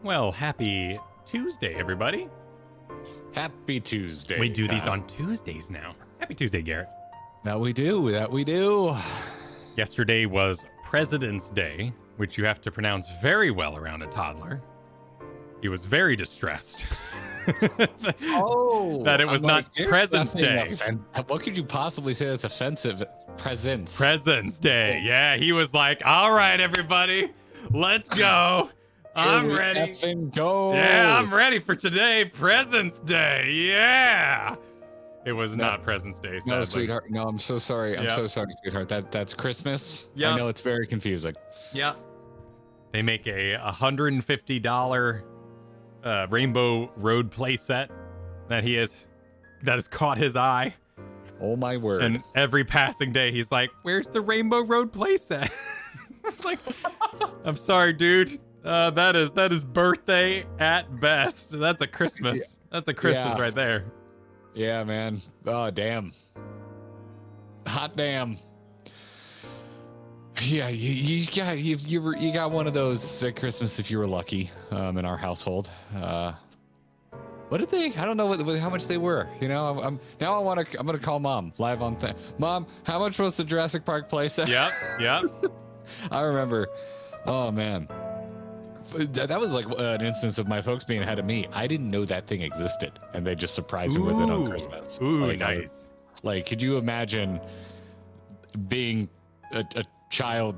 Well, happy Tuesday, everybody. Happy Tuesday. We do these Kyle. on Tuesdays now. Happy Tuesday, Garrett. That we do. Yesterday was President's Day, which you have to pronounce very well around a toddler. He was very distressed. That it was not President's Day. What could you possibly say that's offensive? President's Day. Yeah, he was like, all right, everybody, let's go. I'm ready. Effing go. Yeah, I'm ready for today, President's Day. Yeah. It was not President's Day, sadly. No, sweetheart. No, I'm so sorry. I'm Yep. so sorry, sweetheart. That's Christmas. Yep. I know it's very confusing. Yeah. They make a $150 Rainbow Road playset that has caught his eye. Oh my word. And every passing day, he's like, "Where's the Rainbow Road playset?" Like, I'm sorry, dude. That is birthday at best. That's a Christmas. That's a Christmas right there. Yeah, man. Oh, damn. Hot damn. Yeah, you got one of those at Christmas if you were lucky. In our household. What did they? I don't know how much they were. You know, I'm gonna call Mom live on thing. Mom, how much was the Jurassic Park playset? Yep. I remember. Oh man. That was like an instance of my folks being ahead of me. I didn't know that thing existed, and they just surprised me with it on Christmas. Ooh, like, nice. Like, could you imagine being a child,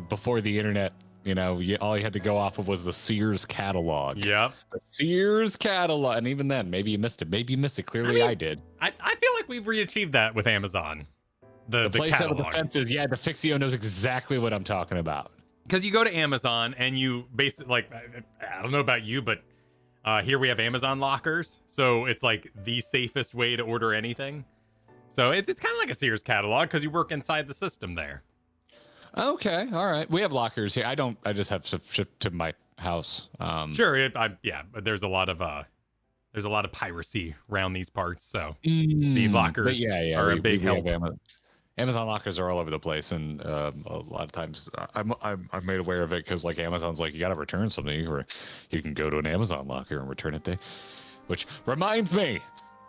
before the internet? All you had to go off of was the Sears catalog. Yep. The Sears catalog, and even then, maybe you missed it. Maybe you missed it. Clearly, I did. I feel like we've re-achieved that with Amazon. The playset with the catalog. fences. Yeah, the Fixio knows exactly what I'm talking about. Because you go to Amazon and you basically, like, I don't know about you, but here we have Amazon lockers. So it's like the safest way to order anything. So it's kind of like a Sears catalog because you work inside the system there. Okay, all right. We have lockers here. I just have shipped to my house. Sure, but there's a lot of piracy around these parts. So the the lockers are a big help. Amazon lockers are all over the place, and a lot of times I'm made aware of it because like Amazon's like, you got to return something, or you can go to an Amazon locker and return it there. Which reminds me,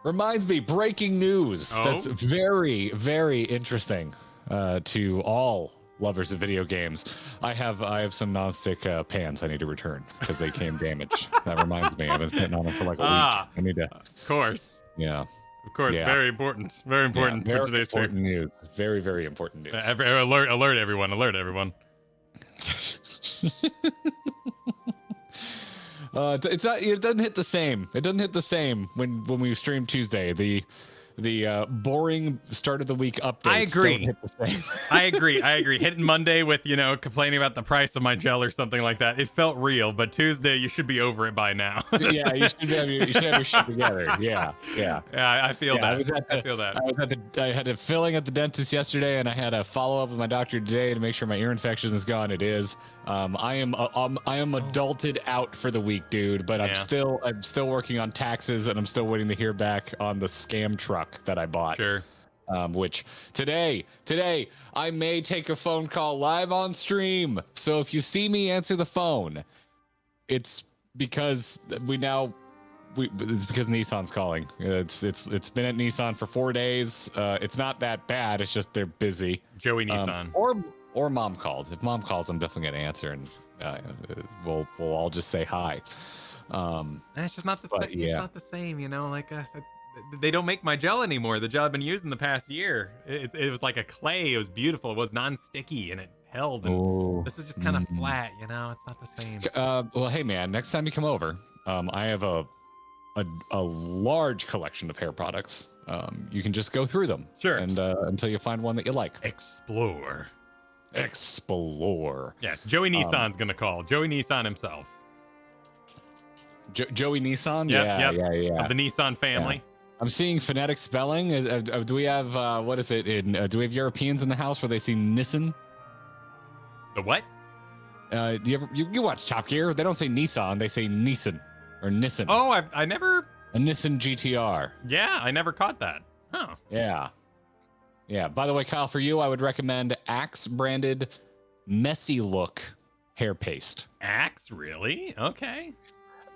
breaking news. Oh? That's very, very interesting to all lovers of video games. I have some nonstick pans I need to return because they came damaged. That reminds me, I've been sitting on them for like a week. I need to. Of course. Yeah. Of course, Yeah. Very important for today's important news. Very, very important news. Alert everyone! It's not. It doesn't hit the same. It doesn't hit the same when we stream Tuesday. The boring start of the week updates. I agree. Don't hit the same. I agree. Hitting Monday with, complaining about the price of my gel or something like that, it felt real. But Tuesday, you should be over it by now. Yeah, you should have your shit together. Yeah. Yeah, I feel that. I feel that. I had a filling at the dentist yesterday, and I had a follow up with my doctor today to make sure my ear infection is gone. It is. I am adulted out for the week, dude. But I'm still working on taxes, and I'm still waiting to hear back on the scam truck that I bought. Sure. Which today I may take a phone call live on stream. So if you see me answer the phone, it's because it's because Nissan's calling. It's been at Nissan for 4 days. It's not that bad. It's just they're busy. Joey Nissan. Or Mom called. If Mom calls, I'm definitely gonna answer, and we'll all just say hi. It's just not the same. Yeah. It's not the same, Like they don't make my gel anymore. The gel I've been using the past year. It was like a clay. It was beautiful. It was non-sticky and it held. And this is just kind of flat. It's not the same. Well, hey man, next time you come over, I have a large collection of hair products. You can just go through them. Sure. And until you find one that you like. Explore. Yes, Joey Nissan's gonna call. Joey Nissan himself. Joey Nissan? Yeah. Yeah. Of the Nissan family. Yeah. I'm seeing phonetic spelling. Do we have what is it? Do we have Europeans in the house where they see Nissan? The what? Do you watch Top Gear? They don't say Nissan. They say Nissan or Nissan. Oh, I never. A Nissan GTR. Yeah, I never caught that. Oh. Yeah. By the way, Kyle, for you, I would recommend Axe branded Messy Look hair paste. Axe, really? Okay.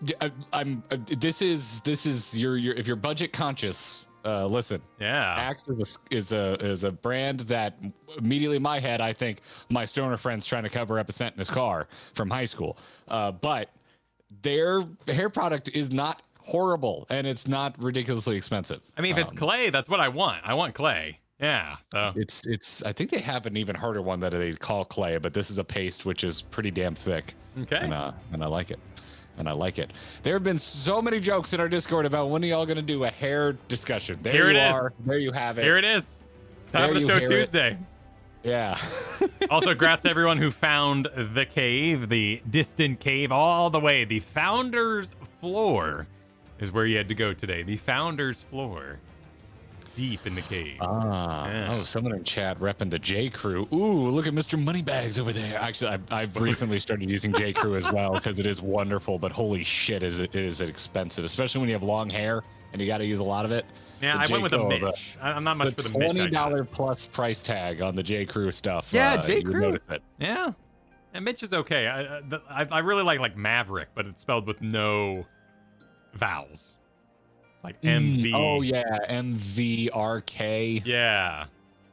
This is your if you're budget conscious. Listen. Yeah. Axe is a brand that immediately in my head I think my stoner friend's trying to cover up a scent in his car from high school. But their hair product is not horrible and it's not ridiculously expensive. I mean, if it's clay, that's what I want. I want clay. Yeah. So it's I think they have an even harder one that they call clay, but this is a paste which is pretty damn thick. Okay. And I like it. And I like it. There have been so many jokes in our Discord about when are y'all going to do a hair discussion. There you are. There you have it. Here it is. Time of the show Tuesday. Yeah. Also, congrats to everyone who found the cave, the distant cave, all the way. The Founder's Floor is where you had to go today. The Founder's Floor. Deep in the cave. Oh, someone in chat repping the J Crew. Ooh, look at Mr. Moneybags over there. Actually, I've recently started using J Crew as well because it is wonderful, but holy shit, is it expensive, especially when you have long hair and you got to use a lot of it. Yeah, I went with a Mitch. I'm not much for the Mitch. $20 plus price tag on the J Crew stuff. Yeah, J Crew. Notice it. Yeah, and Mitch is okay. I really like Maverick, but it's spelled with no vowels. Like MV. Oh yeah, MVRK. Yeah.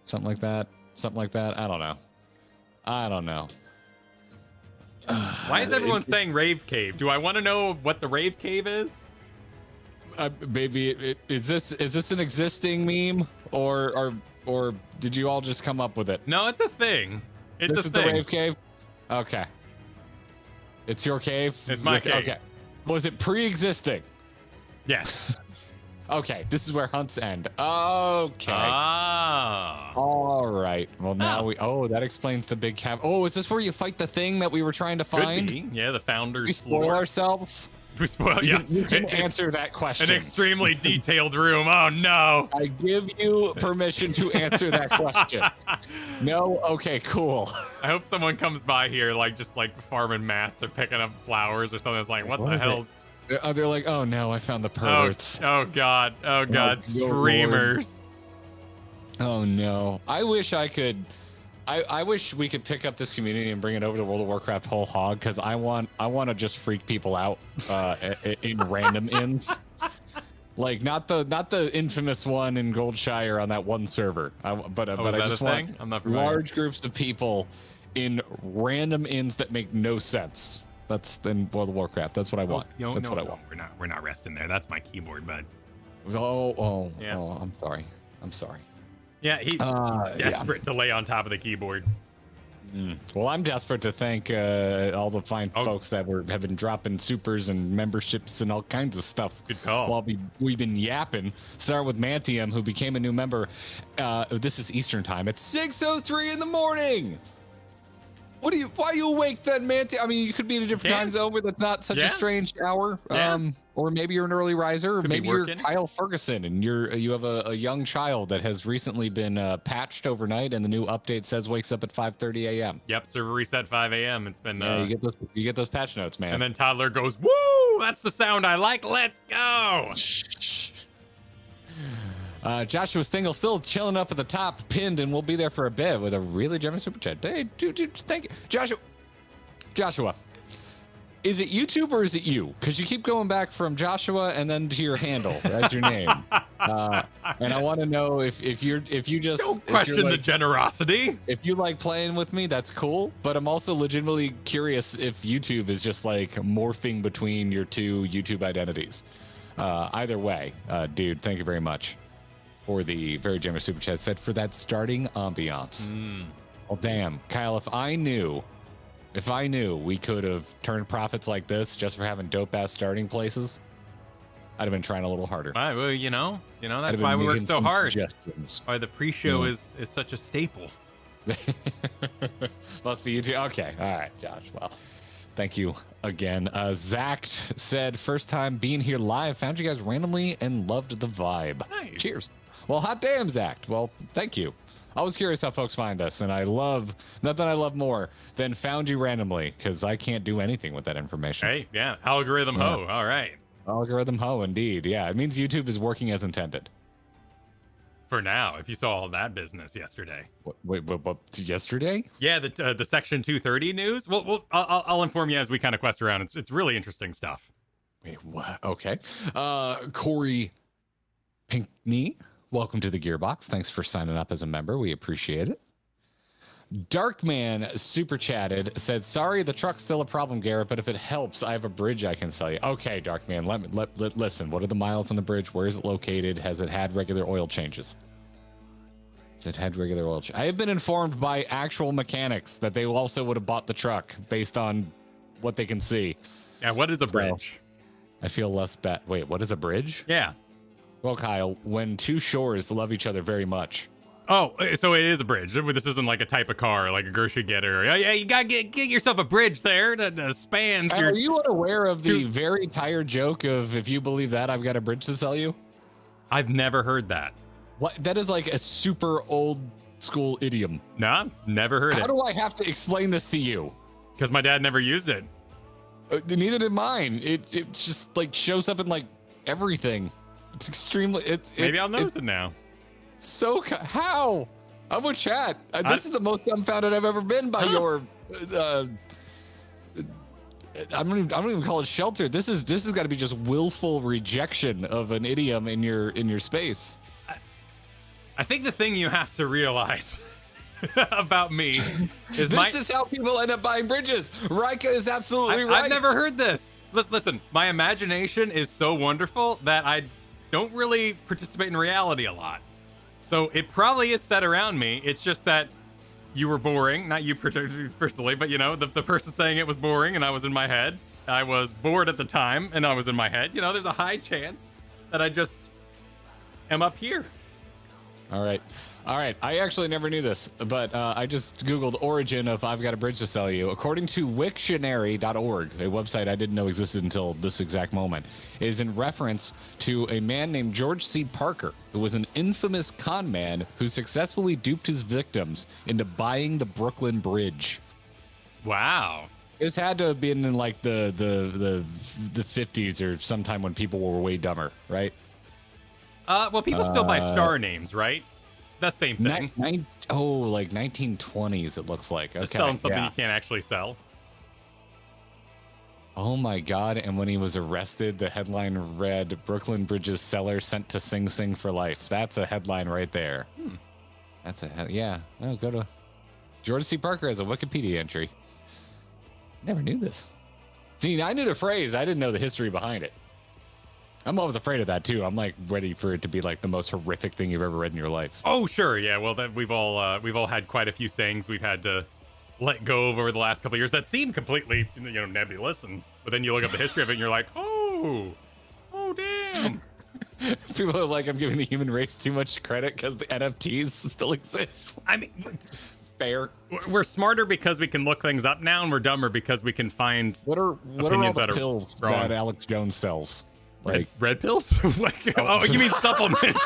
Something like that. I don't know. Why is everyone saying Rave Cave? Do I want to know what the Rave Cave is? Maybe is this an existing meme or did you all just come up with it? No, it's a thing. It's this a is thing. The Rave Cave. Okay. It's your cave. It's my cave. Okay. Was it pre-existing? Yes. Okay, this is where hunts end. Okay. Ah. All right. Well, now that explains the big cave. Oh, is this where you fight the thing that we were trying to find? Could be. Yeah, the Founder's We spoil ourselves? We spoil, yeah. You can answer that question. An extremely detailed room. Oh, no. I give you permission to answer that question. No? Okay, cool. I hope someone comes by here, just farming mats or picking up flowers or something. It's like, what the hell's... They're like, oh no, I found the perverts. Oh god, streamers. Oh no, I wish I could. I wish we could pick up this community and bring it over to World of Warcraft whole hog because I want to just freak people out in random inns. Like not the infamous one in Goldshire on that one server. But I just want large groups of people in random inns that make no sense. That's in World of Warcraft. That's what I want. That's what I want. We're not resting there. That's my keyboard, bud. Oh, I'm sorry. Yeah, he's desperate to lay on top of the keyboard. Well, I'm desperate to thank all the fine folks that have been dropping supers and memberships and all kinds of stuff. Good call. While we've been yapping. Start with Mantium, who became a new member. This is Eastern time. It's 6:03 in the morning. Why are you awake then, man? I mean, you could be in a different time zone where that's not such a strange hour. Or maybe you're an early riser, or maybe you're Kyle Ferguson and you have a young child that has recently been patched overnight, and the new update says wakes up at 5:30 a.m. Yep, server reset 5 a.m. It's been you get those patch notes, man. And then toddler goes, "Woo! That's the sound I like. Let's go." Joshua Stingle still chilling up at the top, pinned, and we'll be there for a bit with a really generous super chat. Hey, dude, thank you. Joshua, is it YouTube or is it you? Because you keep going back from Joshua and then to your handle as your name. And I want to know if you just don't question the generosity. If you like playing with me, that's cool. But I'm also legitimately curious if YouTube is just like morphing between your two YouTube identities. Either way, dude, thank you very much for the very generous super chat. Said for that starting ambiance. Well, damn, Kyle, if I knew we could have turned profits like this just for having dope ass starting places, I'd have been trying a little harder. Well, that's why we work so hard. Why the pre-show is such a staple. Must be YouTube. Okay, all right, Josh. Well, thank you again. Zach said, first time being here live, found you guys randomly and loved the vibe. Nice. Cheers. Well, hot damn, Zach. Well, thank you. I was curious how folks find us, and I love, nothing I love more than found you randomly, because I can't do anything with that information. Hey, yeah, algorithm ho. All right. Algorithm ho, indeed. Yeah, it means YouTube is working as intended. For now, if you saw all that business yesterday. What yesterday? Yeah, the Section 230 news. Well, I'll inform you as we kind of quest around. It's really interesting stuff. Wait, what? Okay. Corey Pinkney, welcome to the Gearbox. Thanks for signing up as a member. We appreciate it. Darkman super chatted, said, sorry, the truck's still a problem, Garrett, but if it helps, I have a bridge I can sell you. Okay, Darkman, listen, what are the miles on the bridge? Where is it located? Has it had regular oil changes? Has it had regular oil changes? I have been informed by actual mechanics that they also would have bought the truck based on what they can see. Yeah, what is a bridge? I feel less bad. Wait, what is a bridge? Yeah. Well, Kyle, when two shores love each other very much. Oh, so it is a bridge. This isn't like a type of car, like a grocery getter. Yeah, you gotta get yourself a bridge there that spans your... Are you unaware of the very tired joke of, if you believe that, I've got a bridge to sell you? I've never heard that. What? That is like a super old school idiom. Nah, never heard it. How do I have to explain this to you? Because my dad never used it. Neither did mine. It just like shows up in like everything. It's extremely... Maybe I'll notice it now. So how? I'm with chat. This is the most dumbfounded I've ever been by your. I don't even call it shelter. This has got to be just willful rejection of an idiom in your space. I think the thing you have to realize about me is this is how people end up buying bridges. Rika is absolutely right. I've never heard this. Listen, my imagination is so wonderful that I don't really participate in reality a lot. So it probably is set around me. It's just that you were boring. Not you personally, but you know, the person saying it was boring and I was in my head. I was bored at the time and I was in my head. You know, there's a high chance that I just am up here. All right. I actually never knew this, but I just Googled origin of I've got a bridge to sell you. According to Wiktionary.org, a website I didn't know existed until this exact moment, is in reference to a man named George C. Parker, who was an infamous con man who successfully duped his victims into buying the Brooklyn Bridge. Wow. This had to have been in like the 50s or sometime when people were way dumber, right? Well, people still buy star names, right? That's the same thing. Like 1920s, it looks like. Okay, just selling something you can't actually sell. Oh my God! And when he was arrested, the headline read, "Brooklyn Bridge's seller sent to Sing Sing for life." That's a headline right there. That's yeah. Oh, go to George C. Parker has a Wikipedia entry. Never knew this. See, I knew the phrase. I didn't know the history behind it. I'm always afraid of that too. I'm like ready for it to be like the most horrific thing you've ever read in your life. Oh sure, yeah. Well, that we've all had quite a few sayings we've had to let go of over the last couple of years that seem completely nebulous, but then you look up the history of it and you're like, oh damn. People are like, I'm giving the human race too much credit because the NFTs still exist. I mean, fair. We're smarter because we can look things up now, and we're dumber because we can find what are all the pills that Alex Jones sells? Like red pills? Oh, you mean supplements?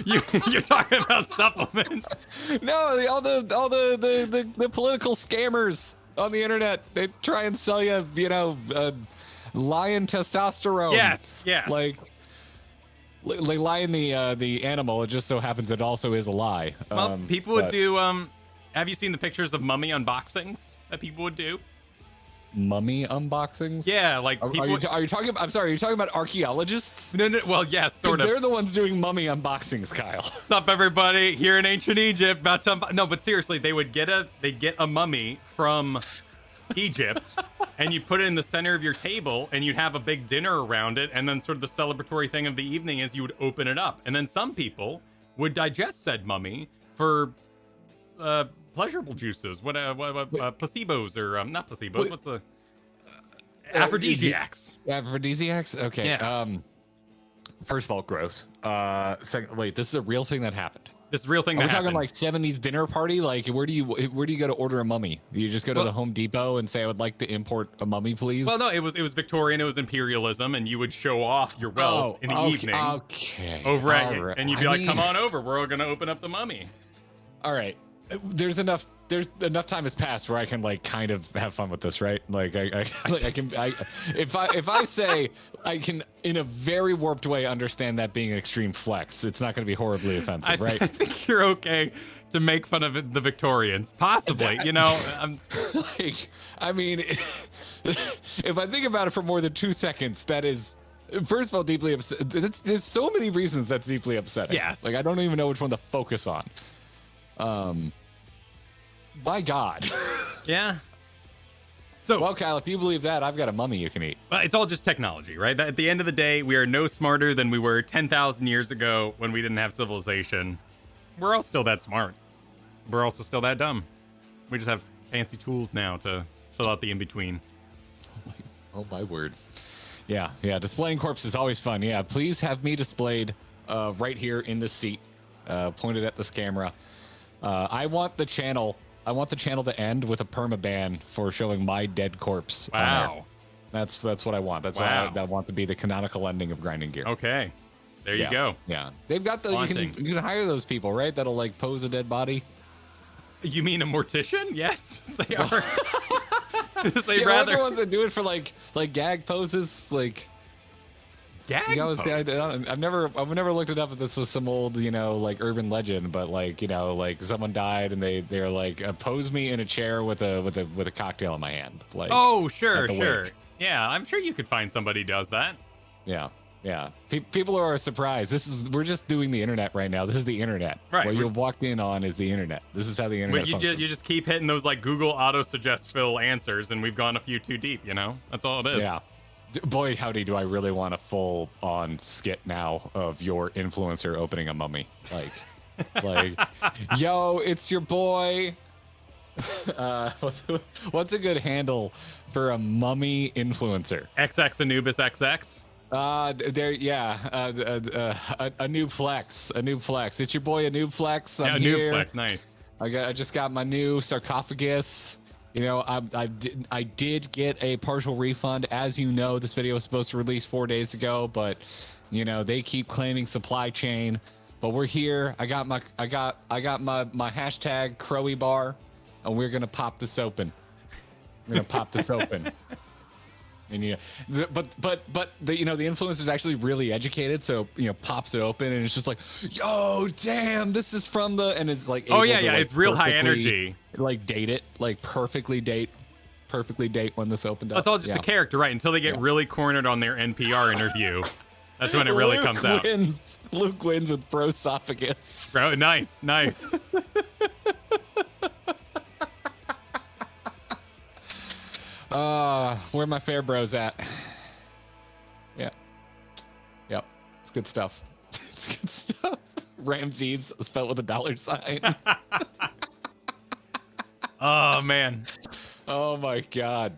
You're talking about supplements? No, all the political scammers on the internet. They try and sell you, lion testosterone. Yes. Like lying the animal. It just so happens it also is a lie. Well, people would do. Have you seen the pictures of mummy unboxings that people would do? Mummy unboxings? Yeah, like are you talking about? I'm sorry, are you talking about archaeologists? No. Well, yes, sort of. They're the ones doing mummy unboxings, Kyle. What's up, everybody? Here in ancient Egypt, about to no, but seriously, they'd get a mummy from Egypt, and you put it in the center of your table, and you'd have a big dinner around it, and then sort of the celebratory thing of the evening is you would open it up, and then some people would digest said mummy for pleasurable juices, placebos or not placebos. What's the aphrodisiacs? Aphrodisiacs. Okay. Yeah. First of all, gross. Second, wait, this is a real thing that happened. This is a real thing. We're that talking happened. like 70s dinner party. Like, where do you go to order a mummy? You just go to the Home Depot and say, I would like to import a mummy, please. Well, no, it was Victorian. It was imperialism, and you would show off your wealth in the evening. Okay. Over at, and you'd be like, come on over. We're all gonna open up the mummy. All right. there's enough time has passed where I can like kind of have fun with this, right? Like if I say I can in a very warped way understand that being an extreme flex, it's not going to be horribly offensive, right? I think you're okay to make fun of the Victorians, possibly. I'm like, I mean, if I think about it for more than 2 seconds, that is. First of all, deeply upset. There's so many reasons that's deeply upsetting. Yes. Like I don't even know which one to focus on. My God. Yeah. So, well, Kyle, if you believe that, I've got a mummy you can eat. Well, it's all just technology, right? At the end of the day, we are no smarter than we were 10,000 years ago when we didn't have civilization. We're all still that smart. We're also still that dumb. We just have fancy tools now to fill out the in-between. Oh my word. Yeah. Displaying corpses is always fun. Yeah, please have me displayed right here in this seat, pointed at this camera. I want the channel to end with a permaban for showing my dead corpse. Wow. That's what I want. That's why I want to be the canonical ending of Grinding Gear. Okay. There you go. Yeah. They've got you can hire those people, right? That'll like pose a dead body. You mean a mortician? Yes, they are. They're the ones that do it for like gag poses, like gag poses. I've never looked it up if this was some old like urban legend, but like like someone died and they're like pose me in a chair with a cocktail in my hand. Like sure. Yeah, I'm sure you could find somebody who does that. Yeah. People are surprised. We're just doing the internet right now. This is the internet. Right. What you've walked in on is the internet. This is how the internet functions. You just keep hitting those like Google auto-suggest fill answers, and we've gone a few too deep, That's all it is. Yeah. Boy, howdy, do I really want a full-on skit now of your influencer opening a mummy. Like, yo, it's your boy. What's a good handle for a mummy influencer? XX Anubis XX. A noob flex. It's your boy, a noob flex. I'm here. Noob flex, nice. I just got my new sarcophagus. I did get a partial refund. As you know, this video was supposed to release 4 days ago, but they keep claiming supply chain. But we're here. I got my hashtag Crowy bar, and we're gonna pop this open. And but the influencer's actually really educated, so pops it open and it's just like, yo, damn, this is from the, and it's like, it's real high energy. Like date it, like perfectly date when this opened up. That's all just the character, right? Until they get really cornered on their NPR interview. That's when it really comes out. Luke wins with prosophagus. Bro, nice. Where my fair bros at? Yeah. Yep. It's good stuff. Ramses spelled with a $sign. Oh man. Oh my God.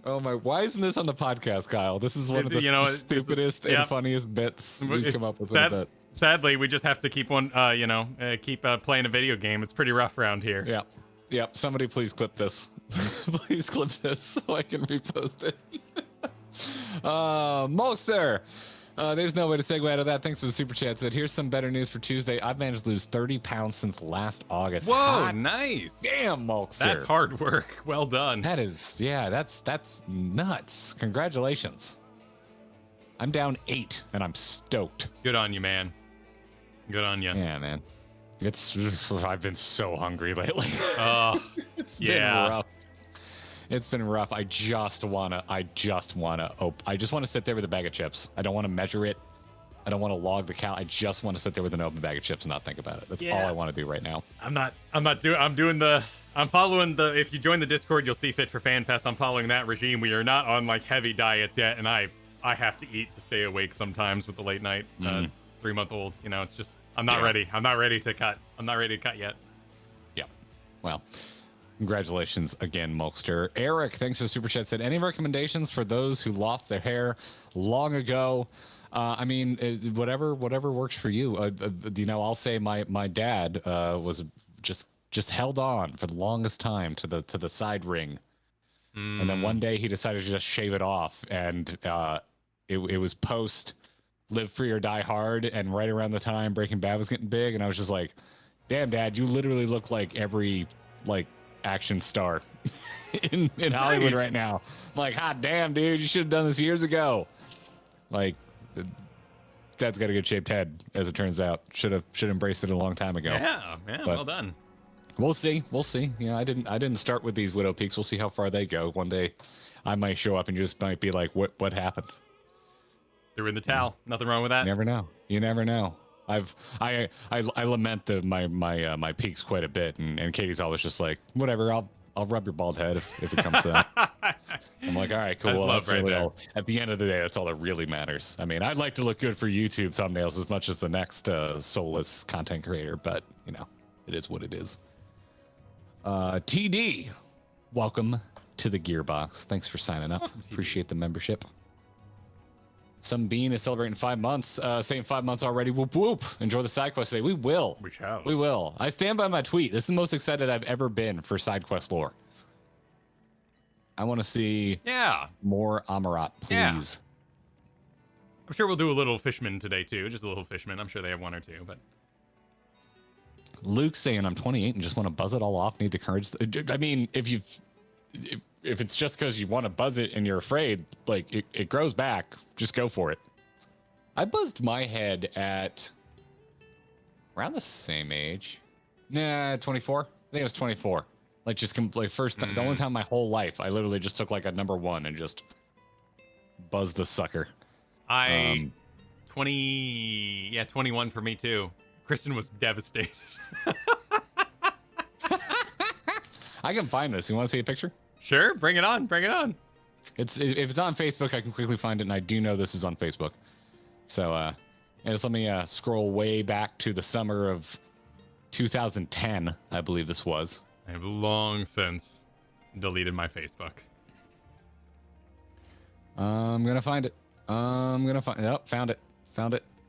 Why isn't this on the podcast, Kyle? This is one of the stupidest and funniest bits we've come up with in a bit. Sadly, we just have to keep playing a video game. It's pretty rough around here. Yeah. Yep. Somebody please clip this. Please clip this so I can repost it. Moster. There's no way to segue out of that. Thanks for the super chat. Said, here's some better news for Tuesday. I've managed to lose 30 pounds since last August. Whoa, nice. Damn, Mulkster. That's hard work. Well done. That is, that's nuts. Congratulations. I'm down 8 and I'm stoked. Good on you, man. Good on you. Yeah, man. I've been so hungry lately. It's been rough. It's been rough. I just wanna sit there with a bag of chips. I don't want to measure it. I don't want to log the count. I just want to sit there with an open bag of chips and not think about it. That's all I want to do right now. I'm following if you join the Discord, you'll see Fit for Fan Fest. I'm following that regime. We are not on like heavy diets yet, and I have to eat to stay awake sometimes with the late night 3-month-old. It's just I'm not ready. I'm not ready to cut. I'm not ready to cut yet. Yeah. Well, congratulations again, Mulkster. Eric, thanks for the super chat. Said, any recommendations for those who lost their hair long ago? I mean, whatever works for you. I'll say my dad was just held on for the longest time to the side ring, and then one day he decided to just shave it off, and it was post Live Free or Die Hard, and right around the time Breaking Bad was getting big, and I was just like, damn, Dad, you literally look like every like action star in Hollywood right now. I'm like, hot damn, dude, you should have done this years ago. Like, Dad's got a good shaped head, as it turns out. Should embraced it a long time ago. Yeah, but well done. We'll see. Yeah, I didn't start with these Widow Peaks. We'll see how far they go. One day, I might show up and just might be like, what happened? Threw in the towel. Nothing wrong with that. You never know. I lament my peaks quite a bit, and Katie's always just like, whatever, I'll rub your bald head if it comes to that. I'm like, all right, cool. Well, that's really all. At the end of the day, that's all that really matters. I mean, I'd like to look good for YouTube thumbnails as much as the next soulless content creator, but you know, it is what it is. TD, welcome to the Gearbox. Thanks for signing up. Appreciate the membership. Some Bean is celebrating 5 months. Saying 5 months already. Whoop whoop. Enjoy the side quest today. We will. We shall. We will. I stand by my tweet. This is the most excited I've ever been for side quest lore. I want to see more Amarat, please. Yeah. I'm sure we'll do a little Fishman today too. Just a little Fishman. I'm sure they have one or two, but Luke's saying I'm 28 and just want to buzz it all off. Need the courage. I mean, if it's just because you want to buzz it and you're afraid, like it grows back, just go for it. I buzzed my head at around the same age. Nah, 24. I think it was 24. Like just like first time, the only time in my whole life, I literally just took like a number 1 and just buzzed the sucker. 21 for me too. Kristen was devastated. I can find this. You want to see a picture? Sure, bring it on. If it's on Facebook, I can quickly find it, and I do know this is on Facebook. So, just let me scroll way back to the summer of 2010, I believe this was. I have long since deleted my Facebook. I'm gonna find it. Oh, found it.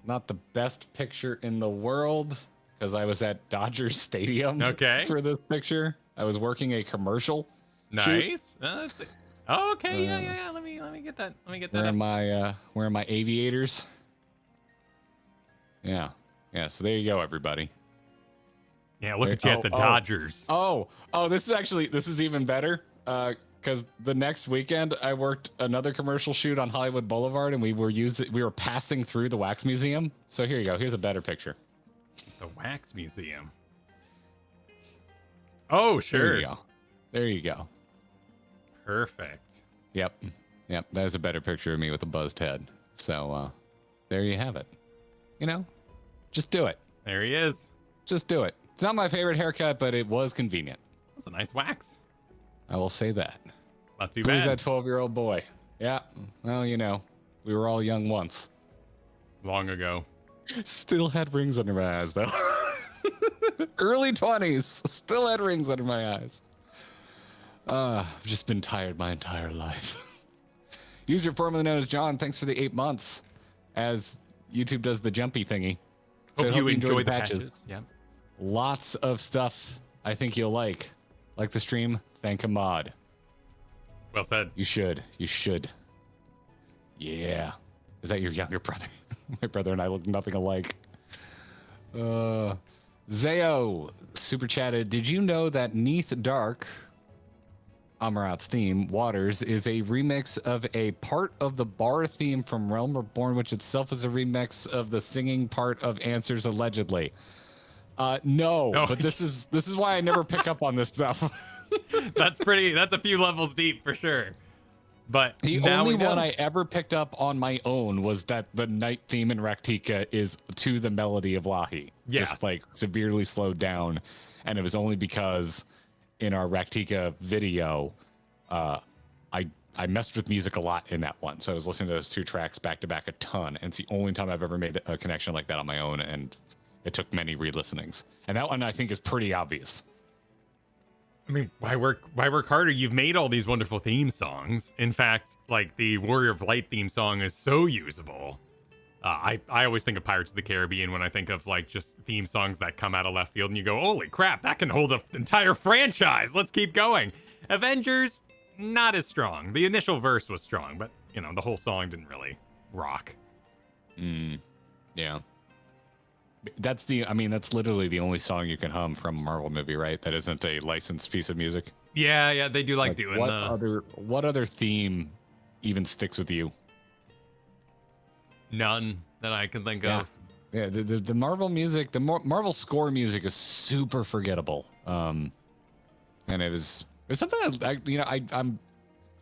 Not the best picture in the world, because I was at Dodger Stadium for this picture. I was working a commercial. Nice. Okay. Yeah. Let me get that. Wearing my aviators. Yeah. So there you go, everybody. Yeah. Look at you at the Dodgers. This is even better. Because the next weekend I worked another commercial shoot on Hollywood Boulevard, and we were passing through the Wax Museum. So here you go. Here's a better picture. The Wax Museum. Oh, sure. There you go. Perfect. Yep. That is a better picture of me with a buzzed head. So there you have it. You know, just do it. There he is. Just do it. It's not my favorite haircut, but it was convenient. That's a nice wax. I will say that. Not too bad. Who's that 12-year-old boy? Yeah. Well, you know, we were all young once. Long ago. Still had rings under my eyes, though. Early 20s. Still had rings under my eyes. I've just been tired my entire life. User formerly known as John, thanks for the 8 months. As YouTube does the jumpy thingy. Hope you enjoy the patches. Yeah. Lots of stuff I think you'll like. Like the stream, thank a mod. Well said. You should. Yeah. Is that your younger brother? My brother and I look nothing alike. Zayo super chatted. Did you know that Neath Dark, Amarat's theme, Waters, is a remix of a part of the bar theme from Realm Reborn, which itself is a remix of the singing part of Answers, allegedly? No, but this is why I never pick up on this stuff. That's a few levels deep for sure. But the only one I ever picked up on my own was that the night theme in Raktika is to the melody of Lahi. Yes. Just like severely slowed down. And it was only because in our Raktika video, I messed with music a lot in that one. So I was listening to those 2 tracks back to back a ton. And it's the only time I've ever made a connection like that on my own. And it took many re-listenings. And that one I think is pretty obvious. I mean, why work harder? You've made all these wonderful theme songs. In fact, like the Warrior of Light theme song is so usable. I always think of Pirates of the Caribbean when I think of like just theme songs that come out of left field and you go, holy crap, that can hold an entire franchise. Let's keep going. Avengers, not as strong. The initial verse was strong, but you know, the whole song didn't really rock. Yeah. That's literally the only song you can hum from a Marvel movie, right? That isn't a licensed piece of music. Yeah, they do like doing what other theme even sticks with you? None that I can think of. Yeah, the Marvel music, Marvel score music is super forgettable. And it's something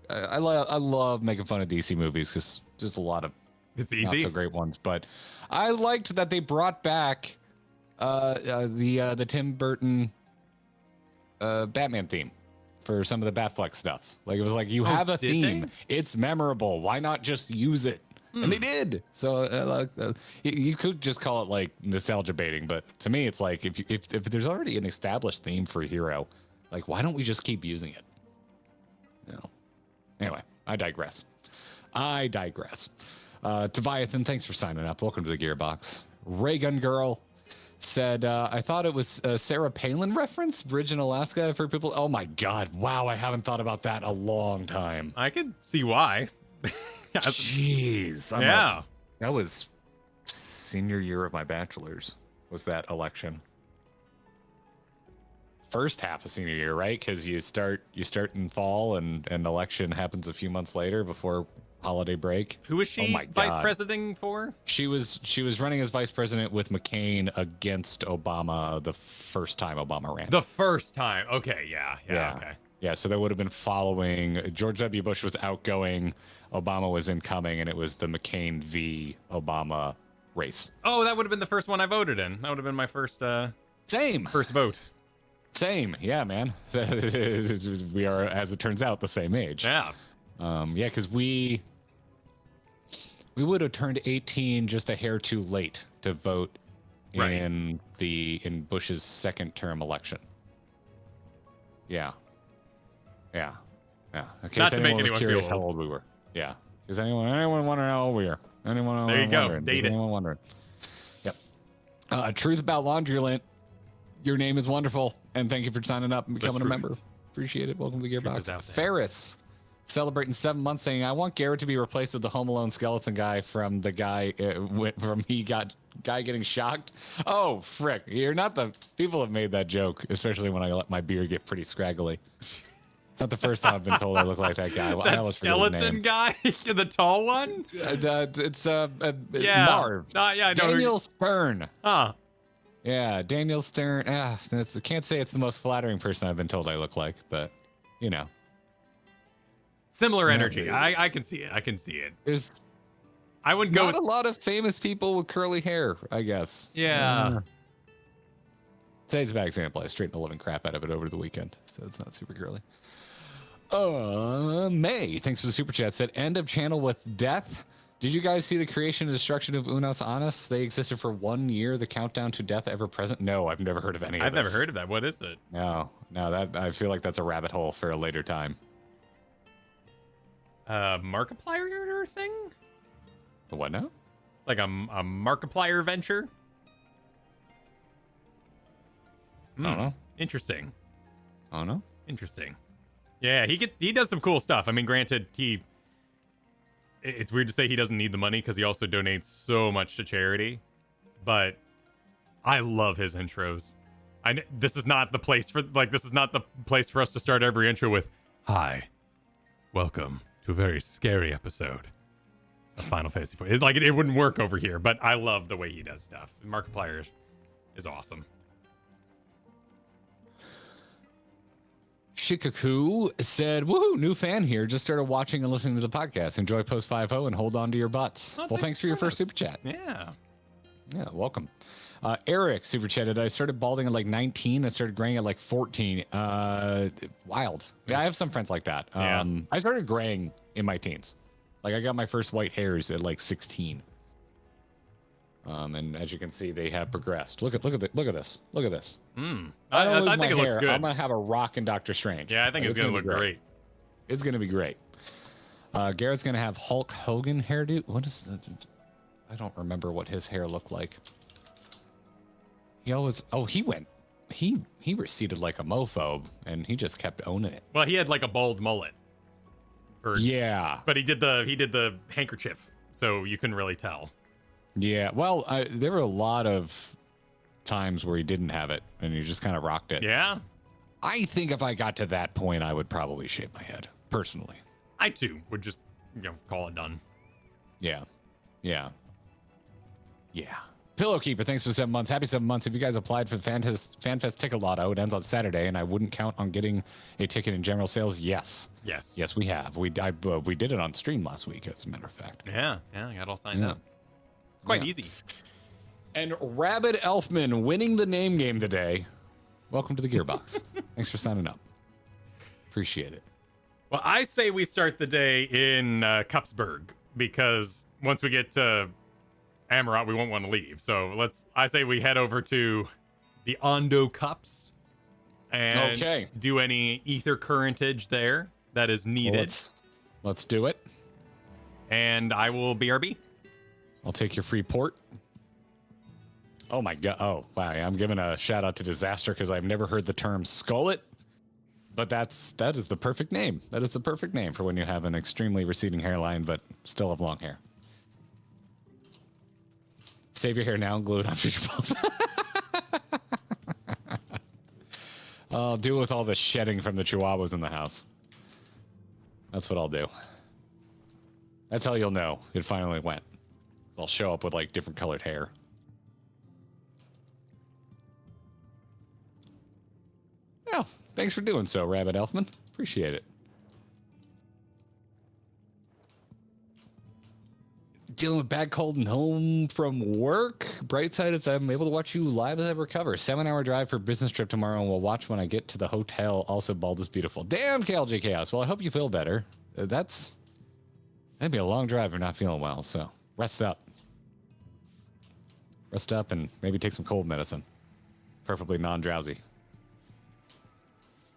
I love making fun of DC movies because there's a lot of not so great ones. But I liked that they brought back the Tim Burton Batman theme for some of the Batfleck stuff. Like it was like you have a theme, it's memorable. Why not just use it? And they did. So you could just call it like nostalgia baiting, but to me, it's like if there's already an established theme for a hero, like why don't we just keep using it? Anyway, I digress. Taviathan, thanks for signing up. Welcome to the Gearbox. Raygun Girl said, I thought it was a Sarah Palin reference, Bridge in Alaska for people. Oh my God. Wow. I haven't thought about that in a long time. I could see why. Jeez. Yeah. That was senior year of my bachelor's, was that election. First half of senior year, right? Because you start in fall and election happens a few months later before holiday break. Who was she vice president for? She was running as vice president with McCain against Obama the first time Obama ran. The first time. Okay, yeah. Okay. Yeah, so that would have been following George W. Bush was outgoing, Obama was incoming, and it was the McCain v. Obama race. Oh, that would have been the first one I voted in. That would have been my first first vote. Same. Yeah, man. We are, as it turns out, the same age. Yeah. Because we would have turned 18 just a hair too late to vote in Bush's second term election. Yeah. Okay, not to make anyone curious feel how old we were. Yeah. Does anyone want to know how old we are? Anyone? There you go. Date it. Anyone wondering? Yep. Truth about Laundrylint. Your name is wonderful, and thank you for signing up and becoming a member. Appreciate it. Welcome to the Gearbox. Ferris celebrating 7 months, saying, "I want Garrett to be replaced with the Home Alone skeleton guy from the guy guy getting shocked." Oh, frick! You're not the people have made that joke, especially when I let my beard get pretty scraggly. It's not the first time I've been told I look like that guy. That skeleton guy, the tall one. It's Marv. Yeah, Daniel Stern. Huh. Yeah, Daniel Stern. I can't say it's the most flattering person I've been told I look like, but you know. Similar energy. I can see it. I wouldn't go with a lot of famous people with curly hair, I guess. Yeah. Today's a bad example. I straightened the living crap out of it over the weekend, so it's not super curly. May, thanks for the super chat, said, "End of channel with death. Did you guys see the creation and destruction of Unos Annas? They existed for 1 year. The countdown to death ever present." No, I've never heard of any of this. I've never heard of that. What is it? No, that I feel like that's a rabbit hole for a later time. Markiplier thing? The what now? Like a Markiplier venture? I don't know. Interesting. I don't know. Interesting. Yeah, he does some cool stuff. I mean, granted, it's weird to say he doesn't need the money because he also donates so much to charity, but I love his intros. This is not the place for us to start every intro with, "Hi, welcome to a very scary episode of Final Fantasy IV." It wouldn't work over here, but I love the way he does stuff. Markiplier is awesome. Shikaku said, "Woohoo, new fan here. Just started watching and listening to the podcast. Enjoy Post 5.0 and hold on to your butts." Well, thanks for your first super chat. Yeah, welcome. Eric super chatted, "I started balding at like 19. I started graying at like 14. Wild." Yeah, I have some friends like that. I started graying in my teens. Like I got my first white hairs at like 16. And as you can see, they have progressed. Look at this. Look at this. I think it looks good. I'm gonna have a rock in Doctor Strange. Yeah, I think it's gonna look great. It's gonna be great. Garrett's gonna have Hulk Hogan hairdo. What is that? I don't remember what his hair looked like. He receded like a mofo, and he just kept owning it. Well, he had like a bald mullet. But he did the handkerchief, so you couldn't really tell. Yeah, well, there were a lot of times where he didn't have it, and he just kind of rocked it. Yeah. I think if I got to that point, I would probably shave my head, personally. I, too, would just, call it done. Yeah. Yeah. Yeah. Pillowkeeper, thanks for 7 months. Happy 7 months. If you guys applied for the FanFest Ticket Lotto, it ends on Saturday, and I wouldn't count on getting a ticket in general sales. Yes. Yes. Yes, we have. We did it on stream last week, as a matter of fact. Yeah. Yeah, I got all signed up. It's quite easy. And Rabid Elfman winning the name game today. Welcome to the Gearbox. Thanks for signing up. Appreciate it. Well, I say we start the day in Cupsburg, because once we get to Amarat, we won't want to leave. So I say we head over to the Ondo Cups and do any ether currentage there that is needed. Let's do it. And I will BRB. I'll take your free port. Oh my god. Oh, wow. I'm giving a shout out to Disaster because I've never heard the term skullet. But that is the perfect name. That is the perfect name for when you have an extremely receding hairline but still have long hair. Save your hair now and glue it onto your balls. I'll deal with all the shedding from the chihuahuas in the house. That's what I'll do. That's how you'll know it finally went. I'll show up with like different colored hair. Oh, thanks for doing so, Rabbit Elfman. Appreciate it. Dealing with bad cold and home from work. Bright side is I'm able to watch you live as I recover. 7-hour drive for business trip tomorrow, and we'll watch when I get to the hotel. Also, Bald is beautiful. Damn, KLJ Chaos. Well, I hope you feel better. That'd be a long drive if you're not feeling well, so rest up. Rest up and maybe take some cold medicine. Preferably non-drowsy.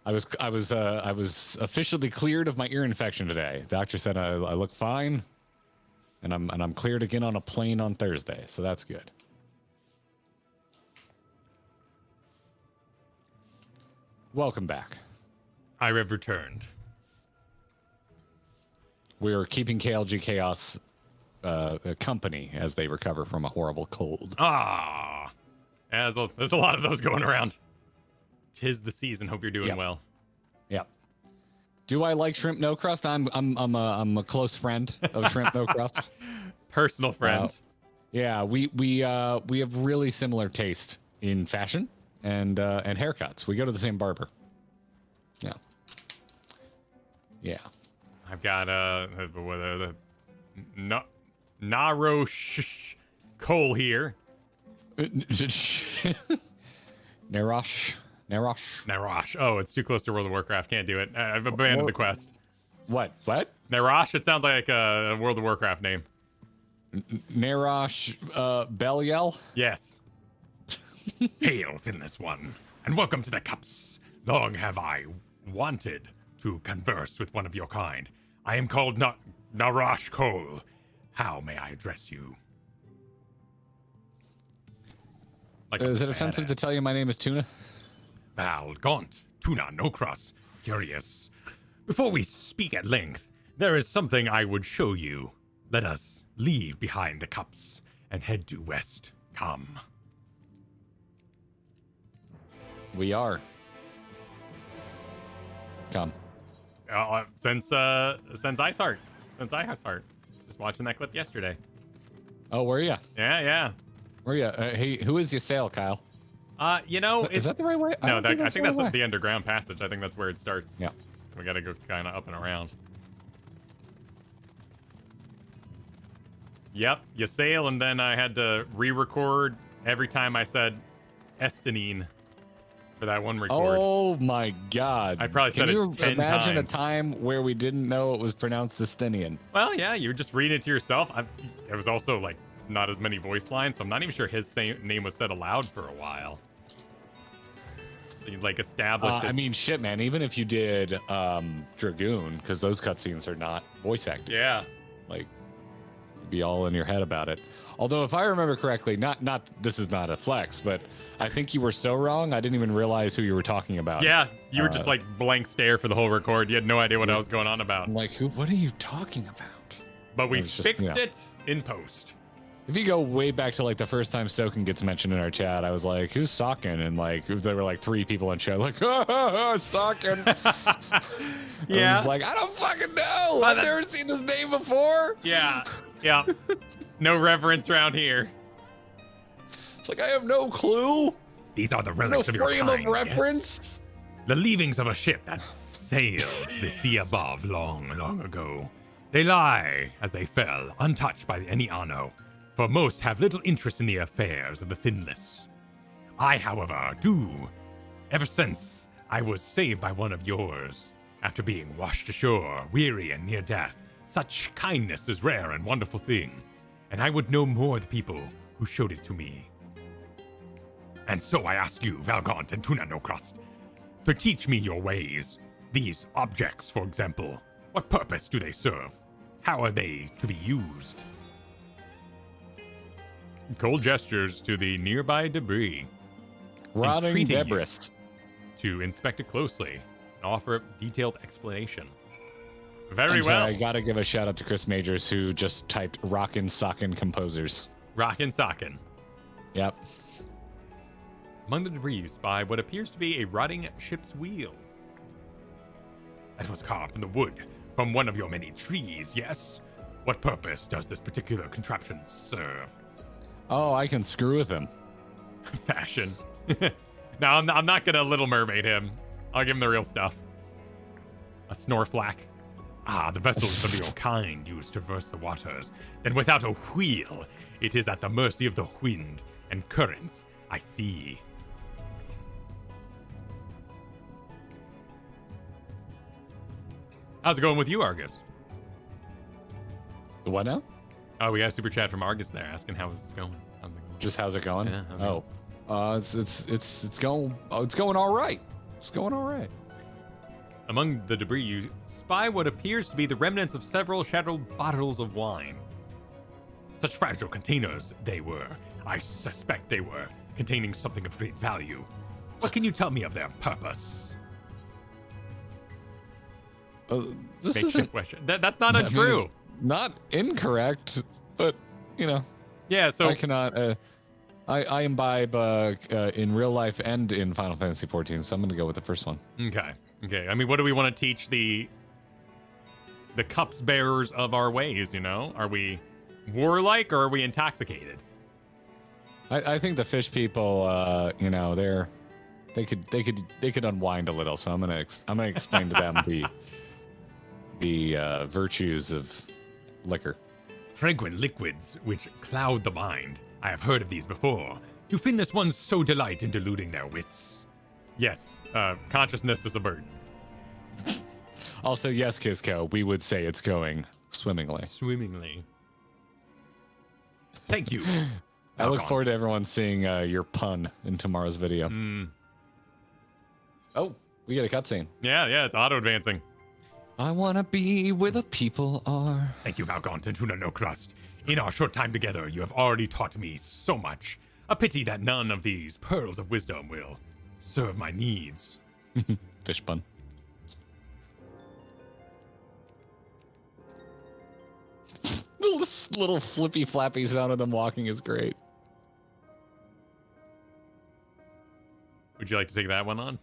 I was officially cleared of my ear infection today. Doctor said I look fine. And I'm cleared again on a plane on Thursday, so that's good. Welcome back. I have returned. We are keeping KLG Chaos company as they recover from a horrible cold. Ah, there's a lot of those going around. 'Tis the season. Hope you're doing well. Yep. Do I like shrimp no crust? I'm a close friend of shrimp no crust. Personal friend. Yeah, we have really similar taste in fashion and haircuts. We go to the same barber. Yeah. Yeah. I've got Naro Cole here. Narosh. Oh, it's too close to World of Warcraft. Can't do it. I've abandoned the quest. What? Narosh? It sounds like a World of Warcraft name. Narosh Belial? Yes. Hail, Finless One, and welcome to the Cups. Long have I wanted to converse with one of your kind. I am called Narosh Cole. How may I address you? Is it offensive to tell you my name is Tuna? Val, Gaunt, Tuna, no cross, curious. Before we speak at length, there is something I would show you. Let us leave behind the Cups and head due west. Come. We are. Come. Since I start. Just watching that clip yesterday. Oh, were ya? Yeah. Were ya? Hey, who is your sale, Kyle? Is that the right way? No, I think that's the underground passage. I think that's where it starts. Yeah. We gotta go kind of up and around. Yep, you sail, and then I had to re-record every time I said Estinine for that one record. Oh my god. I probably said it 10 times. Can you imagine a time where we didn't know it was pronounced Estinian? Well, yeah, you were just reading it to yourself. There was also, like, not as many voice lines, so I'm not even sure his name was said aloud for a while. Like, established. I mean, shit, man. Even if you did Dragoon, because those cutscenes are not voice acted. Yeah. Like, you'd be all in your head about it. Although, if I remember correctly, this is not a flex, but I think you were so wrong, I didn't even realize who you were talking about. Yeah, you were just like blank stare for the whole record. You had no idea what I was going on about. I'm like, what are you talking about? But we fixed it in post. If you go way back to like the first time Soken gets mentioned in our chat, I was like, "Who's Soken?" And like there were like 3 people in chat like, "Oh, Soken." Yeah. I was like, I don't fucking know. I've never seen this name before. Yeah. Yeah. No reverence around here. It's like I have no clue. These are the relics of your frame kind. of reference. Yes. The leavings of a ship that sails the sea above long, long ago. They lie as they fell, untouched by any Anno. For most have little interest in the affairs of the Finless. I, however, do. Ever since I was saved by one of yours, after being washed ashore, weary and near death, such kindness is rare and wonderful thing, and I would know more the people who showed it to me. And so I ask you, Valgaunt and Tuna No Crust, to teach me your ways. These objects, for example, what purpose do they serve? How are they to be used? Cold gestures to the nearby debris. Rotting debris. To inspect it closely and offer a detailed explanation. Very well. I gotta give a shout out to Chris Majors who just typed Rockin' Sockin' Composers. Rockin' Sockin'. Yep. Among the debris you spy what appears to be a rotting ship's wheel. That was carved from the wood from one of your many trees, yes? What purpose does this particular contraption serve? Oh, I can screw with him. Fashion. No, I'm not gonna Little Mermaid him. I'll give him the real stuff. A snorflack. Ah, the vessels of your kind used to traverse the waters. Then without a wheel, it is at the mercy of the wind and currents. I see. How's it going with you, Argus? The what now? Oh, we got a super chat from Argus there asking how it's going. How's it going? Just how's it going? Yeah, okay. It's going. Oh, it's going all right. It's going all right. Among the debris, you spy what appears to be the remnants of several shattered bottles of wine. Such fragile containers they were. I suspect they were, containing something of great value. What can you tell me of their purpose? This Makeshift isn't question. That's not untrue. I mean, not incorrect, but you know. Yeah. So I cannot. I imbibe in real life and in Final Fantasy XIV, so I'm gonna go with the first one. Okay. Okay. I mean, what do we want to teach the cups bearers of our ways? You know, are we warlike or are we intoxicated? I think the fish people, you know, they could unwind a little. So I'm gonna explain to them the virtues of liquor. Fragrant liquids which cloud the mind. I have heard of these before. Do Finless ones so delight in deluding their wits? Yes, consciousness is a burden. Also, yes, Kisko, we would say it's going swimmingly. Swimmingly. Thank you. I look forward to everyone seeing your pun in tomorrow's video. Oh, we get a cutscene. Yeah, it's auto-advancing. I want to be where the people are. Thank you, Valgaunt and Tuna No Crust. In our short time together, you have already taught me so much. A pity that none of these pearls of wisdom will serve my needs. Fish pun. This little flippy flappy sound of them walking is great. Would you like to take that one on?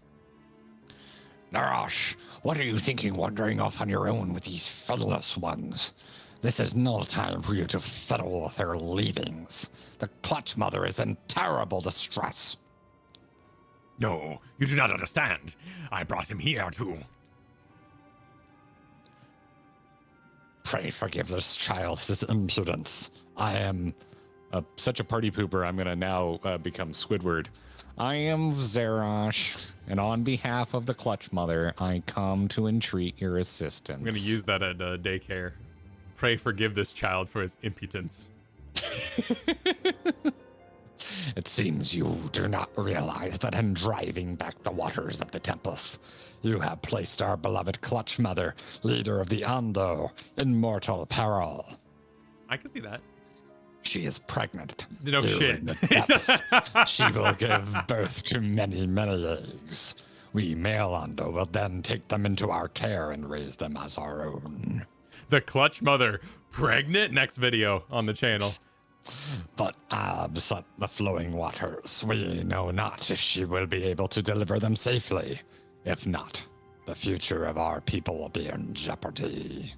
Narash, what are you thinking wandering off on your own with these featherless ones? This is no time for you to fiddle with her leavings. The clutch mother is in terrible distress. No, you do not understand. I brought him here to... Pray forgive this child his impudence. I am such a party pooper, I'm going to now become Squidward. I am Zerash, and on behalf of the Clutch Mother, I come to entreat your assistance. I'm going to use that at daycare. Pray forgive this child for his impudence. It seems you do not realize that in driving back the waters of the Tempest, you have placed our beloved Clutch Mother, leader of the Ando, in mortal peril. I can see that. She is pregnant. No shit. In the depths. She will give birth to many, many eggs. We male Ando will then take them into our care and raise them as our own. The Clutch Mother pregnant? Next video on the channel. But absent the flowing waters, we know not if she will be able to deliver them safely. If not, the future of our people will be in jeopardy.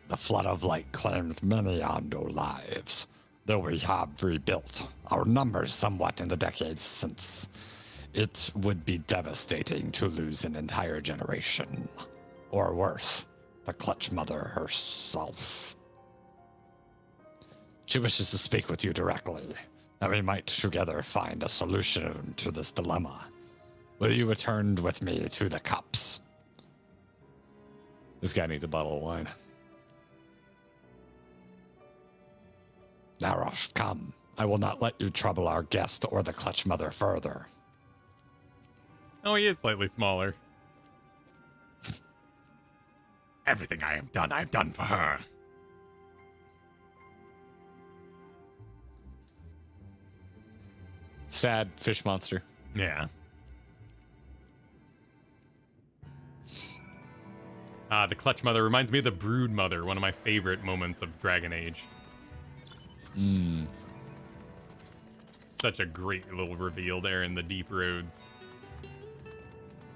The flood of light claimed many Ando lives, though we have rebuilt our numbers somewhat in the decades since. It would be devastating to lose an entire generation. Or worse, the Clutch Mother herself. She wishes to speak with you directly, and we might together find a solution to this dilemma. Will you return with me to the cups? This guy needs a bottle of wine. Narosh, come. I will not let you trouble our guest or the Clutch Mother further. Oh, he is slightly smaller. Everything I've done for her. Sad fish monster. Yeah. The Clutch Mother reminds me of the Brood Mother, one of my favorite moments of Dragon Age. Such a great little reveal there in the Deep Roads.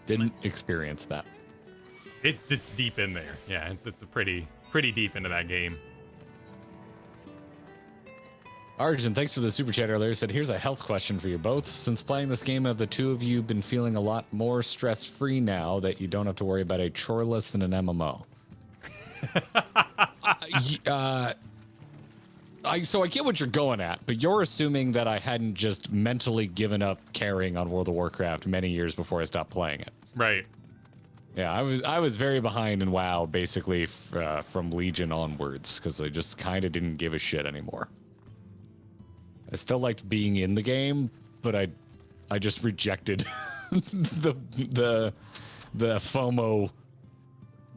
Didn't experience that. It's deep in there. Yeah, it's a pretty deep into that game. Arjun, thanks for the super chat earlier. Said, here's a health question for you both. Since playing this game, have the two of you been feeling a lot more stress-free now that you don't have to worry about a chore list than an MMO? So I get what you're going at, but you're assuming that I hadn't just mentally given up caring on World of Warcraft many years before I stopped playing it. Right. Yeah, I was very behind in WoW, basically from Legion onwards, because I just kind of didn't give a shit anymore. I still liked being in the game, but I just rejected the FOMO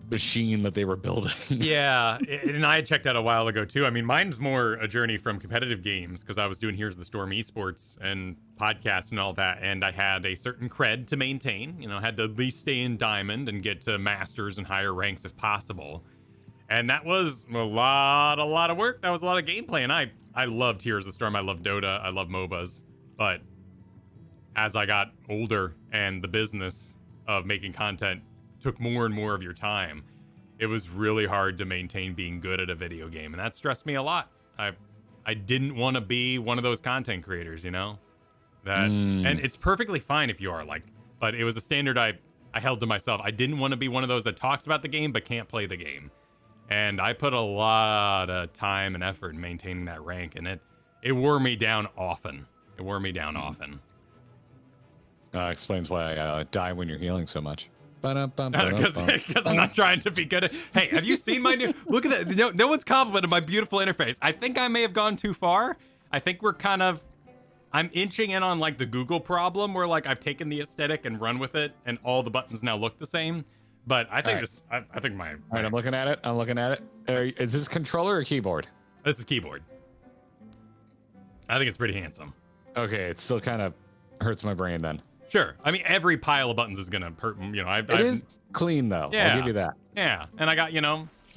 machine that they were building. Yeah, and I had checked out a while ago too. I mean, mine's more a journey from competitive games because I was doing Here's the Storm esports and podcasts and all that, and I had a certain cred to maintain. You know, had to at least stay in Diamond and get to Masters and higher ranks if possible. And that was a lot of work. That was a lot of gameplay, and I loved Here's the Storm. I love Dota. I love MOBAs. But as I got older and the business of making content took more and more of your time, it was really hard to maintain being good at a video game, and that stressed me a lot. I didn't want to be one of those content creators, you know? And it's perfectly fine if you are, but it was a standard I held to myself. I didn't want to be one of those that talks about the game but can't play the game. And I put a lot of time and effort in maintaining that rank, and it wore me down often. It wore me down often. Explains why I die when you're healing so much. Because I'm not trying to be good at... Hey, have you seen my new... Look at that. No one's complimented my beautiful interface. I think I may have gone too far. I think we're kind of... I'm inching in on, the Google problem where, I've taken the aesthetic and run with it, and all the buttons now look the same. But I think I think my... All right, I'm looking at it. Is this controller or keyboard? This is keyboard. I think it's pretty handsome. Okay, it still kind of hurts my brain then. Sure. I mean, every pile of buttons is going to hurt, you know. It is clean, though. Yeah. I'll give you that. Yeah. And I got,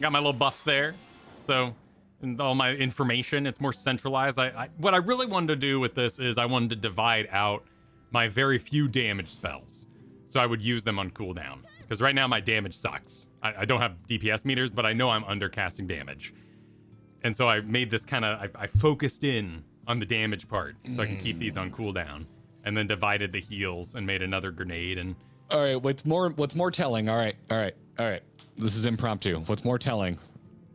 got my little buffs there. So, and all my information, it's more centralized. What I really wanted to do with this is I wanted to divide out my very few damage spells. So I would use them on cooldown. Because right now my damage sucks. I don't have DPS meters, but I know I'm undercasting damage. And so I made this kind of, I focused in on the damage part so I can keep these on cooldown. And then divided the heals and made another grenade. And all right, what's more telling? All right. This is impromptu. What's more telling?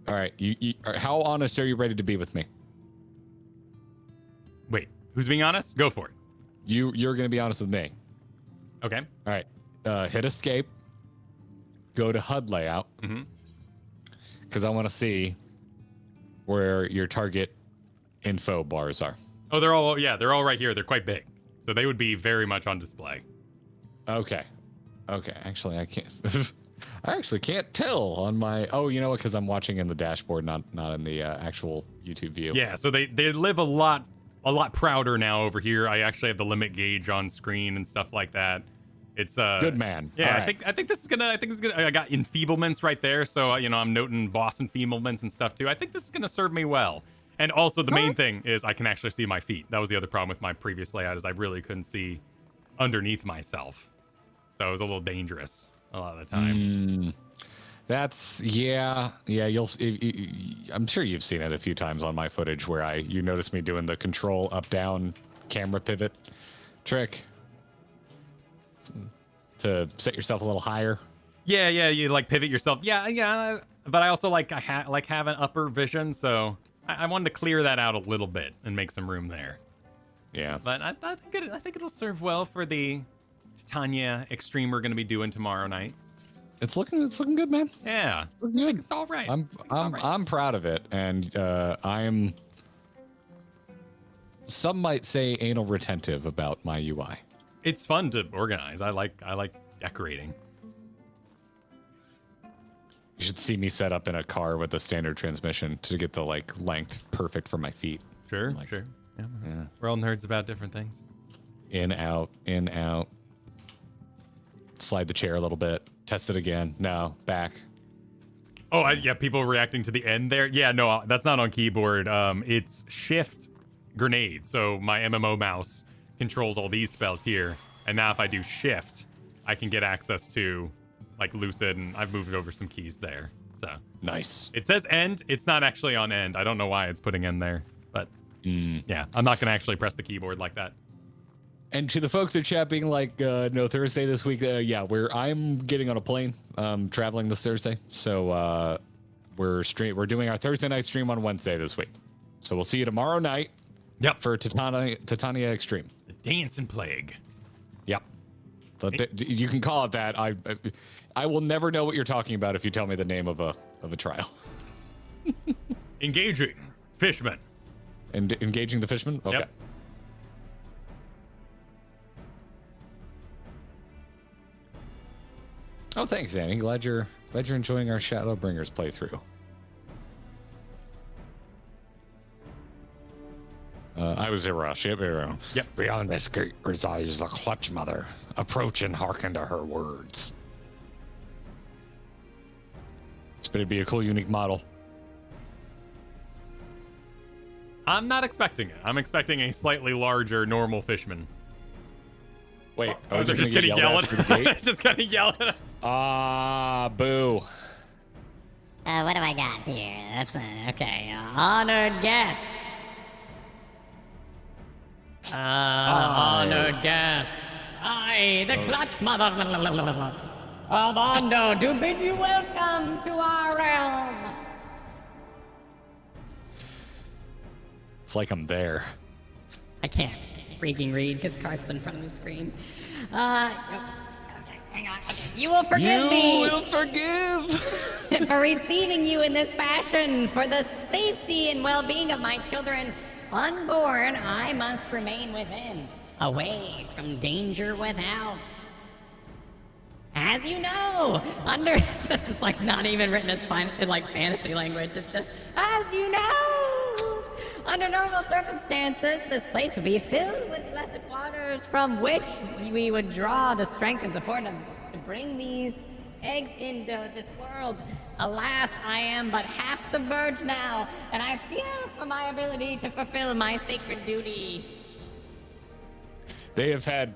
All right, you how honest are you ready to be with me? Wait, who's being honest? Go for it. You're gonna be honest with me. Okay. All right. Hit escape. Go to HUD layout. Because I want to see where your target info bars are. Oh, they're all right here. They're quite big. So they would be very much on display. Okay. Actually, I can't. I actually can't tell on my. Oh, you know what? Because I'm watching in the dashboard, not in the actual YouTube view. Yeah. So they live a lot prouder now over here. I actually have the limit gauge on screen and stuff like that. It's good man. Yeah, All right. I think this is gonna. I got enfeeblements right there, so I'm noting boss enfeeblements and stuff too. I think this is gonna serve me well. And also the main thing is I can actually see my feet. That was the other problem with my previous layout, is I really couldn't see underneath myself, so it was a little dangerous a lot of the time. That's yeah. I'm sure you've seen it a few times on my footage where you notice me doing the control up down camera pivot trick to set yourself a little higher. Yeah, you like pivot yourself. Yeah. But I also like have an upper vision, so I wanted to clear that out a little bit and make some room there. Yeah. But I think it'll serve well for the Titania Extreme we're going to be doing tomorrow night. It's looking good, man. Yeah, Looking good. it's all right. I'm proud of it, and I'm. Some might say anal retentive about my UI. It's fun to organize. I like decorating. You should see me set up in a car with a standard transmission to get the length perfect for my feet. Sure. Yeah. We're all nerds about different things. In, out. Slide the chair a little bit. Test it again. No, back. Oh, yeah, people reacting to the end there. Yeah, no, that's not on keyboard. It's shift grenade. So my MMO mouse controls all these spells here. And now if I do shift, I can get access to Lucid, and I've moved over some keys there. So nice. It says end. It's not actually on end. I don't know why it's putting end there, but yeah, I'm not going to actually press the keyboard like that. And to the folks in chat being no Thursday this week, I'm getting on a plane, traveling this Thursday. So we're doing our Thursday night stream on Wednesday this week. So we'll see you tomorrow night. Yep. For Titania Extreme. The Dancing Plague. Yep. You can call it that. I will never know what you're talking about if you tell me the name of a trial. Engaging Fishmen. And engaging the Fishmen? Okay. Yep. Oh, thanks, Annie. Glad you're enjoying our Shadowbringers playthrough. I was irrash. Yep. Beyond this gate resides the Clutch Mother. Approach and hearken to her words. It's going to be a cool, unique model. I'm not expecting it. I'm expecting a slightly larger normal Fishman. Wait, they're just gonna yell at just gonna yell at us. Ah, boo. What do I got here? That's okay. Honored guests. Honored guests. I, the Clutch Mother of Ondo, do bid you welcome to our realm. It's like I'm there. I can't freaking read because Karth's in front of the screen. Okay, hang on. You will forgive me. You will forgive. For receiving you in this fashion, for the safety and well-being of my children unborn, I must remain within, away from danger without. As you know, this is not even written as fantasy language. It's just, as you know, under normal circumstances, this place would be filled with blessed waters from which we would draw the strength and support to bring these eggs into this world. Alas, I am but half submerged now, and I fear for my ability to fulfill my sacred duty. They have had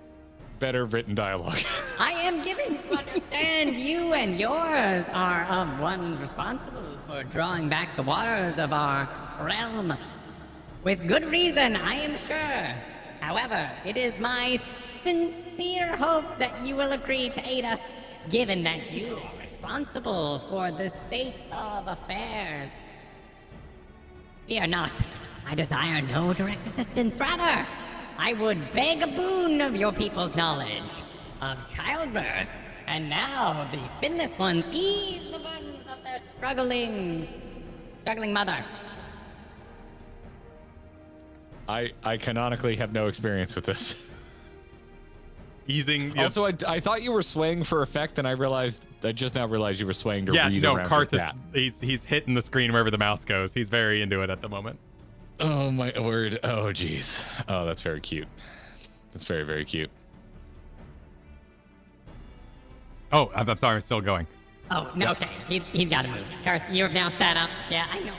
better written dialogue. I am given to understand you and yours are of ones responsible for drawing back the waters of our realm. With good reason, I am sure. However, it is my sincere hope that you will agree to aid us, given that you are responsible for the state of affairs. Fear not. I desire no direct assistance. Rather, I would beg a boon of your people's knowledge of childbirth, and now the finless ones ease the burdens of their struggling mother. I canonically have no experience with this. Easing. Yep. Also, I thought you were swaying for effect, and I just now realized you were swaying to read around. Karth he's hitting the screen wherever the mouse goes. He's very into it at the moment. Oh my word. Oh geez. Oh, that's very cute. That's very, very cute. Oh, I'm sorry, I'm still going. Oh, no, okay. He's got to move. Karth, you're now set up. Yeah, I know.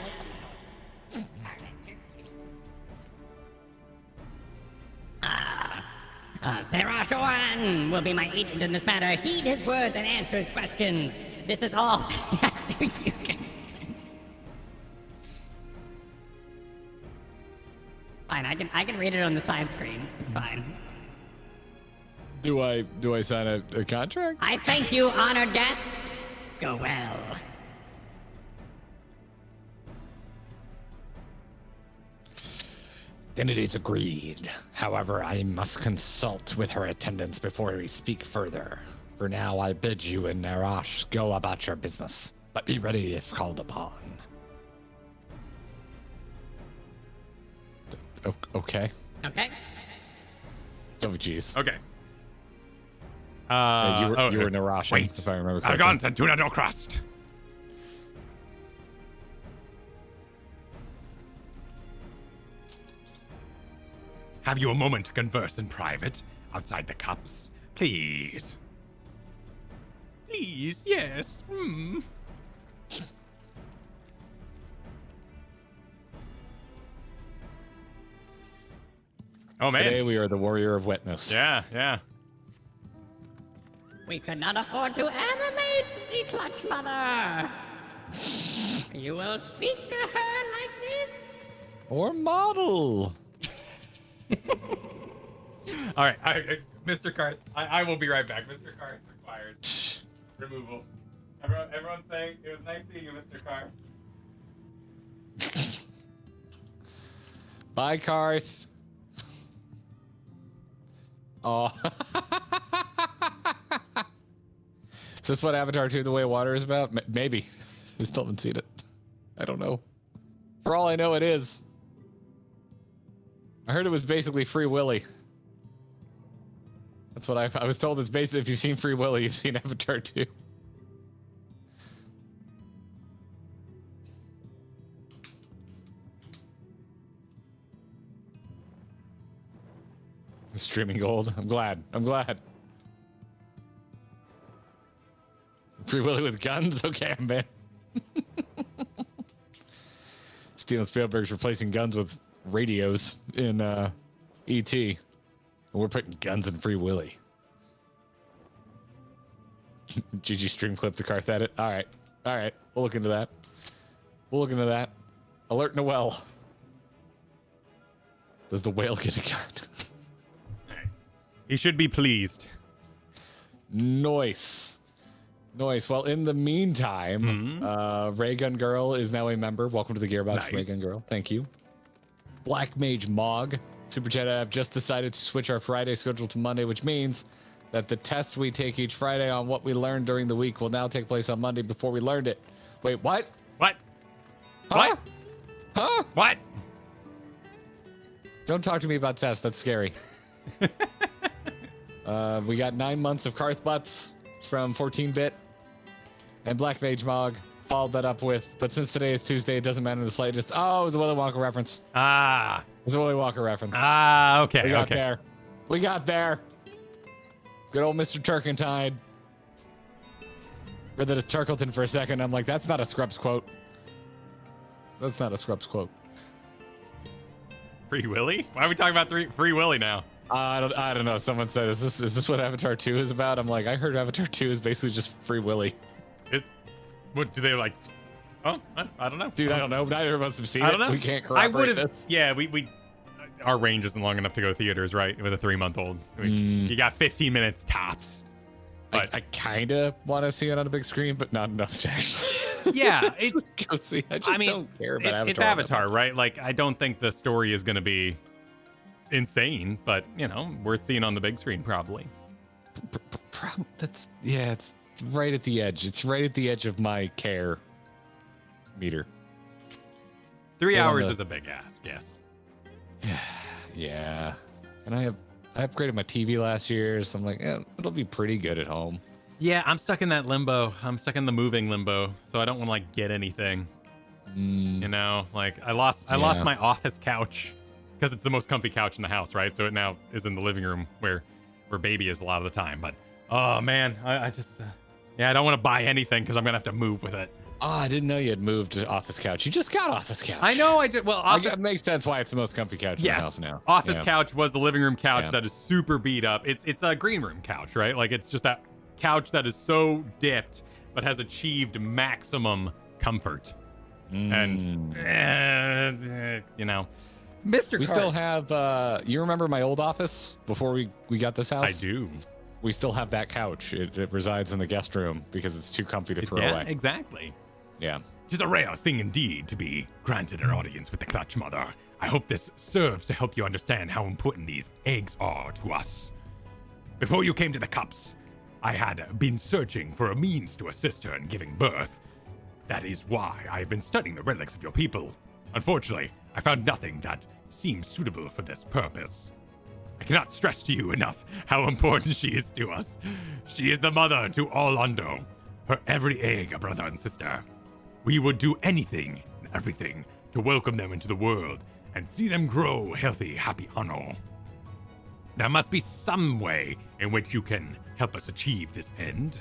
Sarah Shoran will be my agent in this matter. Heed his words and answer his questions. This is all after you consent. Fine, I can read it on the side screen. It's fine. Do I sign a contract? I thank you, honored guest. Go well. Then it is agreed. However, I must consult with her attendants before we speak further. For now, I bid you and Narash go about your business, but be ready if called upon. Okay. Okay. Oh, jeez. Okay. You were Narash, wait. if I remember I've correctly. gone to Tuna no crust. Have you a moment to converse in private, outside the cups? Please. Please, yes. Oh, man. Today we are the warrior of wetness. Yeah, yeah. We could not afford to animate the clutch mother. You will speak to her like this? Or model. All right, Mr. Karth, I will be right back. Mr. Karth requires removal. Everyone's saying it was nice seeing you, Mr. Karth. Bye, Karth. Oh. Is this what Avatar 2 The Way of Water is about? Maybe. I still haven't seen it. I don't know. For all I know, it is. I heard it was basically Free Willy. That's what I was told. It's basically, if you've seen Free Willy, you've seen Avatar 2. Streaming gold. I'm glad. Free Willy with guns? Okay, I'm in. Steven Spielberg's replacing guns with radios in E.T. And we're putting guns in Free Willy. GG stream clip to Karth edit. All right. We'll look into that. Alert Noel. Does the whale get a gun? He should be pleased. Nice. Well, in the meantime, Raygun Girl is now a member. Welcome to the Gearbox, Nice. Raygun Girl. Thank you. Black Mage Mog. Super Chat, I've just decided to switch our Friday schedule to Monday, which means that the test we take each Friday on what we learned during the week will now take place on Monday before we learned it. Wait, what? What? Huh? What? Huh? What? Don't talk to me about tests. That's scary. We got 9 months of Karth Butts from 14-bit and Black Mage Mog. Followed that up with, but since today is Tuesday, it doesn't matter in the slightest. Oh, it was a Willy Wonka reference. Ah. It's a Willy Wonka reference. Okay. We got there. Good old Mr. Turkentine. Read that as Turkleton for a second. I'm like, that's not a Scrubs quote. Free Willy? Why are we talking about Free Willy now? I don't know. Someone said, is this what Avatar 2 is about? I'm like, I heard Avatar 2 is basically just Free Willy. What do they like? Oh, I don't know. Dude, I don't know. Neither of us have seen it. I don't know. We can't corroborate this. Yeah, we our range isn't long enough to go to theaters, right? With a 3-month-old. You got 15 minutes tops. But I kind of want to see it on a big screen, but not enough to actually. Yeah, go see. I don't care about Avatar. It's Avatar, right? Like, I don't think the story is going to be insane, but worth seeing on the big screen probably. It's right at the edge. It's right at the edge of my care meter. 3 hours is a big ask, yes. Yeah, and I upgraded my TV last year, so I'm like, it'll be pretty good at home. Yeah, I'm stuck in that limbo. I'm stuck in the moving limbo, so I don't want to like get anything. Like I lost my office couch because it's the most comfy couch in the house, right? So it now is in the living room where baby is a lot of the time. But oh man, I just Yeah, I don't want to buy anything because I'm going to have to move with it. Oh, I didn't know you had moved to office couch. You just got office couch. I know I did. Well, it makes sense why it's the most comfy couch in the house now. Office couch was the living room couch that is super beat up. It's a green room couch, right? Like it's just that couch that is so dipped but has achieved maximum comfort. And you know, Mr. We still have you remember my old office before we got this house? I do. We still have that couch. It resides in the guest room because it's too comfy to throw away. Exactly. Yeah. It is a rare thing indeed to be granted an audience with the Clutch Mother. I hope this serves to help you understand how important these eggs are to us. Before you came to the cups, I had been searching for a means to assist her in giving birth. That is why I have been studying the relics of your people. Unfortunately, I found nothing that seems suitable for this purpose. I cannot stress to you enough how important she is to us. She is the mother to all Ondo, her every egg a brother and sister. We would do anything and everything to welcome them into the world and see them grow healthy, happy Ondo. There must be some way in which you can help us achieve this end.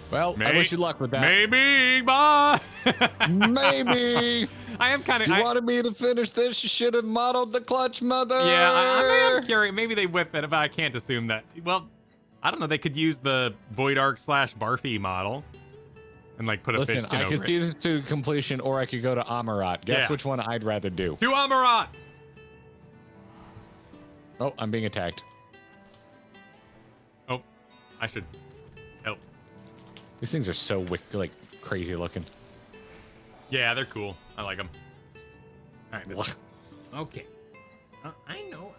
Well, I wish you luck with that. Maybe, bye. Maybe. I am kind of. You wanted me to finish this. You should have modeled the Clutch Mother. Yeah, I'm curious. Maybe they whip it, but I can't assume that. Well, I don't know. They could use the Void Arc / Barfy model and like put a fish I could do this to completion, or I could go to Amarat. Guess which one I'd rather do. To Amarat. Oh, I'm being attacked. Oh, I should help. These things are so like crazy looking. Yeah, they're cool. I like them. All right, okay. I know.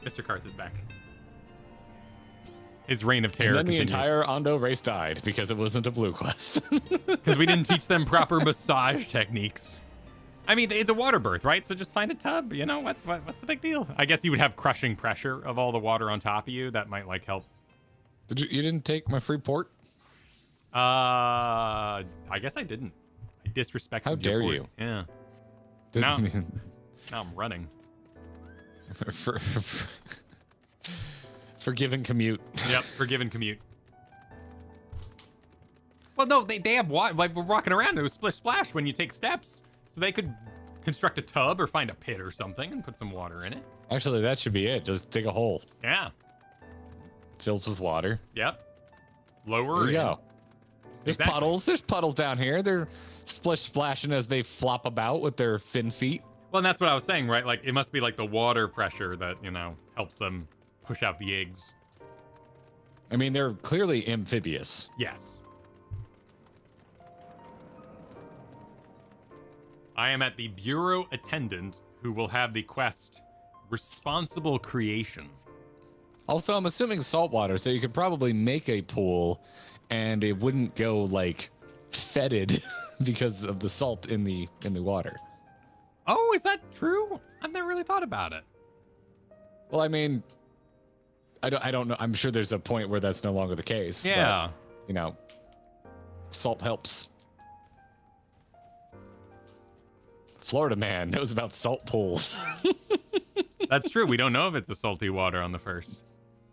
Mr. Karth is back. His reign of terror And then continues. the entire Ondo race died because it wasn't a blue quest. Because we didn't teach them proper massage techniques. I mean, it's a water birth, right? So just find a tub. You know, what's the big deal? I guess you would have crushing pressure of all the water on top of you. That might like help. You didn't take my free port? I guess I didn't. I disrespected. How dare port. you? Yeah. Now I'm running. Forgive and commute. Yep, forgive and commute. Well, no, they have water. Like we're walking around, it was splish splash when you take steps. So they could construct a tub or find a pit or something and put some water in it. Actually, that should be it. Just dig a hole. Yeah. Fills with water. Yep. Lower. There you go. There's Exactly. puddles. There's puddles down here. They're splish splashing as they flop about with their fin feet. Well, and that's what I was saying, right? Like it must be like the water pressure that, you know, helps them push out the eggs. I mean, they're clearly amphibious. Yes. I am at the bureau attendant who will have the quest Responsible Creation. Also, I'm assuming saltwater, so you could probably make a pool and it wouldn't go like fetid because of the salt in the water. Oh, is that true? I've never really thought about it. Well, I mean, I don't know. I'm sure there's a point where that's no longer the case. Yeah. But, you know, salt helps. Florida man knows about salt pools. That's true. We don't know if it's the salty water on the first.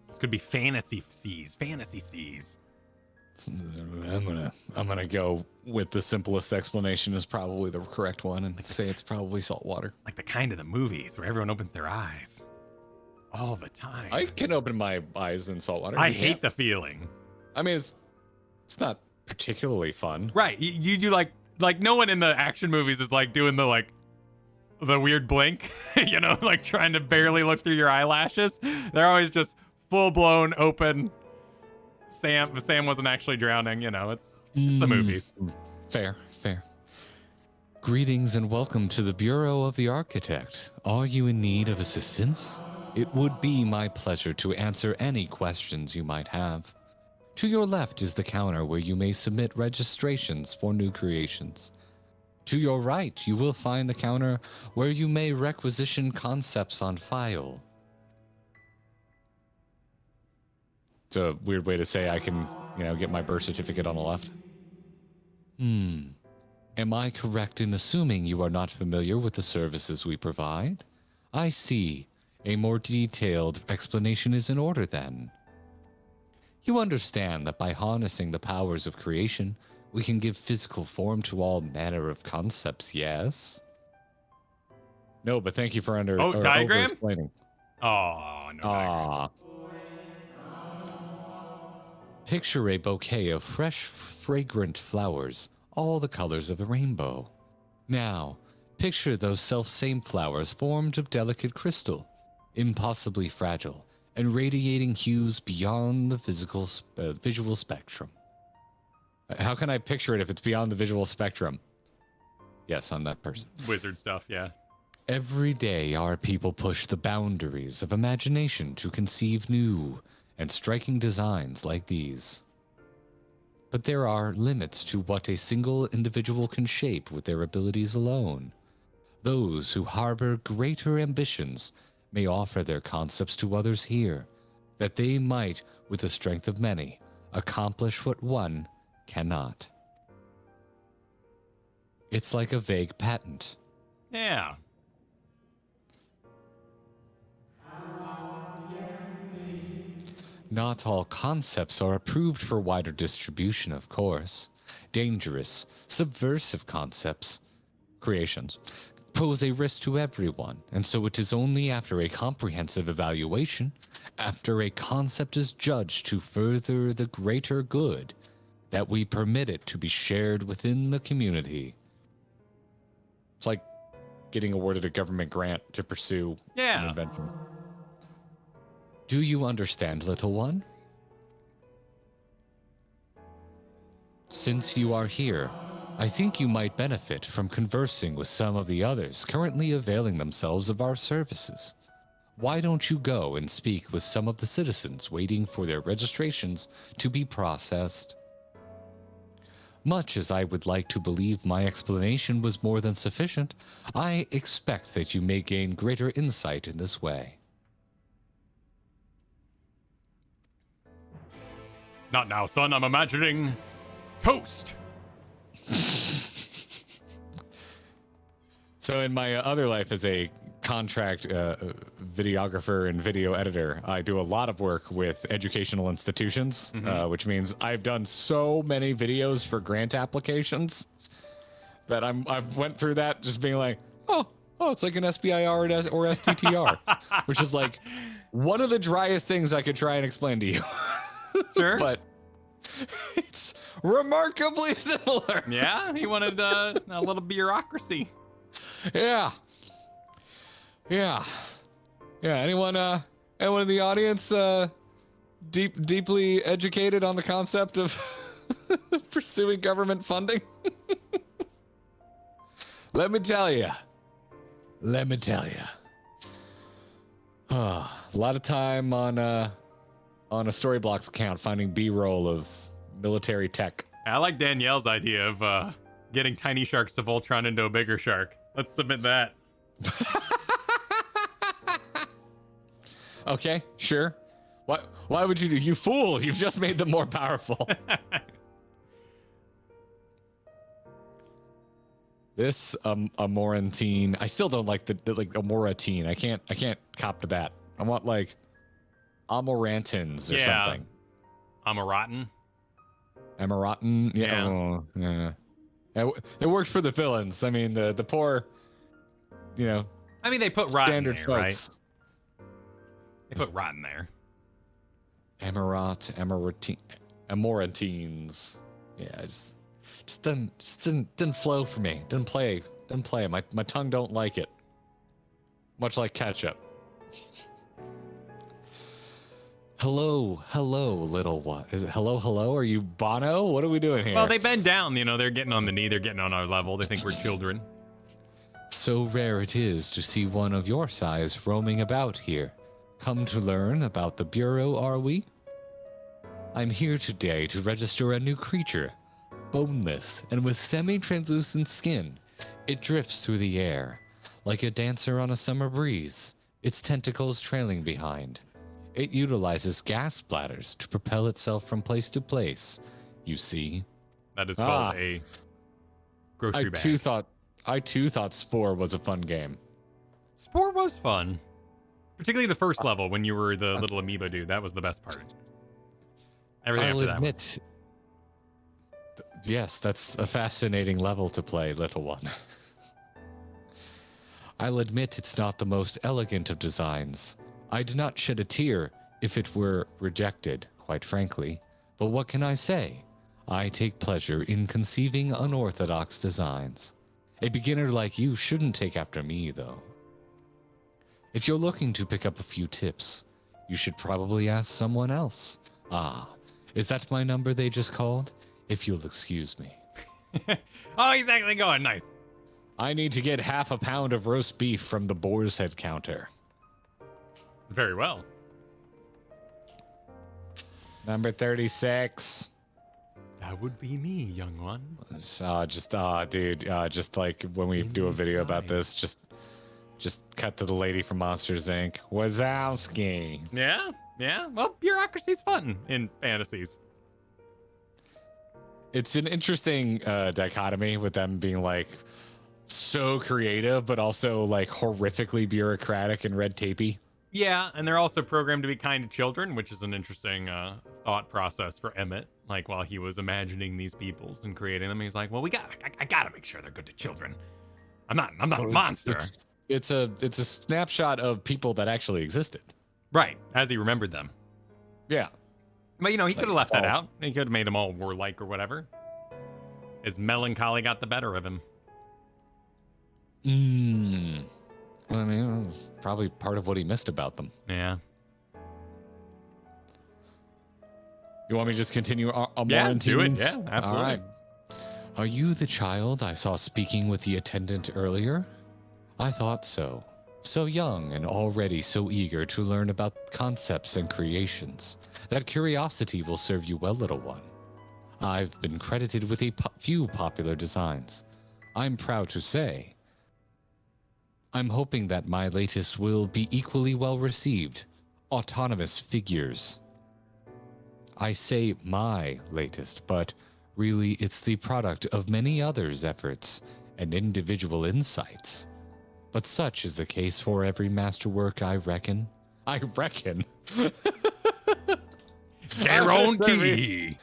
This could be fantasy seas. Fantasy seas. I'm gonna go with the simplest explanation is probably the correct one and say it's probably salt water. Like the kind of the movies where everyone opens their eyes all the time. I can open my eyes in salt water. I hate the feeling. I mean, it's not particularly fun. Right. You do like no one in the action movies is like doing the weird blink, you know, like trying to barely look through your eyelashes. They're always just full blown open. Sam wasn't actually drowning, you know, it's the movies. Fair. Greetings and welcome to the Bureau of the Architect. Are you in need of assistance? It would be my pleasure to answer any questions you might have. To your left is the counter where you may submit registrations for new creations. To your right, you will find the counter where you may requisition concepts on file. It's a weird way to say I can, get my birth certificate on the left. Am I correct in assuming you are not familiar with the services we provide? I see. A more detailed explanation is in order then. You understand that by harnessing the powers of creation, we can give physical form to all manner of concepts, yes? No, but thank you for diagram? over-explaining. Oh, no diagram. Picture a bouquet of fresh, fragrant flowers, all the colors of a rainbow. Now, picture those self-same flowers formed of delicate crystal, impossibly fragile, and radiating hues beyond the visual spectrum. How can I picture it if it's beyond the visual spectrum? Yes, I'm that person. Wizard stuff, yeah. Every day, our people push the boundaries of imagination to conceive new and striking designs like these. But there are limits to what a single individual can shape with their abilities alone. Those who harbor greater ambitions may offer their concepts to others here, that they might, with the strength of many, accomplish what one cannot. It's like a vague patent. Yeah. Not all concepts are approved for wider distribution, of course. Dangerous, subversive concepts, creations, pose a risk to everyone, and so it is only after a comprehensive evaluation, after a concept is judged to further the greater good, that we permit it to be shared within the community. It's like getting awarded a government grant to pursue an invention. Do you understand, little one? Since you are here, I think you might benefit from conversing with some of the others currently availing themselves of our services. Why don't you go and speak with some of the citizens waiting for their registrations to be processed? Much as I would like to believe my explanation was more than sufficient, I expect that you may gain greater insight in this way. Not now, son. I'm imagining toast. So in my other life as a contract videographer and video editor, I do a lot of work with educational institutions, which means I've done so many videos for grant applications that I've went through that just being like, oh, it's like an SBIR or STTR, which is like one of the driest things I could try and explain to you. Sure. But it's remarkably similar. Yeah, he wanted a little bureaucracy. Yeah. Anyone in the audience deeply educated on the concept of pursuing government funding? Let me tell you. A lot of time on a Storyblocks account finding B-roll of military tech. I like Danielle's idea of getting tiny sharks to Voltron into a bigger shark. Let's submit that. Okay, sure. Why would you do? You fool! You've just made them more powerful. This Amorantine, I still don't like the Amoratine. I can't cop to that. I want like Amorantins or something. Amoratin. Amaratin, yeah. Oh, yeah. It works for the villains. I mean, the poor, I mean, they put rotten standard there, folks. right? They put rotten there. Amorantines. Yeah, just didn't flow for me. Didn't play. My tongue don't like it. Much like ketchup. Hello, little one. Is it hello? Are you Bono? What are we doing here? Well, they bend down, they're getting on the knee, they're getting on our level. They think we're children. So rare it is to see one of your size roaming about here. Come to learn about the Bureau, are we? I'm here today to register a new creature. Boneless and with semi-translucent skin. It drifts through the air, like a dancer on a summer breeze, its tentacles trailing behind. It utilizes gas bladders to propel itself from place to place, you see. That is called a grocery bag. I too thought Spore was a fun game. Spore was fun. Particularly the first level when you were the little amoeba dude. That was the best part. Everything I'll after admit, yes, that's a fascinating level to play, little one. I'll admit it's not the most elegant of designs. I'd not shed a tear if it were rejected, quite frankly. But what can I say? I take pleasure in conceiving unorthodox designs. A beginner like you shouldn't take after me, though. If you're looking to pick up a few tips, you should probably ask someone else. Ah, is that my number they just called? If you'll excuse me. Oh, he's actually going. Nice. I need to get half a pound of roast beef from the boar's head counter. Very well. Number 36. That would be me, young one. Just like when we do a video about this, just cut to the lady from Monsters Inc. Wazowski. Yeah, yeah. Well, bureaucracy's fun in fantasies. It's an interesting dichotomy with them being like so creative, but also like horrifically bureaucratic and red tapey. Yeah, and they're also programmed to be kind to children, which is an interesting thought process for Emmett. Like while he was imagining these peoples and creating them, he's like, "Well, I gotta make sure they're good to children. I'm not a monster." It's a snapshot of people that actually existed. Right, as he remembered them. Yeah. But, he could have left that out. He could have made them all warlike or whatever. His melancholy got the better of him. Well, I mean, it was probably part of what he missed about them. Yeah. You want me to just continue more Yeah, in do it. teens? Yeah, absolutely. All right. Are you the child I saw speaking with the attendant earlier? I thought so. So young and already so eager to learn about concepts and creations. That curiosity will serve you well, little one. I've been credited with a few popular designs. I'm proud to say. I'm hoping that my latest will be equally well received. Autonomous figures. I say my latest, but really it's the product of many others' efforts and individual insights. But such is the case for every masterwork, I reckon. I reckon. Guarantee.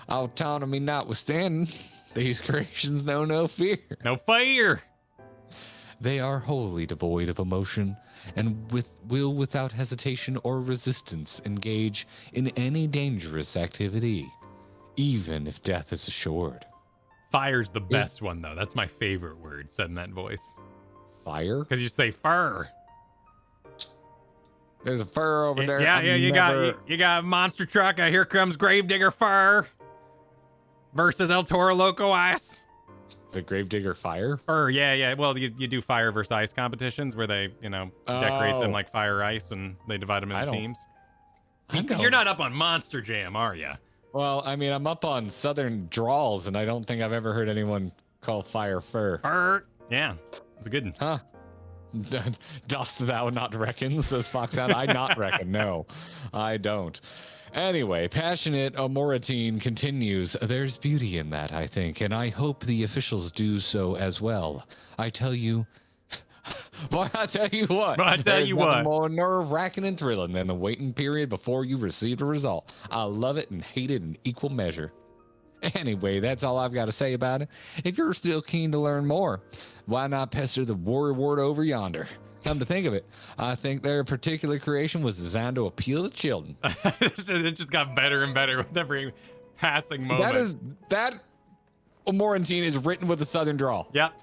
Autonomy notwithstanding, these creations know no fear. No fear. They are wholly devoid of emotion and will without hesitation or resistance engage in any dangerous activity, even if death is assured. Fire's the best one, though. That's my favorite word said in that voice. Fire? Because you say fur. There's a fur over there. Yeah, you got monster truck. Here comes Gravedigger fur versus El Toro Loco Ice. The Gravedigger fire? Fur, yeah. Well, you do fire versus ice competitions where they, decorate them like fire ice and they divide them into teams. You're not up on Monster Jam, are you? Well, I mean, I'm up on Southern drawls, and I don't think I've ever heard anyone call fire fur. Fur. Yeah, it's a good one. Huh? Dost thou not reckon, says Foxhound. I not reckon. No, I don't. Anyway, Passionate Amoratine continues. There's beauty in that, I think, and I hope the officials do so as well. I tell you... Boy, I tell you what. There's nothing more nerve-wracking and thrilling than the waiting period before you receive a result. I love it and hate it in equal measure. Anyway, that's all I've got to say about it. If you're still keen to learn more, why not pester the warrior ward over yonder? Come to think of it, I think their particular creation was designed to appeal to children. It just got better and better with every passing moment. That Amoratine is written with a southern drawl. Yep.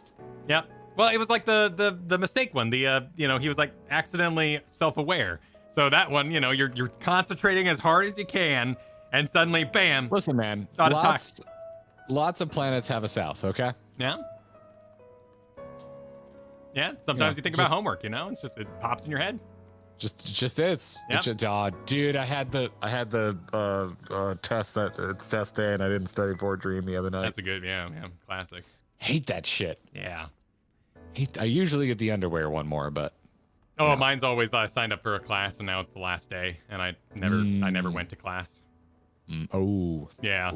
Well, it was like the mistake one. He was like accidentally self-aware. So that one, you're concentrating as hard as you can, and suddenly, bam. Listen, man. Lots of planets have a south. Okay. Yeah. Yeah. Sometimes you think about homework. It's just it pops in your head. Just is. Yep. Dude, I had the test it's test day, and I didn't study for a dream the other night. That's a good classic. Hate that shit. Yeah. I usually get the underwear one more, but mine's always that I signed up for a class and now it's the last day and I never went to class. Yeah.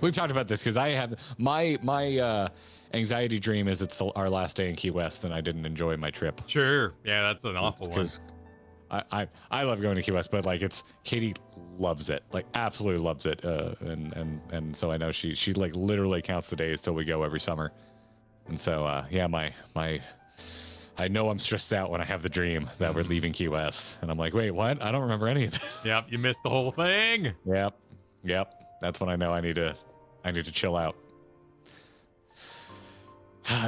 We've talked about this because I have my anxiety dream is it's our last day in Key West and I didn't enjoy my trip. Sure. Yeah, that's an awful one. I love going to Key West, but like Katie loves it, like absolutely loves it, and so I know she like literally counts the days till we go every summer, and so yeah, I know I'm stressed out when I have the dream that we're leaving Key West, and I'm like, wait, what? I don't remember any of this. Yep, you missed the whole thing. Yep. That's when I know I need to chill out.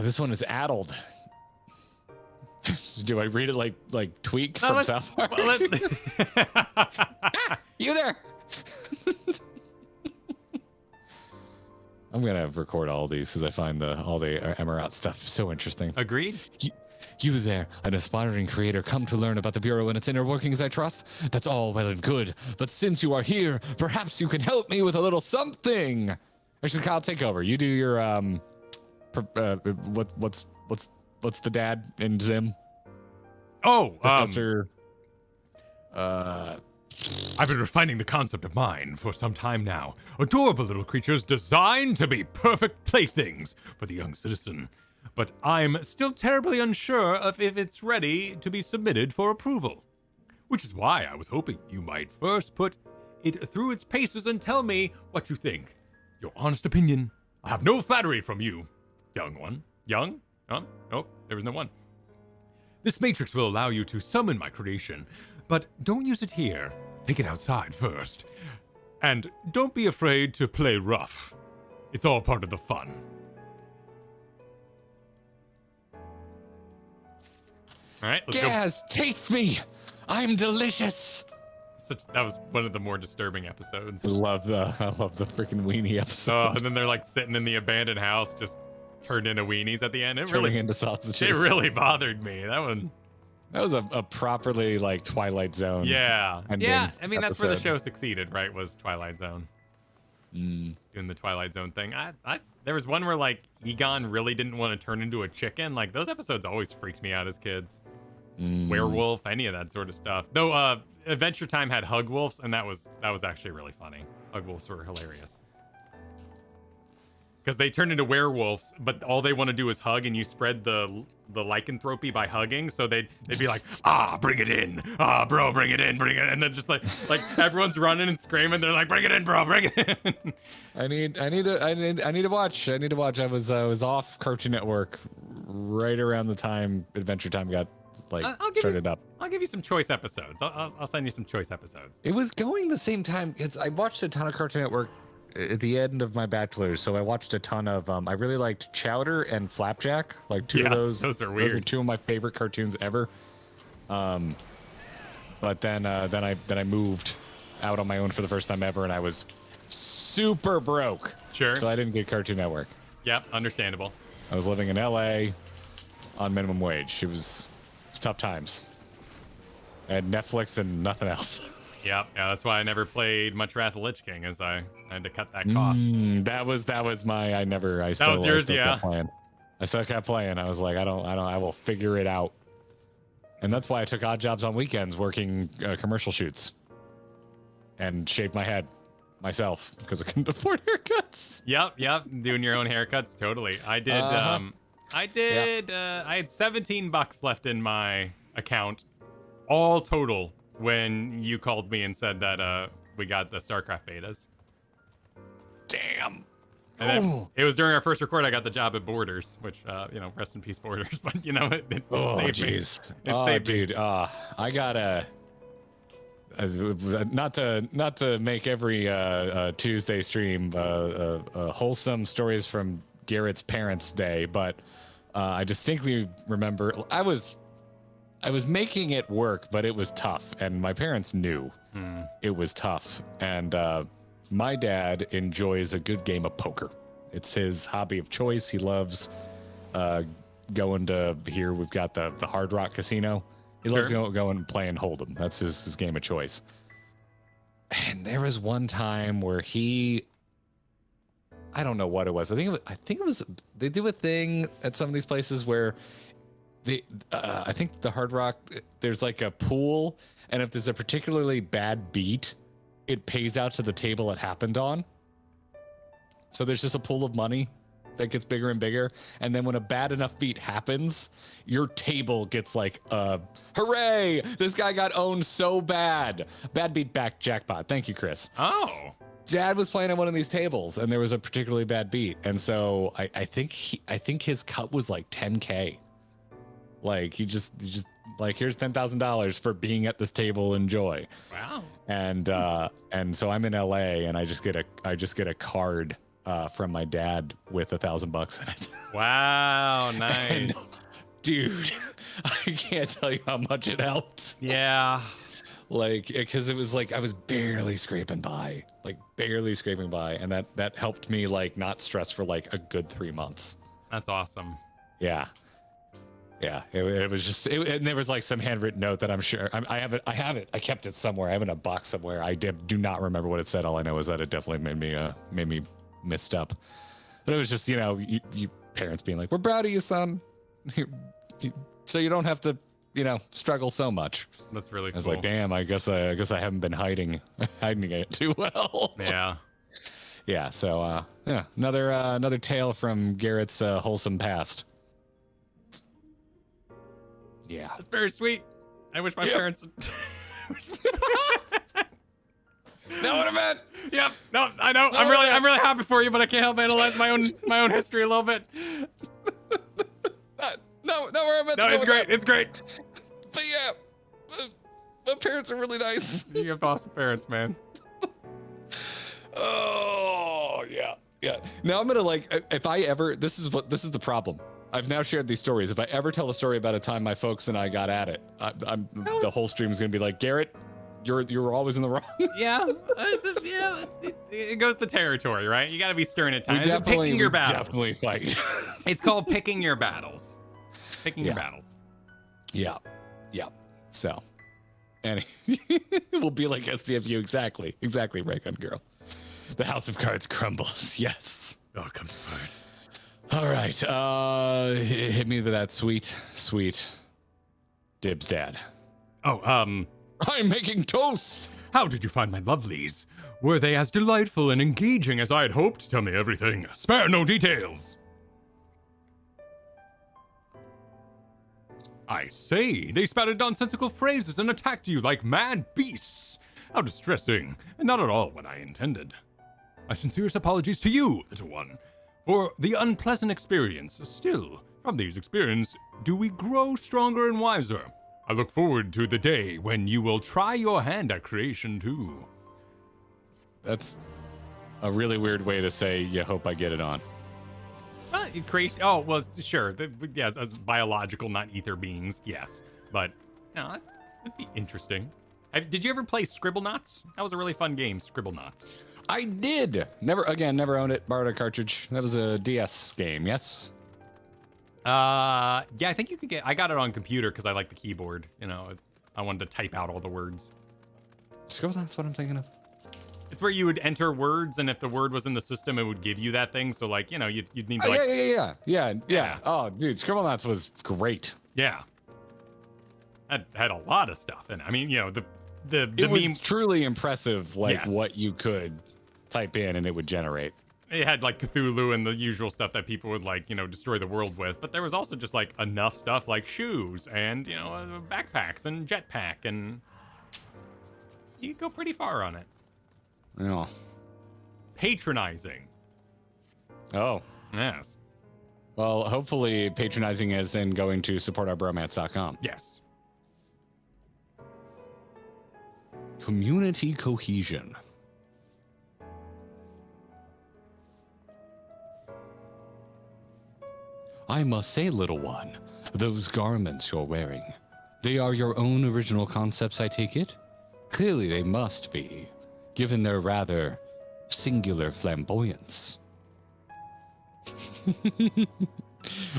This one is addled. Do I read it like Tweak from South Park? You there? I'm gonna record all these because I find all the Emirat stuff so interesting. Agreed. You there, an aspiring creator, come to learn about the Bureau and its inner workings, I trust? That's all well and good, but since you are here, perhaps you can help me with a little something. Actually, Kyle, take over. You do your what's the dad in Zim? Oh, Professor. I've been refining the concept of mine for some time now. Adorable little creatures designed to be perfect playthings for the young citizen. But I'm still terribly unsure of if it's ready to be submitted for approval. Which is why I was hoping you might first put it through its paces and tell me what you think. Your honest opinion. I have no flattery from you, young one. Young? Huh? Oh, there was no one. This matrix will allow you to summon my creation, but don't use it here. Take it outside first. And don't be afraid to play rough. It's all part of the fun. All right, let's Gaz, taste me. I'm delicious. That was one of the more disturbing episodes. I love the freaking weenie episode. Oh, and then they're like sitting in the abandoned house, just turned into weenies at the end. Turning into sausages. It really bothered me. That one. That was a properly like Twilight Zone. Yeah. Yeah. I mean, that's where the episode. show succeeded, right? Was Twilight Zone. Doing the Twilight Zone thing. There was one where like Egon really didn't want to turn into a chicken. Like those episodes always freaked me out as kids. Werewolf, any of that sort of stuff. Though Adventure Time had hug wolves, and that was actually really funny. Hug wolves were hilarious. Because they turn into werewolves, but all they want to do is hug, and you spread the lycanthropy by hugging. So they'd be like, bring it in, bro, bring it in, and then just like everyone's running and screaming. They're like, bring it in, bro, bring it in. I need to watch. I was off Cartoon Network right around the time Adventure Time got started up. I'll give you some choice episodes. I'll send you some choice episodes. It was going the same time because I watched a ton of Cartoon Network at the end of my bachelor's, so I watched a ton of I really liked Chowder and Flapjack, like two of those are weird. Those are two of my favorite cartoons ever. But then I moved out on my own for the first time ever, and I was super broke. Sure. So I didn't get Cartoon Network. Yep, understandable. I was living in LA on minimum wage. It's tough times. I had Netflix and nothing else. Yep, yeah, that's why I never played much Wrath of the Lich King, as I had to cut that cost. That was my. I was yours, yeah. Kept playing. I still kept playing. I was like, I will figure it out. And that's why I took odd jobs on weekends, working commercial shoots, and shaved my head myself because I couldn't afford haircuts. Yep, doing your own haircuts, totally. I did. I had $17 left in my account, all total, when you called me and said that we got the StarCraft betas. Damn. And then it was during our first record I got the job at Borders, which rest in peace Borders, but it saved me. Oh jeez. Dude, I got not to make every Tuesday stream wholesome stories from Garrett's parents' day, but I distinctly remember I was making it work, but it was tough, and my parents knew it was tough. And my dad enjoys a good game of poker. It's his hobby of choice. He loves going to here. We've got the Hard Rock Casino. He loves going and playing Hold'em. That's his game of choice. And there was one time where I don't know what it was. I think it was they do a thing at some of these places where I think the Hard Rock, there's like a pool, and if there's a particularly bad beat, it pays out to the table it happened on. So there's just a pool of money that gets bigger and bigger. And then when a bad enough beat happens, your table gets like, hooray, this guy got owned so bad. Bad beat back jackpot. Thank you, Chris. Oh. Dad was playing on one of these tables and there was a particularly bad beat. And so I think his cut was like 10K. Like he just like, here's $10,000 for being at this table. Enjoy. Wow. And so I'm in LA and I just get a card from my dad with $1,000 in it. Wow, nice. And, dude, I can't tell you how much it helped. Yeah. Like, because it was like I was barely scraping by, and that helped me like not stress for like a good 3 months. That's awesome. Yeah. It was just, and there was like some handwritten note that I'm sure I have it. I kept it somewhere. I have it in a box somewhere. I do not remember what it said. All I know is that it definitely made me messed up. But it was just, you parents being like, we're proud of you, son. So you don't have to, struggle so much. That's really cool. I was like, damn, I guess I haven't been hiding it too well. Yeah. Yeah. So, another tale from Garrett's wholesome past. Yeah. That's very sweet. I wish my parents. Know what I meant? Yep. No, I know. I'm really happy for you, but I can't help but analyze my own history a little bit. No, where I meant. No, it's great. It's great. But yeah, my parents are really nice. You have awesome parents, man. Oh yeah. Now I'm gonna if I ever. This is the problem. I've now shared these stories. If I ever tell a story about a time my folks and I got at it, the whole stream is gonna be like, Garrett, you were always in the wrong. Yeah, it goes the territory, right? You got to be stern at times. Picking your battles. Definitely fight. It's called picking your battles. Picking your battles. Yeah. So, and we'll be like SDFU exactly, Raygun Girl. The House of Cards crumbles. Yes. Oh, it comes apart. All right. Hit me with that sweet dibs, Dad. Oh, I'm making toast. How did you find my lovelies? Were they as delightful and engaging as I had hoped? Tell me everything. Spare no details. I say, they spouted nonsensical phrases and attacked you like mad beasts. How distressing, and not at all what I intended. My sincerest apologies to you, little one, for the unpleasant experience. Still, from these experiences, do we grow stronger and wiser. I look forward to the day when you will try your hand at creation too. That's a really weird way to say you hope I get it on. Creation. Oh, well, sure. Yes, as biological, not ether beings. Yes, but that'd be interesting. Did you ever play Scribblenauts? That was a really fun game, Scribblenauts. I did. Never owned it. Borrowed a cartridge. That was a DS game. Yes. Yeah, I think you could get. I got it on computer because I like the keyboard. I wanted to type out all the words. Scribblenauts. What I'm thinking of. It's where you would enter words, and if the word was in the system, it would give you that thing. So, you'd need to, Yeah. Oh, dude, Scribblenauts was great. Yeah. That had a lot of stuff in it. I mean, it was truly impressive, what you could type in and it would generate. It had, Cthulhu and the usual stuff that people would, destroy the world with. But there was also just, enough stuff like shoes and, backpacks and jetpack. And you could go pretty far on it. Yeah. Patronizing. Oh. Yes. Well, hopefully patronizing is in going to supportourbromance.com. Yes. Community cohesion. I must say, little one, those garments you're wearing, they are your own original concepts, I take it? Clearly they must be, given their rather singular flamboyance.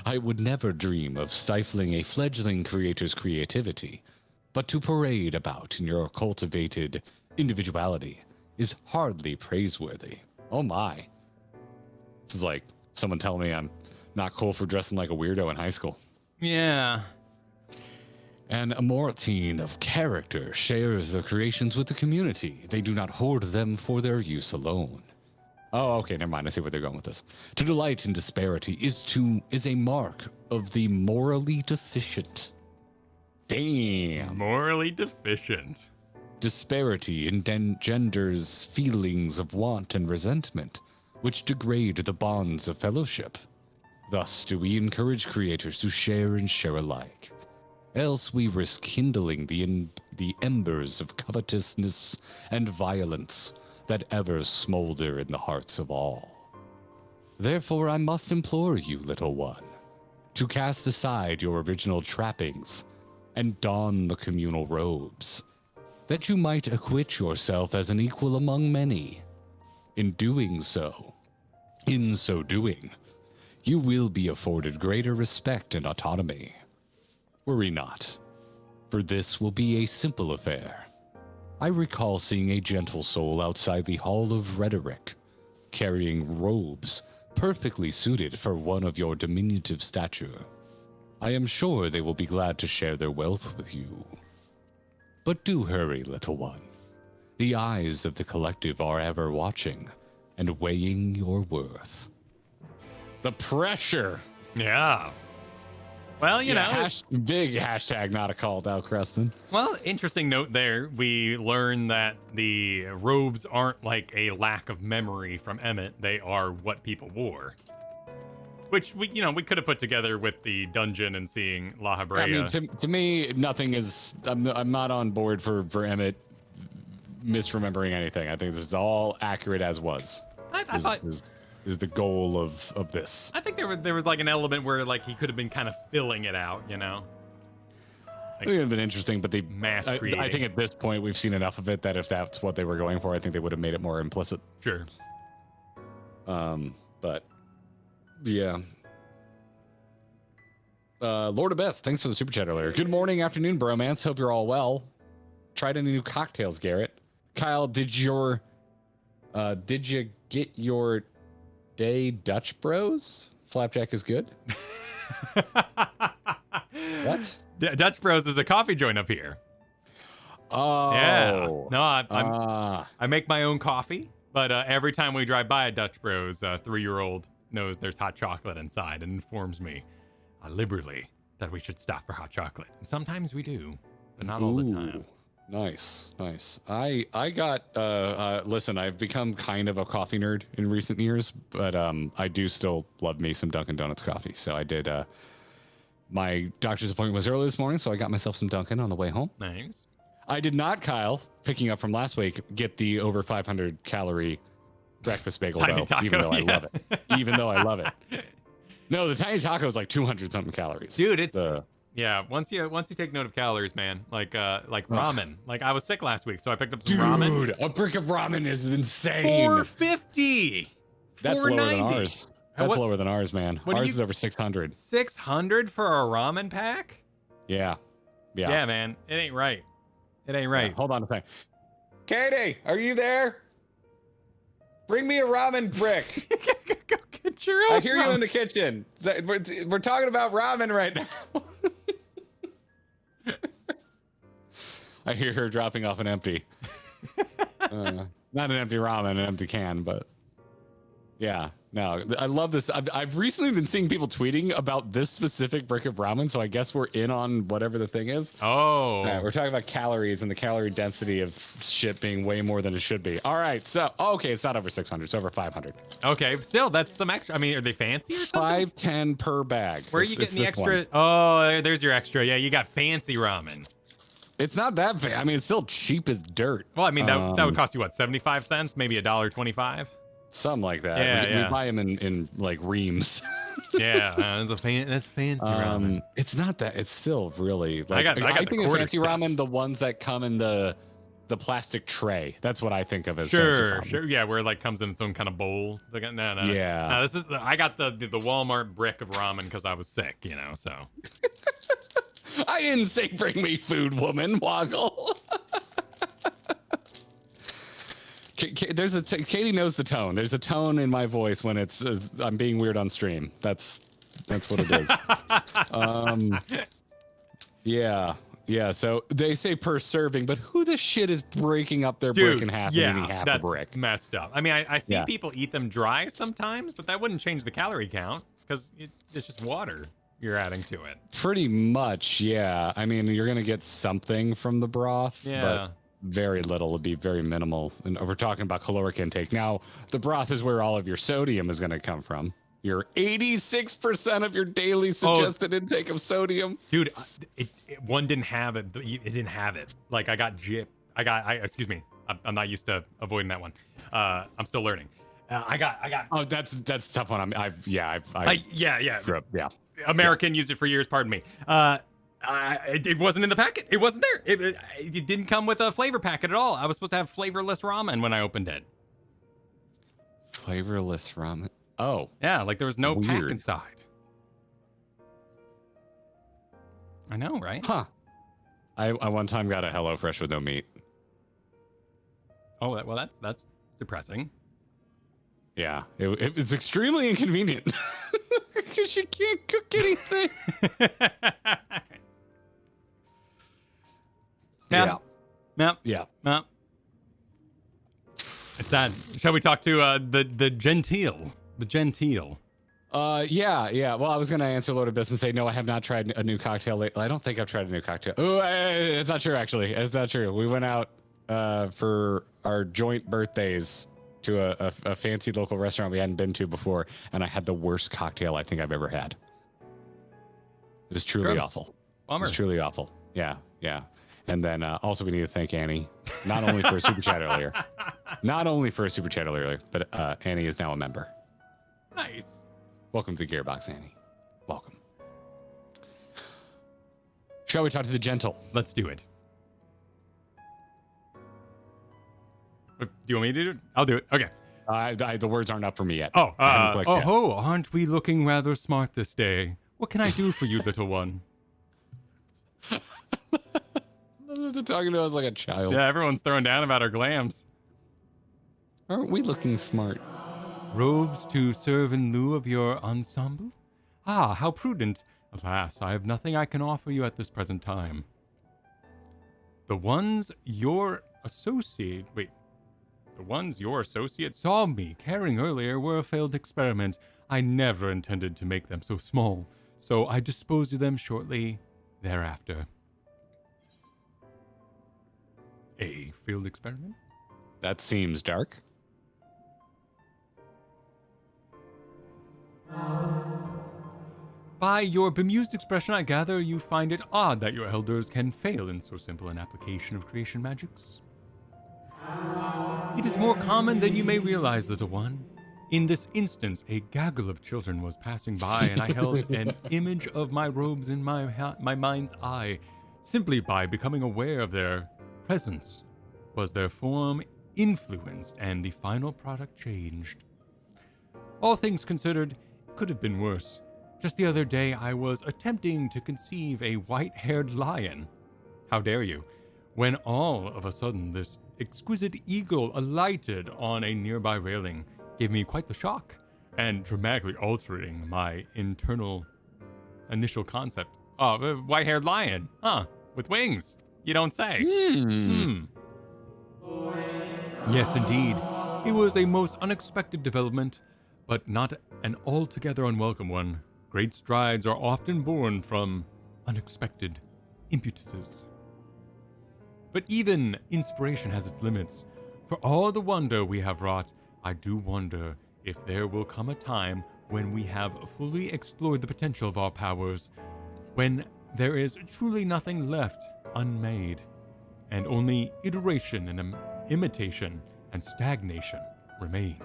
I would never dream of stifling a fledgling creator's creativity, but to parade about in your cultivated individuality is hardly praiseworthy. Oh my. This is like someone telling me I'm not cool for dressing like a weirdo in high school. Yeah. An immortine of character shares their creations with the community. They do not hoard them for their use alone. Oh, okay, never mind. I see where they're going with this. To delight in disparity is a mark of the morally deficient. Damn. Morally deficient. Disparity engenders feelings of want and resentment, which degrade the bonds of fellowship. Thus do we encourage creators to share and share alike. Else we risk kindling the embers of covetousness and violence that ever smolder in the hearts of all. Therefore I must implore you, little one, to cast aside your original trappings and don the communal robes, that you might acquit yourself as an equal among many. In so doing, you will be afforded greater respect and autonomy. Worry not, for this will be a simple affair. I recall seeing a gentle soul outside the Hall of Rhetoric, carrying robes perfectly suited for one of your diminutive stature. I am sure they will be glad to share their wealth with you. But do hurry, little one. The eyes of the collective are ever watching and weighing your worth. The pressure! Yeah. Well, you know. Big hashtag, not a call out, Creston. Well, interesting note there. We learn that the robes aren't like a lack of memory from Emmett. They are what people wore. Which, we could have put together with the dungeon and seeing La Habrea. I mean, to me, nothing is... I'm not on board for Emmett misremembering anything. I think this is all accurate as was. I thought... Is the goal of this. I think there was like an element where like he could have been kind of filling it out, you know? Like, it would have been interesting, but I think at this point we've seen enough of it that if that's what they were going for, I think they would have made it more implicit. Sure. But yeah. Lord of Best, thanks for the super chat earlier. Good morning, afternoon, bromance. Hope you're all well. Tried any new cocktails, Garrett? Kyle, did you get your day Dutch Bros? Flapjack is good. What? Dutch Bros is a coffee joint up here. Oh. Yeah. No, I make my own coffee, but every time we drive by a Dutch Bros, 3-year-old knows there's hot chocolate inside and informs me liberally that we should stop for hot chocolate. And sometimes we do, but not all the time. Nice. I got listen, I've become kind of a coffee nerd in recent years, but I do still love me some Dunkin' Donuts coffee. So I did my doctor's appointment was early this morning, so I got myself some Dunkin' on the way home. Nice. I did not, Kyle, picking up from last week, get the over 500 calorie breakfast bagel Tiny though, taco, even though I love it. Even though I love it. No, the tiny taco is like 200 something calories. Dude, it's yeah, once you take note of calories, man, like ramen. Like I was sick last week, so I picked up some ramen. Dude, a brick of ramen is insane. $4.50. That's lower than ours. That's lower than ours, man. Ours is over 600. 600 for a ramen pack? Yeah. Yeah, man. It ain't right. Yeah, hold on a second. Katie, are you there? Bring me a ramen brick. Go get your own. I hear you in the kitchen. We're talking about ramen right now. I hear her dropping off an empty. Not an empty ramen, an empty can, but yeah. No, I love this. I've recently been seeing people tweeting about this specific brick of ramen, so I guess we're in on whatever the thing is. Oh. Right, we're talking about calories and the calorie density of shit being way more than it should be. All right, so, okay, it's not over 600, it's over 500. Okay, still, that's some extra. I mean, are they fancy or something? $5.10 per bag. Where are you getting the extra? One. Oh, there's your extra. Yeah, you got fancy ramen. It's not that fancy. I mean, it's still cheap as dirt. Well, I mean, that would cost you, what, 75 cents? Maybe $1.25? Something like that. Yeah, we buy them in like reams. Yeah, that's fancy ramen. It's not that. It's still really. Like, I think of fancy ramen, the ones that come in the plastic tray. That's what I think of as fancy ramen. Sure. Yeah, where it like comes in its own kind of bowl. No. Yeah. No, this is. I got the Walmart brick of ramen because I was sick. So. I didn't say bring me food, woman. Woggle. Katie knows the tone. There's a tone in my voice when it's I'm being weird on stream. That's what it is. Yeah. Yeah, so they say per serving, but who the shit is breaking up their brick in half and eating half a brick? That's messed up. I mean, I see people eat them dry sometimes, but that wouldn't change the calorie count because it's just water you're adding to it. Pretty much, yeah. I mean, you're going to get something from the broth, but very little would be very minimal. And we're talking about caloric intake. Now, the broth is where all of your sodium is going to come from. Your 86% of your daily suggested intake of sodium. Dude, one didn't have it. It didn't have it. Like I got gypped. Excuse me. I'm not used to avoiding that one. I'm still learning. I got. Oh, that's a tough one. Yeah. Grew up, yeah. American used it for years. Pardon me. It wasn't in the packet. It wasn't there. It didn't come with a flavor packet at all. I was supposed to have flavorless ramen when I opened it. Flavorless ramen. Oh. Yeah, like there was no pack inside. I know, right? Huh. I one time got a HelloFresh with no meat. Oh, well, that's depressing. Yeah, it's extremely inconvenient because you can't cook anything. Yeah. It's sad. Shall we talk to the genteel? The genteel. Yeah. Well, I was gonna answer Lord Abyss and say no, I have not tried a new cocktail lately. I don't think I've tried a new cocktail. Oh, it's not true actually. It's not true. We went out for our joint birthdays to a fancy local restaurant we hadn't been to before, and I had the worst cocktail I think I've ever had. It was truly awful. Bummer. It was truly awful. Yeah. And then also we need to thank Annie, not only for a super chat earlier, but Annie is now a member. Nice. Welcome to the Gearbox, Annie. Welcome. Shall we talk to the gentle? Let's do it. Do you want me to do it? I'll do it. Okay. The words aren't up for me yet. Aren't we looking rather smart this day? What can I do for you, little one? They're talking to us like a child. Yeah, everyone's throwing down about our glams. Aren't we looking smart? Robes to serve in lieu of your ensemble? Ah, how prudent. Alas, I have nothing I can offer you at this present time. The ones your associate saw me carrying earlier were a failed experiment. I never intended to make them so small, so I disposed of them shortly thereafter. A failed experiment? That seems dark. By your bemused expression, I gather you find it odd that your elders can fail in so simple an application of creation magics. It is more common than you may realize, little one. In this instance, a gaggle of children was passing by, and I held an image of my robes in my mind's eye. Simply by becoming aware of their presence was their form influenced, and the final product changed. All things considered, it could have been worse. Just the other day, I was attempting to conceive a white-haired lion. How dare you? When all of a sudden, this exquisite eagle alighted on a nearby railing, gave me quite the shock, and dramatically altering my initial concept. Oh, a white-haired lion. Huh. With wings. You don't say. Yes, indeed. It was a most unexpected development, but not an altogether unwelcome one. Great strides are often born from unexpected impetuses. But even inspiration has its limits. For all the wonder we have wrought, I do wonder if there will come a time when we have fully explored the potential of our powers, when there is truly nothing left unmade, and only iteration and imitation and stagnation remain.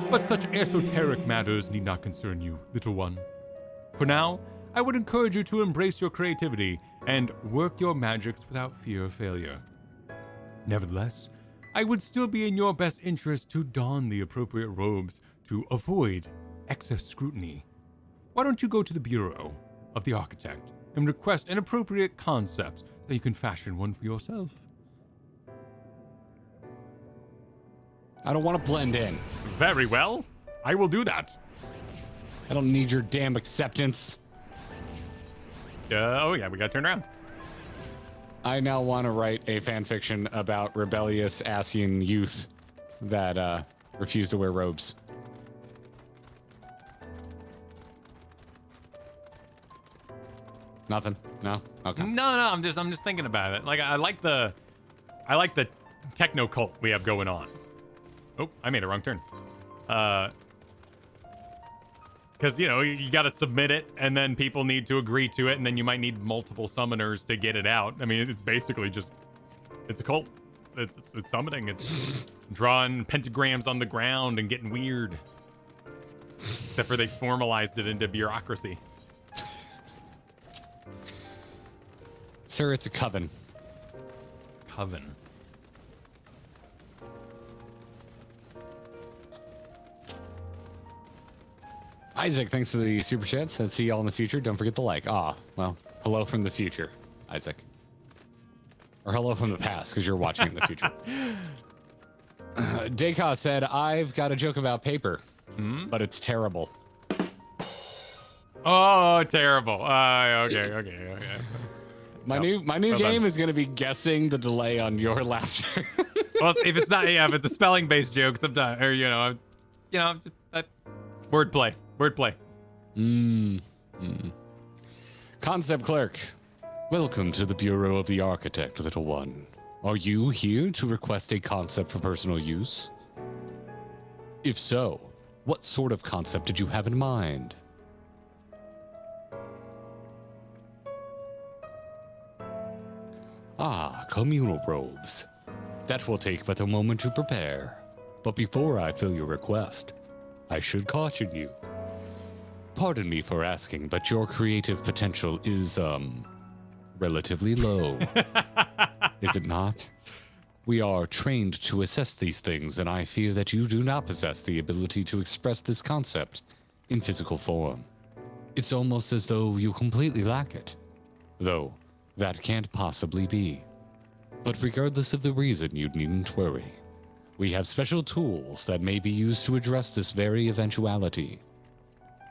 But such esoteric matters need not concern you, little one. For now, I would encourage you to embrace your creativity and work your magics without fear of failure. Nevertheless, I would still be in your best interest to don the appropriate robes to avoid excess scrutiny. Why don't you go to the Bureau of the Architect and request an appropriate concept so you can fashion one for yourself? I don't want to blend in. Very well. I will do that. I don't need your damn acceptance. Oh yeah, we got turned around. I now want to write a fan fiction about rebellious Asian youth that refuse to wear robes. Nothing? No? Okay. No, I'm just thinking about it. Like I like the techno cult we have going on. Oh, I made a wrong turn. Because, you know, you got to submit it, and then people need to agree to it, and then you might need multiple summoners to get it out. I mean, it's basically just, it's a cult. It's summoning. It's drawing pentagrams on the ground and getting weird. Except for they formalized it into bureaucracy. Sir, it's a coven. Coven. Isaac, thanks for the super chat. Says see y'all in the future. Don't forget to like. Well, hello from the future, Isaac. Or hello from the past, because you're watching in the future. Daka said, I've got a joke about paper, but it's terrible. Oh, terrible. Okay. My new game is going to be guessing the delay on your laughter. Well, if it's not, if it's a spelling-based joke, sometimes, or wordplay. Concept clerk. Welcome to the Bureau of the Architect, little one. Are you here to request a concept for personal use? If so, what sort of concept did you have in mind? Communal robes. That will take but a moment to prepare. But before I fill your request, I should caution you. Pardon me for asking, but your creative potential is, relatively low. Is it not? We are trained to assess these things, and I fear that you do not possess the ability to express this concept in physical form. It's almost as though you completely lack it. Though, that can't possibly be. But regardless of the reason, you needn't worry. We have special tools that may be used to address this very eventuality.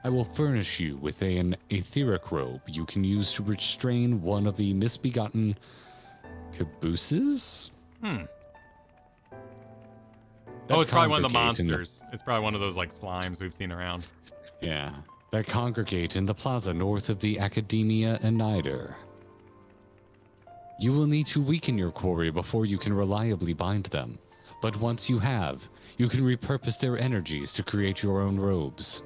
I will furnish you with an etheric robe you can use to restrain one of the misbegotten cabooses? It's probably one of the monsters. It's probably one of those, like, slimes we've seen around. Yeah. That congregate in the plaza north of the Academia Anider. You will need to weaken your quarry before you can reliably bind them. But once you have, you can repurpose their energies to create your own robes.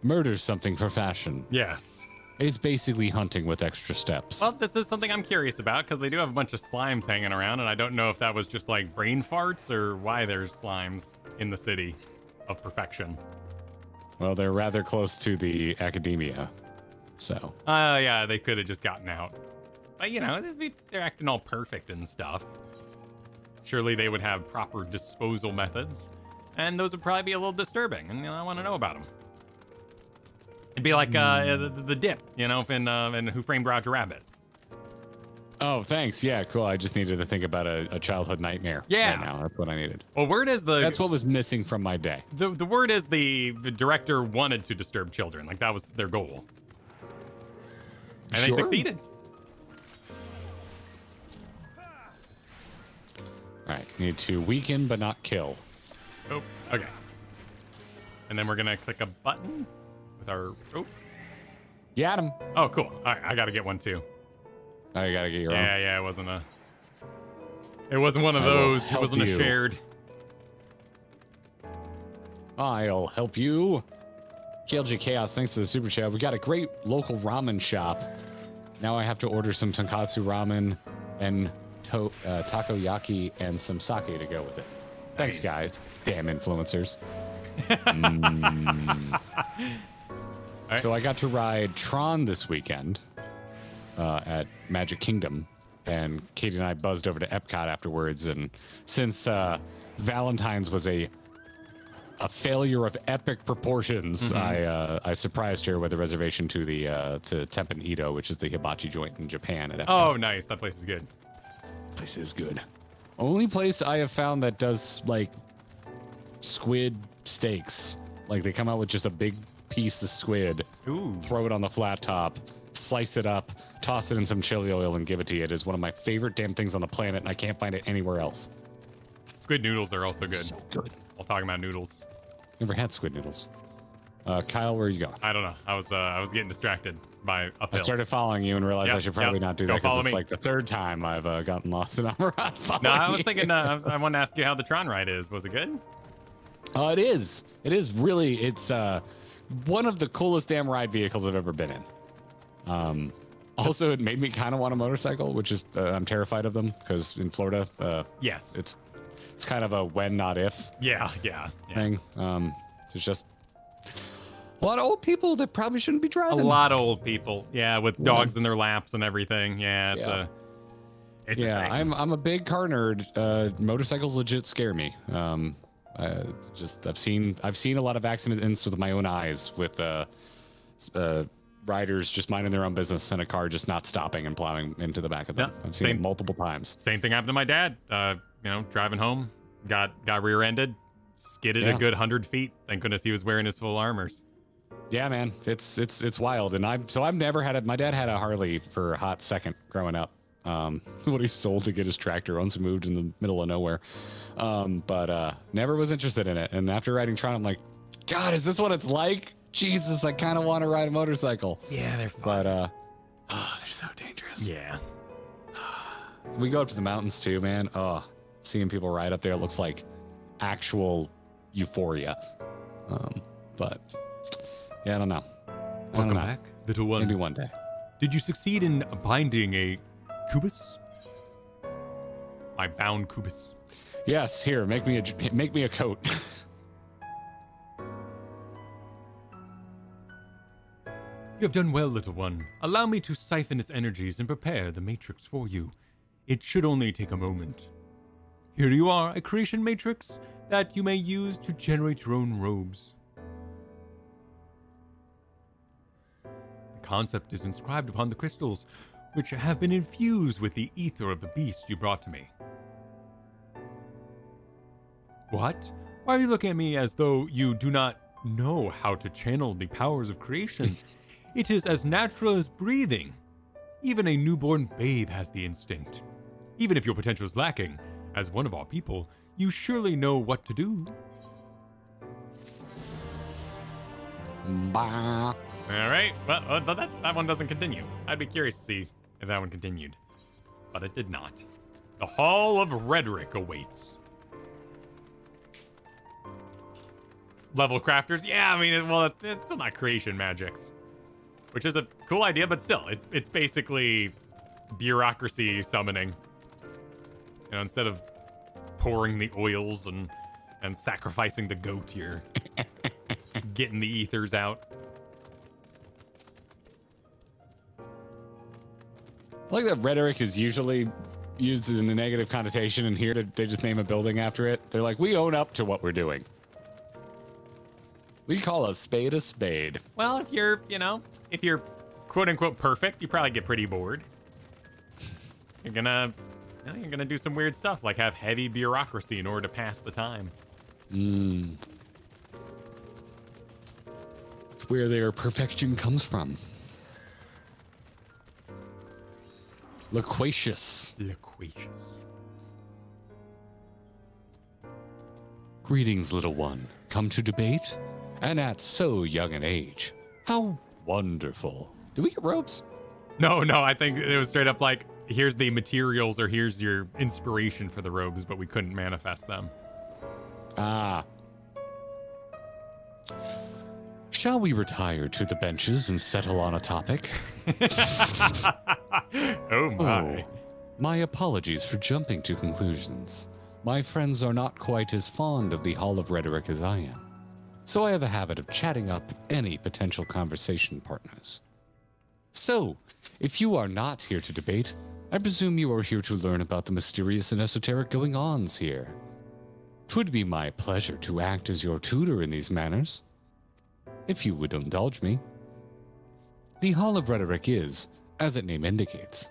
Murder something for fashion. Yes. It's basically hunting with extra steps. Well, this is something I'm curious about, because they do have a bunch of slimes hanging around, and I don't know if that was just like brain farts or why there's slimes in the city of perfection. Well, they're rather close to the Academia, so. Yeah, they could have just gotten out. But, you know, they're acting all perfect and stuff. Surely they would have proper disposal methods, and those would probably be a little disturbing, and, you know, I want to know about them. It'd be like the dip, you know, in Who Framed Roger Rabbit. Oh, thanks. Yeah, cool. I just needed to think about a childhood nightmare. Yeah. Right now. That's what I needed. Well, word is that's what was missing from my day. The word is the director wanted to disturb children. Like, that was their goal. And they succeeded. All right. Need to weaken but not kill. Oh, okay. And then we're going to click a button with our... Oh. Got him. Oh, cool. All right, I got to get one, too. Oh, you got to get your own. Yeah, it wasn't one of those. It wasn't a shared. I'll help you. KLG Chaos, thanks to the super chat. We got a great local ramen shop. Now I have to order some tonkatsu ramen and takoyaki and some sake to go with it. Thanks, guys. Damn influencers. Right. So I got to ride Tron this weekend at Magic Kingdom, and Katie and I buzzed over to Epcot afterwards. And since Valentine's was a failure of epic proportions, I surprised her with a reservation to the to Tempen Ito, which is the hibachi joint in Japan. At Epcot. Oh, nice! That place is good. Place is good. Only place I have found that does like squid steaks. Like they come out with just a big piece of squid, throw it on the flat top, slice it up, toss it in some chili oil, and give it to you. It is one of my favorite damn things on the planet, and I can't find it anywhere else. Squid noodles are also good. So good. While talking about noodles. Never had squid noodles. Kyle, where are you going? I don't know. I was getting distracted by uphill. I started following you and realized I should probably not do that because it's like the third time I've gotten lost in Amarat. No, I was thinking. I wanted to ask you how the Tron ride is. Was it good? It is. It is really. It's one of the coolest damn ride vehicles I've ever been in. Also, it made me kind of want a motorcycle, which is I'm terrified of them because in Florida, yes, it's kind of a when not if thing. It's just a lot of old people that probably shouldn't be driving. A lot of old people, with dogs in their laps and everything. It's a thing. I'm a big car nerd. Motorcycles legit scare me. I've seen a lot of accidents with my own eyes with riders just minding their own business and a car just not stopping and plowing into the back of them. I've seen it multiple times. Same thing happened to my dad. Driving home, got rear-ended, skidded a good 100 feet. Thank goodness he was wearing his full armors. Yeah, man, it's wild. And I've never had my dad had a Harley for a hot second growing up. What he sold to get his tractor once he moved in the middle of nowhere. But never was interested in it. And after riding Tron, I'm like, God, is this what it's like? Jesus, I kind of want to ride a motorcycle. Yeah, they're fun. But they're so dangerous. Yeah. We go up to the mountains too, man. Oh, seeing people ride up there looks like actual euphoria. But yeah, I don't know. Welcome back, little one. Maybe one day. Did you succeed in binding a Kubus? I bound Kubus. Yes, here, make me a coat. You have done well, little one. Allow me to siphon its energies and prepare the matrix for you. It should only take a moment. Here you are, a creation matrix that you may use to generate your own robes. The concept is inscribed upon the crystals, which have been infused with the ether of the beast you brought to me. What? Why are you looking at me as though you do not know how to channel the powers of creation? It is as natural as breathing. Even a newborn babe has the instinct. Even if your potential is lacking, as one of our people, you surely know what to do. Bah. All right. Well, that one doesn't continue. I'd be curious to see if that one continued. But it did not. The Hall of Rhetoric awaits. Level crafters? Yeah, I mean, it's still not creation magics. Which is a cool idea, but still, it's basically bureaucracy summoning. Instead of pouring the oils and sacrificing the goat, you're getting the ethers out. I like that rhetoric is usually used in a negative connotation, and here they just name a building after it. They're like, we own up to what we're doing. We call a spade a spade. Well, if you're quote unquote perfect, you probably get pretty bored. You're gonna do some weird stuff, like have heavy bureaucracy in order to pass the time. It's where their perfection comes from. Loquacious. Greetings, little one. Come to debate? And at so young an age. How wonderful. Do we get robes? No, I think it was straight up like, here's the materials or here's your inspiration for the robes, but we couldn't manifest them. Ah. Shall we retire to the benches and settle on a topic? Oh my. Oh, my apologies for jumping to conclusions. My friends are not quite as fond of the Hall of Rhetoric as I am, so I have a habit of chatting up any potential conversation partners. So, if you are not here to debate, I presume you are here to learn about the mysterious and esoteric going-ons here. 'Twould be my pleasure to act as your tutor in these matters, if you would indulge me. The Hall of Rhetoric is, as its name indicates,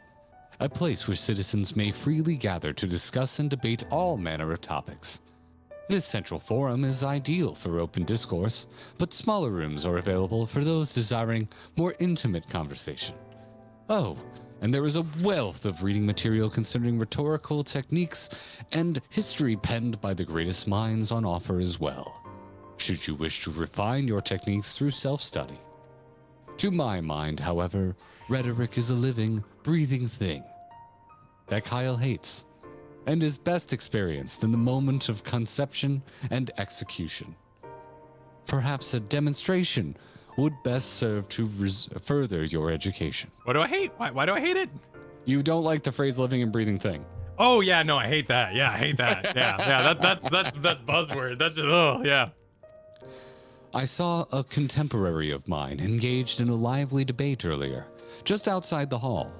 a place where citizens may freely gather to discuss and debate all manner of topics. This central forum is ideal for open discourse, but smaller rooms are available for those desiring more intimate conversation, Oh, and there is a wealth of reading material concerning rhetorical techniques and history penned by the greatest minds on offer as well, should you wish to refine your techniques through self-study. To my mind, however, rhetoric is a living, breathing thing that Kyle hates, and is best experienced in the moment of conception and execution. Perhaps a demonstration would best serve to further your education. What do I hate? Why do I hate it? You don't like the phrase living and breathing thing. Oh yeah, no, I hate that. Yeah, I hate that. Yeah. That's buzzword. That's just yeah. I saw a contemporary of mine engaged in a lively debate earlier, just outside the hall.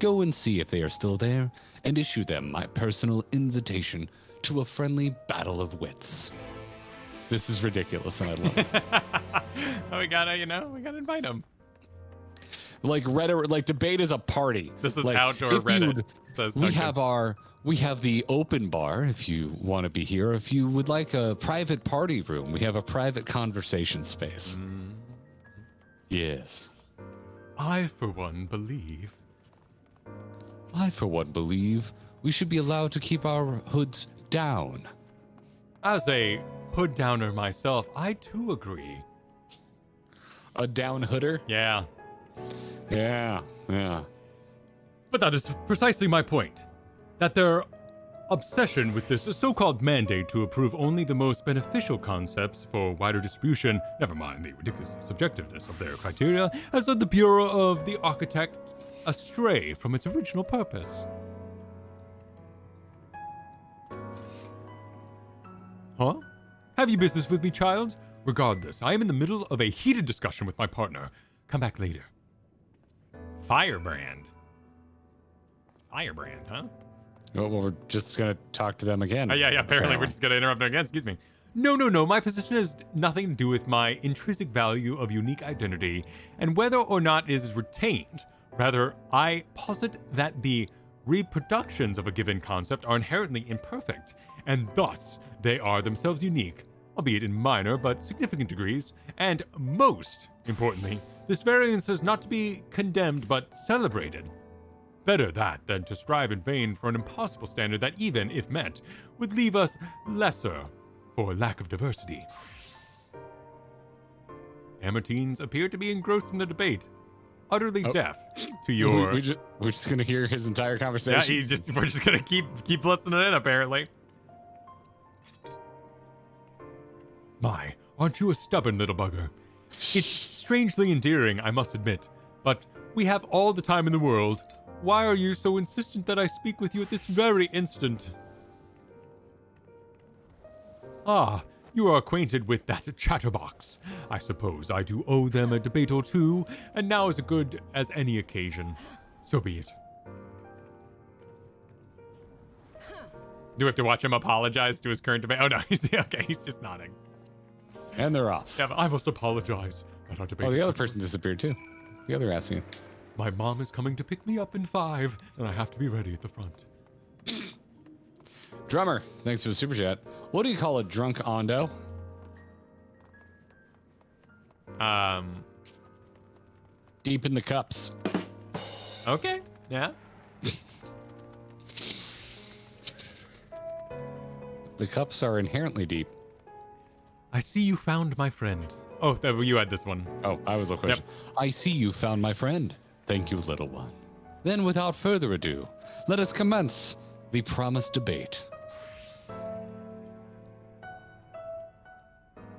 Go and see if they are still there, and issue them my personal invitation to a friendly battle of wits. This is ridiculous, and I love it. We gotta invite them. Like rhetoric, like debate is a party. This is like, outdoor Reddit. We have the open bar if you want to be here. If you would like a private party room, we have a private conversation space. Yes. I, for one, believe we should be allowed to keep our hoods down. As a hood downer myself, I too agree. A down hooder? Yeah. Yeah. But that is precisely my point. That their obsession with this so-called mandate to approve only the most beneficial concepts for wider distribution, never mind the ridiculous subjectiveness of their criteria, has led the Bureau of the Architect astray from its original purpose. Huh? Have you business with me, child? Regardless, I am in the middle of a heated discussion with my partner. Come back later. Firebrand, huh? Well, we're just going to talk to them again. Yeah, apparently we're just going to interrupt them again. Excuse me. No. My position has nothing to do with my intrinsic value of unique identity and whether or not it is retained. Rather, I posit that the reproductions of a given concept are inherently imperfect, and thus they are themselves unique, albeit in minor but significant degrees, and most importantly, this variance is not to be condemned but celebrated. Better that than to strive in vain for an impossible standard that, even if met, would leave us lesser for lack of diversity. Amortines appear to be engrossed in the debate, utterly deaf to your... We're just going to hear his entire conversation? Yeah, we're just going to keep listening in, apparently. My, aren't you a stubborn little bugger? It's strangely endearing, I must admit, but we have all the time in the world. Why are you so insistent that I speak with you at this very instant? Ah, you are acquainted with that chatterbox. I suppose I do owe them a debate or two, and now is as good as any occasion. So be it. Do we have to watch him apologize to his current debate? Oh no, he's just nodding. And they're off. Yeah, I must apologize that our debate. Oh, the other person disappeared too. The other asking. My mom is coming to pick me up in 5, and I have to be ready at the front. Drummer, thanks for the super chat. What do you call a drunk ondo? Deep in the cups. Okay. Yeah. The cups are inherently deep. I see you found my friend. Oh, you had this one. Oh, I was the question. Yep. I see you found my friend. Thank you, little one. Then, without further ado, let us commence the promised debate.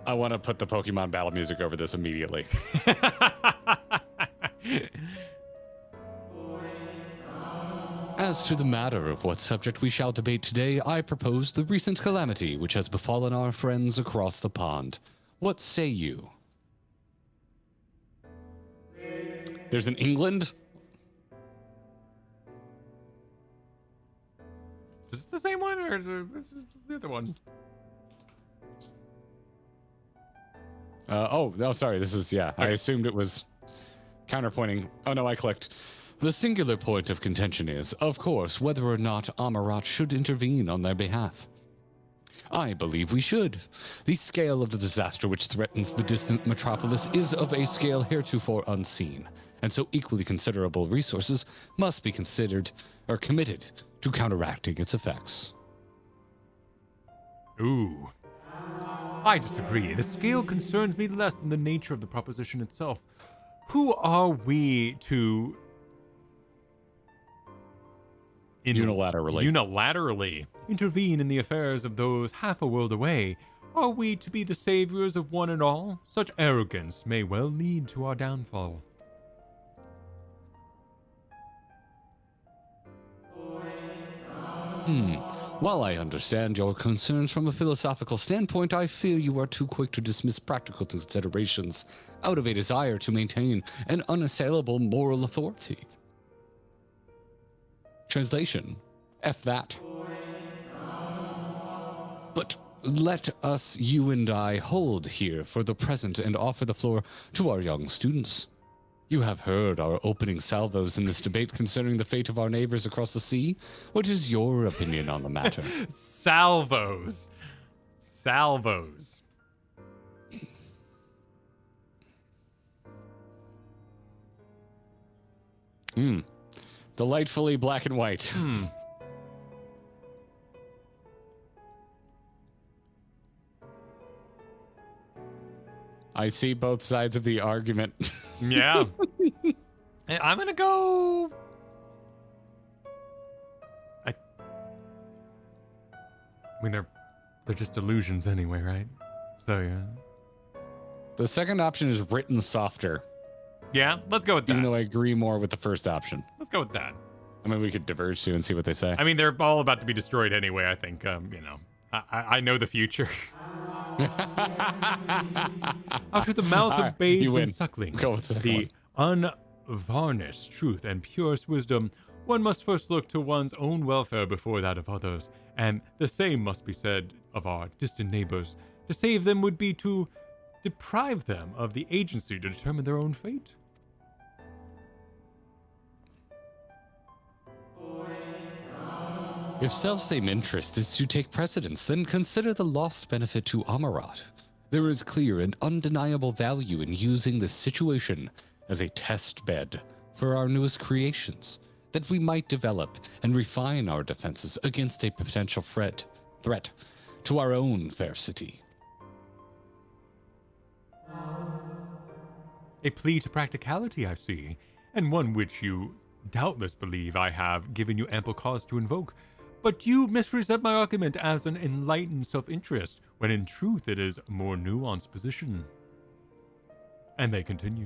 I want to put the Pokemon battle music over this immediately. As to the matter of what subject we shall debate today, I propose the recent calamity which has befallen our friends across the pond. What say you? There's an England? Is this the same one, or is this the other one? No, sorry. This is, yeah. Okay. I assumed it was counterpointing. Oh, no, I clicked. The singular point of contention is, of course, whether or not Amarat should intervene on their behalf. I believe we should. The scale of the disaster which threatens the distant metropolis is of a scale heretofore unseen, and so equally considerable resources must be considered or committed to counteracting its effects. Ooh. I disagree. The scale concerns me less than the nature of the proposition itself. Who are we to... unilaterally intervene in the affairs of those half a world away? Are we to be the saviors of one and all? Such arrogance may well lead to our downfall. While I understand your concerns from a philosophical standpoint, I fear you are too quick to dismiss practical considerations out of a desire to maintain an unassailable moral authority. Translation: F that. But let us, you and I, hold here for the present and offer the floor to our young students. You have heard our opening salvos in this debate concerning the fate of our neighbors across the sea. What is your opinion on the matter? Salvos. Salvos. Delightfully black and white. I see both sides of the argument. Yeah. I'm gonna go... I mean, they're just illusions anyway, right? So, yeah. The second option is written softer. Yeah, let's go with that. Even though I agree more with the first option. Let's go with that. I mean, we could diverge too and see what they say. I mean, they're all about to be destroyed anyway, I think. I know the future. Out of the mouth of babes and sucklings, Go with the unvarnished truth and purest wisdom, one must first look to one's own welfare before that of others, and the same must be said of our distant neighbors. To save them would be to deprive them of the agency to determine their own fate. If self-same interest is to take precedence, then consider the lost benefit to Amarat. There is clear and undeniable value in using this situation as a test bed for our newest creations, that we might develop and refine our defenses against a potential threat to our own fair city. A plea to practicality, I see, and one which you doubtless believe I have given you ample cause to invoke. But you misrepresent my argument as an enlightened self-interest, when in truth it is a more nuanced position. And they continue.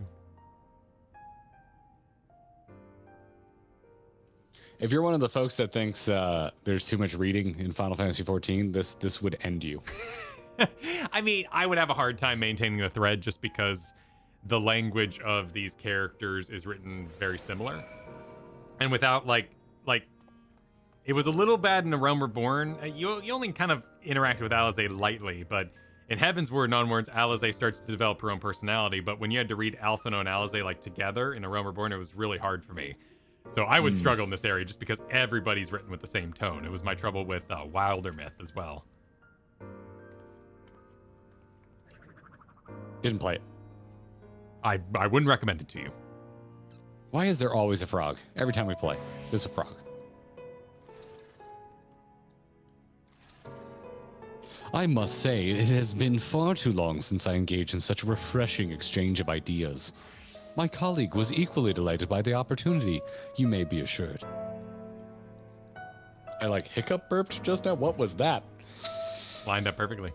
If you're one of the folks that thinks there's too much reading in Final Fantasy XIV, this would end you. I mean, I would have a hard time maintaining the thread just because the language of these characters is written very similar. And without, like, it was a little bad in A Realm Reborn. You only kind of interacted with Alizé lightly, but in Heaven's Word and Onwards, Alizé starts to develop her own personality, but when you had to read Alphinaud and Alizé, like, together in A Realm Reborn, it was really hard for me. So I would struggle in this area just because everybody's written with the same tone. It was my trouble with Wilder Myth as well. Didn't play it. I wouldn't recommend it to you. Why is there always a frog? Every time we play, there's a frog. I must say, it has been far too long since I engaged in such a refreshing exchange of ideas. My colleague was equally delighted by the opportunity, you may be assured. I hiccup burped just now? What was that? Lined up perfectly.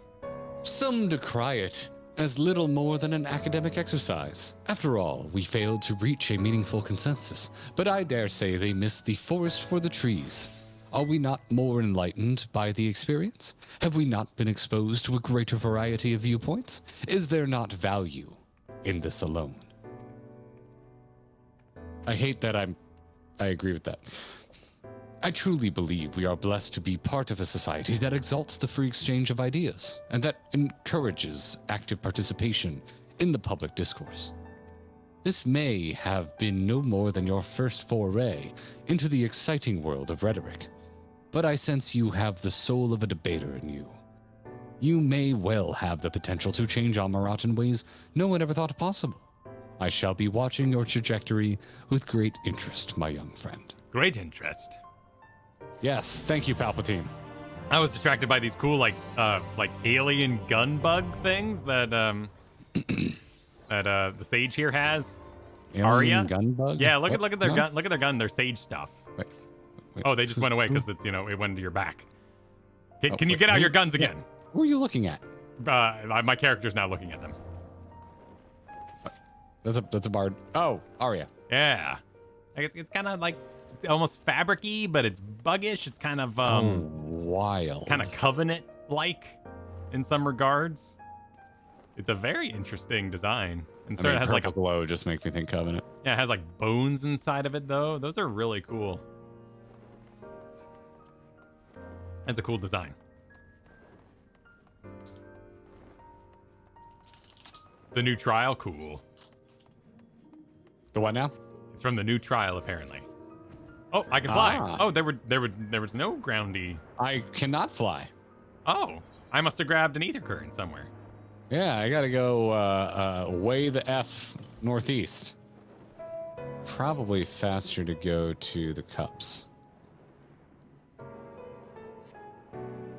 Some decry it as little more than an academic exercise. After all, we failed to reach a meaningful consensus, but I dare say they missed the forest for the trees. Are we not more enlightened by the experience? Have we not been exposed to a greater variety of viewpoints? Is there not value in this alone? I hate that I agree with that. I truly believe we are blessed to be part of a society that exalts the free exchange of ideas and that encourages active participation in the public discourse. This may have been no more than your first foray into the exciting world of rhetoric, but I sense you have the soul of a debater in you. You may well have the potential to change Amarat in ways no one ever thought possible. I shall be watching your trajectory with great interest, my young friend. Great interest. Yes, thank you, Palpatine. I was distracted by these cool like alien gun bug things that that the sage here has. Alien gun bug? Yeah, look What? at their No? gun. Look at their gun. Their sage stuff. Wait, Oh, they just went away because it's it went into your back. Can you get out your guns again? Who are you looking at? My character's now looking at them. That's a bard. Oh, Arya. Yeah, like it's kind of like almost fabric-y, but it's buggish. It's kind of Wild. kind of Covenant-like in some regards. It's a very interesting design. And so it has like a glow just makes me think Covenant. Yeah, it has like bones inside of it though. Those are really cool. That's a cool design. The new trial, cool. The what now? It's from the new trial apparently. Oh, I can fly. Ah. Oh, there was no groundy. I cannot fly. Oh, I must have grabbed an ether current somewhere. Yeah, I gotta go way the F northeast. Probably faster to go to the cups.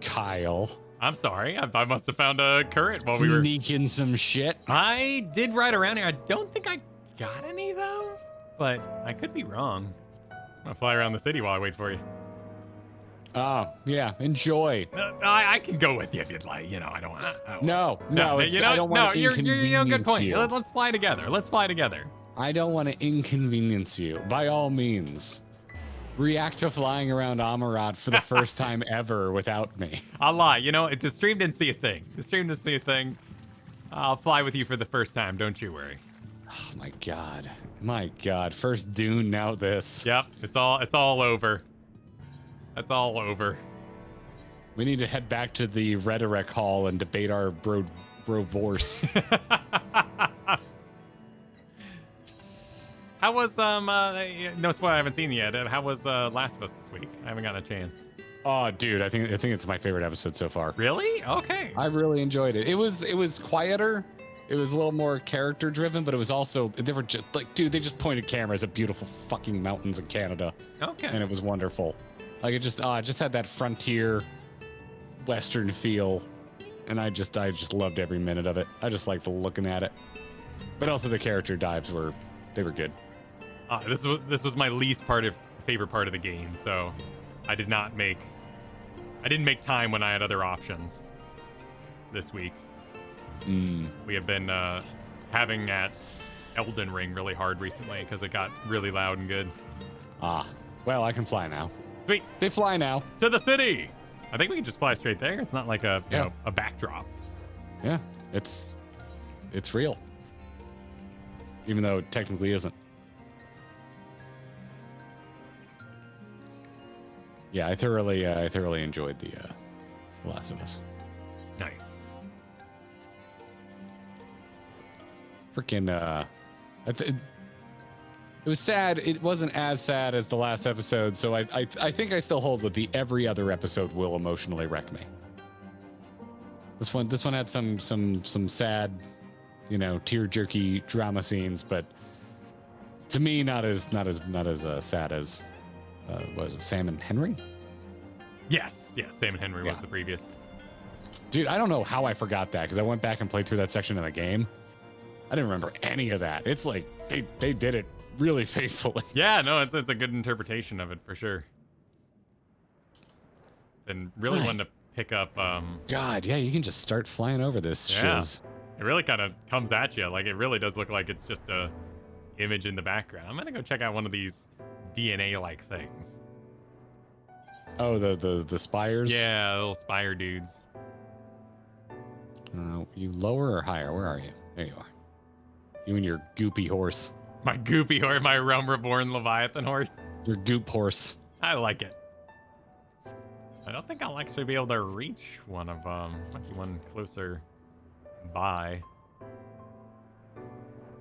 Kyle. I'm sorry. I must have found a current while we were sneaking some shit. I did ride around here. I don't think I got any though, but I could be wrong. I'm gonna fly around the city while I wait for you. Oh, yeah, enjoy. I can go with you if you'd like. I don't want. No, you know, I don't want to you're inconvenience good point. you. Let's fly together. Let's fly together. I don't want to inconvenience you. By all means, react to flying around Amarat for the first time ever without me. I'll lie. The stream didn't see a thing. The stream didn't see a thing. I'll fly with you for the first time. Don't you worry. Oh my god. First Dune, now this. Yep. It's all over. That's all over. We need to head back to the rhetoric hall and debate our brovorce. How was no spoil, I haven't seen it yet. How was Last of Us this week? I haven't gotten a chance. Oh, dude, I think it's my favorite episode so far. Really? Okay. I really enjoyed it. It was quieter. It was a little more character driven, but it was also they were just like, dude, they just pointed cameras at beautiful fucking mountains in Canada. Okay. And it was wonderful. Like it just had that frontier western feel, and I just loved every minute of it. I just liked looking at it. But also the character dives were good. This was my favorite part of the game, so I didn't make time when I had other options this week. We have been having at Elden Ring really hard recently because it got really loud and good. Well, I can fly now. Sweet. They fly now. To the city. I think we can just fly straight there. It's not like a backdrop. Yeah, it's real. Even though it technically isn't. Yeah, I thoroughly enjoyed the Last of Us. Nice. Freaking it was sad. It wasn't as sad as the last episode, so I think I still hold with the every other episode will emotionally wreck me. This one had some sad, tear jerky drama scenes, but to me not as sad as was it Sam and Henry? Yes, Sam and Henry was the previous. Dude, I don't know how I forgot that because I went back and played through that section of the game. I didn't remember any of that. It's like they did it really faithfully. Yeah, no, it's a good interpretation of it for sure. And really wanted to pick up. God, yeah, you can just start flying over this shiz. It really kind of comes at you. Like it really does look like it's just a image in the background. I'm gonna go check out one of these DNA-like things. Oh, the spires? Yeah, little spire dudes. You lower or higher? Where are you? There you are. You and your goopy horse. My goopy horse, my Realm Reborn Leviathan horse. Your goop horse. I like it. I don't think I'll actually be able to reach one of them. Might be one closer by.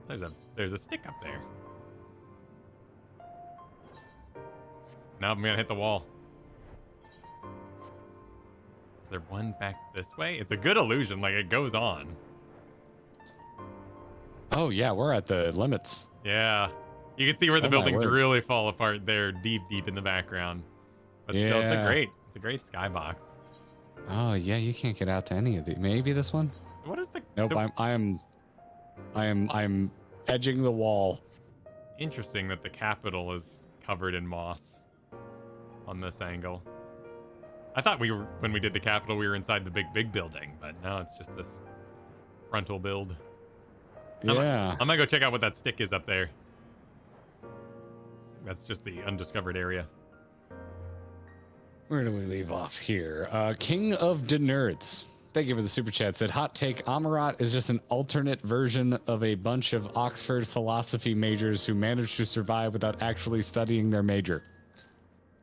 There's a stick up there. Now I'm gonna hit the wall. there one back this way? It's a good illusion. Like, it goes on. Oh, yeah, we're at the limits. Yeah. You can see where the Oh, my buildings word. really fall apart there, deep in the background. But still, it's a great skybox. Oh, yeah, you can't get out to any of these. Maybe this one? What is the... Nope, so I'm edging the wall. interesting that the Capitol is covered in moss on this angle. I thought when we did the Capitol, we were inside the big building, but no, it's just this frontal build. Yeah. I'm gonna go check out what that stick is up there. That's just the undiscovered area. Where do we leave off here? King of the Nerds. Thank you for the super chat. Said, hot take, Amarat is just an alternate version of a bunch of Oxford philosophy majors who managed to survive without actually studying their major.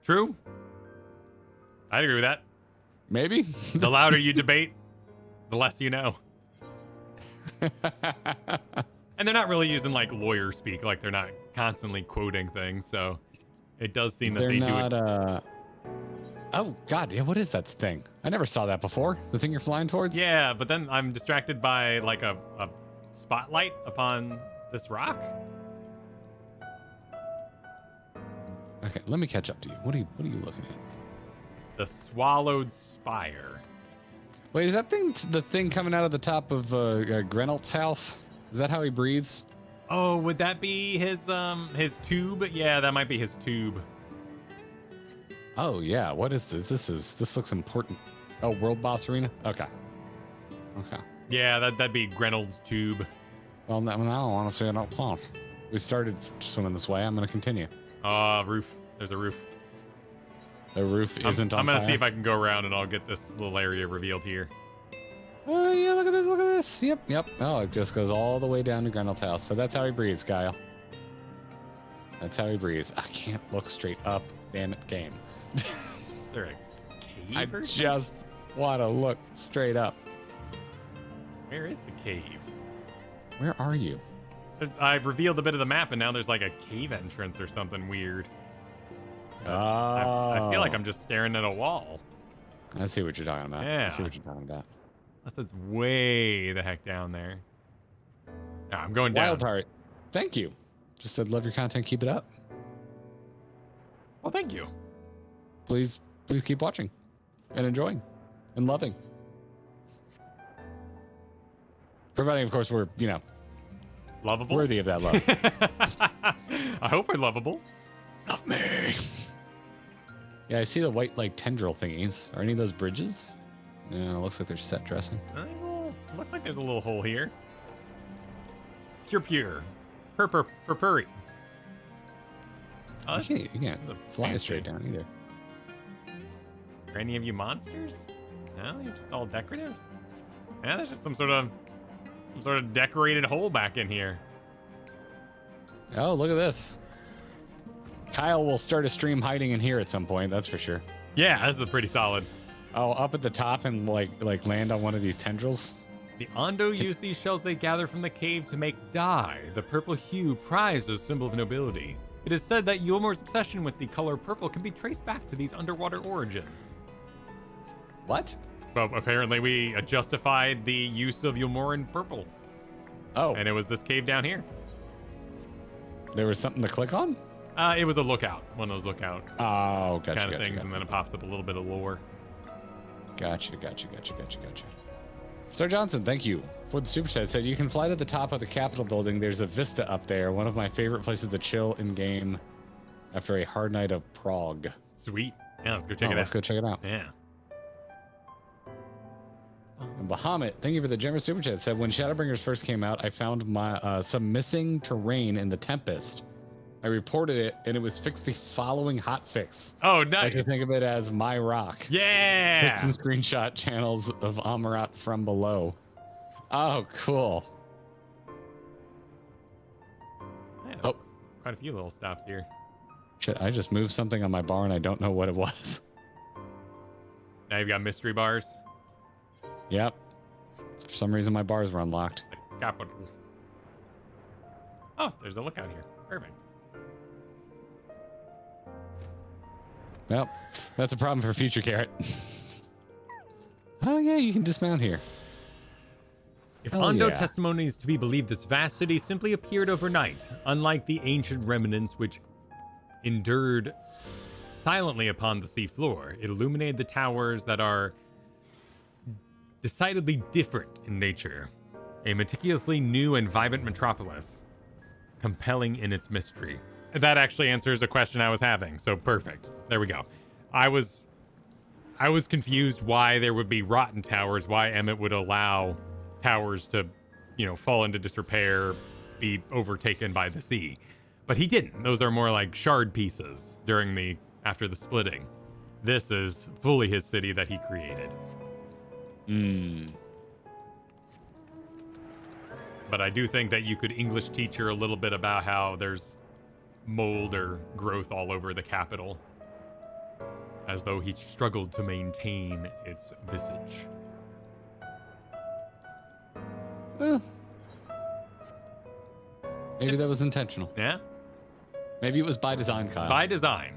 True. I'd agree with that. Maybe? The louder you debate, the less you know. And they're not really using like lawyer speak, like they're not constantly quoting things, so it does seem that They're they not, do it. Oh, God, yeah, what is that thing? I never saw that before. The thing you're flying towards? Yeah, but then I'm distracted by like a spotlight upon this rock. Okay, let me catch up to you. What are you looking at? The Swallowed Spire. Wait, is that thing the thing coming out of the top of Grenelt's house? Is that how he breathes? Oh, would that be his tube? Yeah, that might be his tube. Oh yeah, what is this? This looks important. Oh, World Boss Arena? Okay. Okay. Yeah, that'd be Grenold's tube. Well, now I want to see it up close. We started swimming this way. I'm going to continue. Roof. There's a roof. The roof isn't on I'm gonna fire. see if I can go around and I'll get this little area revealed here. Oh yeah, look at this, look at this. Yep. Oh, it just goes all the way down to Grenelt's house. So that's how he breathes, Kyle. That's how he breathes. I can't look straight up. Damn it, game. Is there a cave I or something? just want to look straight up. Where is the cave? Where are you? I've revealed a bit of the map and now there's like a cave entrance or something weird. I feel like I'm just staring at a wall. I see what you're talking about. Yeah. I see what you're talking about. Unless it's way the heck down there. No, I'm going down. Wild Heart, thank you. Just said, love your content. Keep it up. Well, thank you. Please keep watching and enjoying and loving. Providing, of course, we're, Lovable? worthy of that love. I hope we're lovable. Love me. Yeah, I see the white, tendril thingies. Are any of those bridges? Yeah, it looks like they're set dressing. Looks like there's a little hole here. Pure. Purpurry. Oh, You can't that's a fly fancy. straight down either. Are any of you monsters? No, you're just all decorative? Yeah, there's just some sort of decorated hole back in here. Oh, look at this. Kyle will start a stream hiding in here at some point, that's for sure. Yeah, this is pretty solid. Oh, up at the top and land on one of these tendrils? The Ondo use these shells they gather from the cave to make dye, the purple hue prized as a symbol of nobility. It is said that Yulmor's obsession with the color purple can be traced back to these underwater origins. What? Well, apparently we justified the use of Yulmoran purple. Oh, And it was this cave down here. there was something to click on? It was a lookout, one of those lookout Oh, gotcha, kind of gotcha, things, gotcha. and then it pops up a little bit of lore. Gotcha. Sir Johnson, thank you for the super chat. Said you can fly to the top of the Capitol building. There's a vista up there. One of my favorite places to chill in game after a hard night of Prague. Sweet. Yeah, let's go check it out. Let's go check it out. Yeah. And Bahamut, thank you for the generous super chat. Said when Shadowbringers first came out, I found some missing terrain in the Tempest. I reported it, and it was fixed the following hotfix. Oh, I nice. like to think of it as my rock. Yeah. Pics and screenshot channels of Amarat from below. Oh, cool. Yeah, Oh. quite a few little stops here. Shit, I just moved something on my bar and I don't know what it was. Now you've got mystery bars. Yep. For some reason, my bars were unlocked. The capital. Oh, there's a lookout here. Perfect. Well, that's a problem for future Garrett. Oh yeah, you can dismount here. If Hell Ondo yeah. testimony is to be believed, this vast city simply appeared overnight, unlike the ancient remnants which endured silently upon the seafloor. It illuminated the towers that are decidedly different in nature. A meticulously new and vibrant metropolis, compelling in its mystery. That actually answers a question I was having, so perfect. There we go. I was confused why there would be rotten towers, why Emmett would allow towers to, fall into disrepair, be overtaken by the sea. But he didn't. Those are more like shard pieces after the splitting. This is fully his city that he created. But I do think that you could English teach her a little bit about how there's mold or growth all over the capital, as though he struggled to maintain its visage. Well, maybe that was intentional. Yeah? Maybe it was by design, Kyle. By design.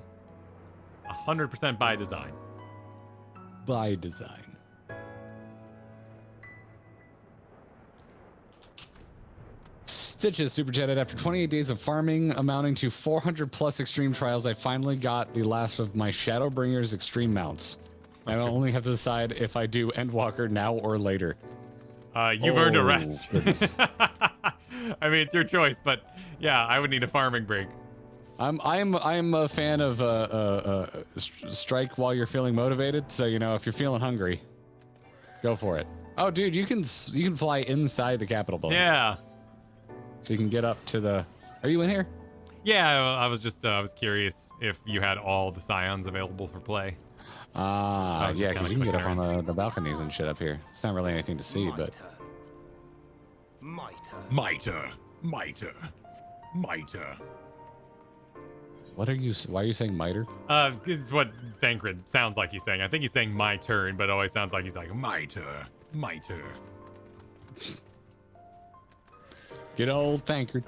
100% by design. By design. Stitches super chatted. After 28 days of farming amounting to 400 plus extreme trials, I finally got the last of my Shadowbringers extreme mounts. I only have to decide if I do Endwalker now or later. You've earned a rest. I mean, it's your choice, but yeah, I would need a farming break. I'm a fan of strike while you're feeling motivated. So if you're feeling hungry, go for it. Oh, dude, you can fly inside the Capitol building. Yeah. So you can get up to the. Are you in here? Yeah, I was just I was curious if you had all the scions available for play. Yeah, because you can get up on the balconies and shit up here. It's not really anything to see, but. Mitre. What are you? Why are you saying miter? It's what Thancred sounds like he's saying. I think he's saying my turn, but it always sounds like he's like mitre. Good old Thancred.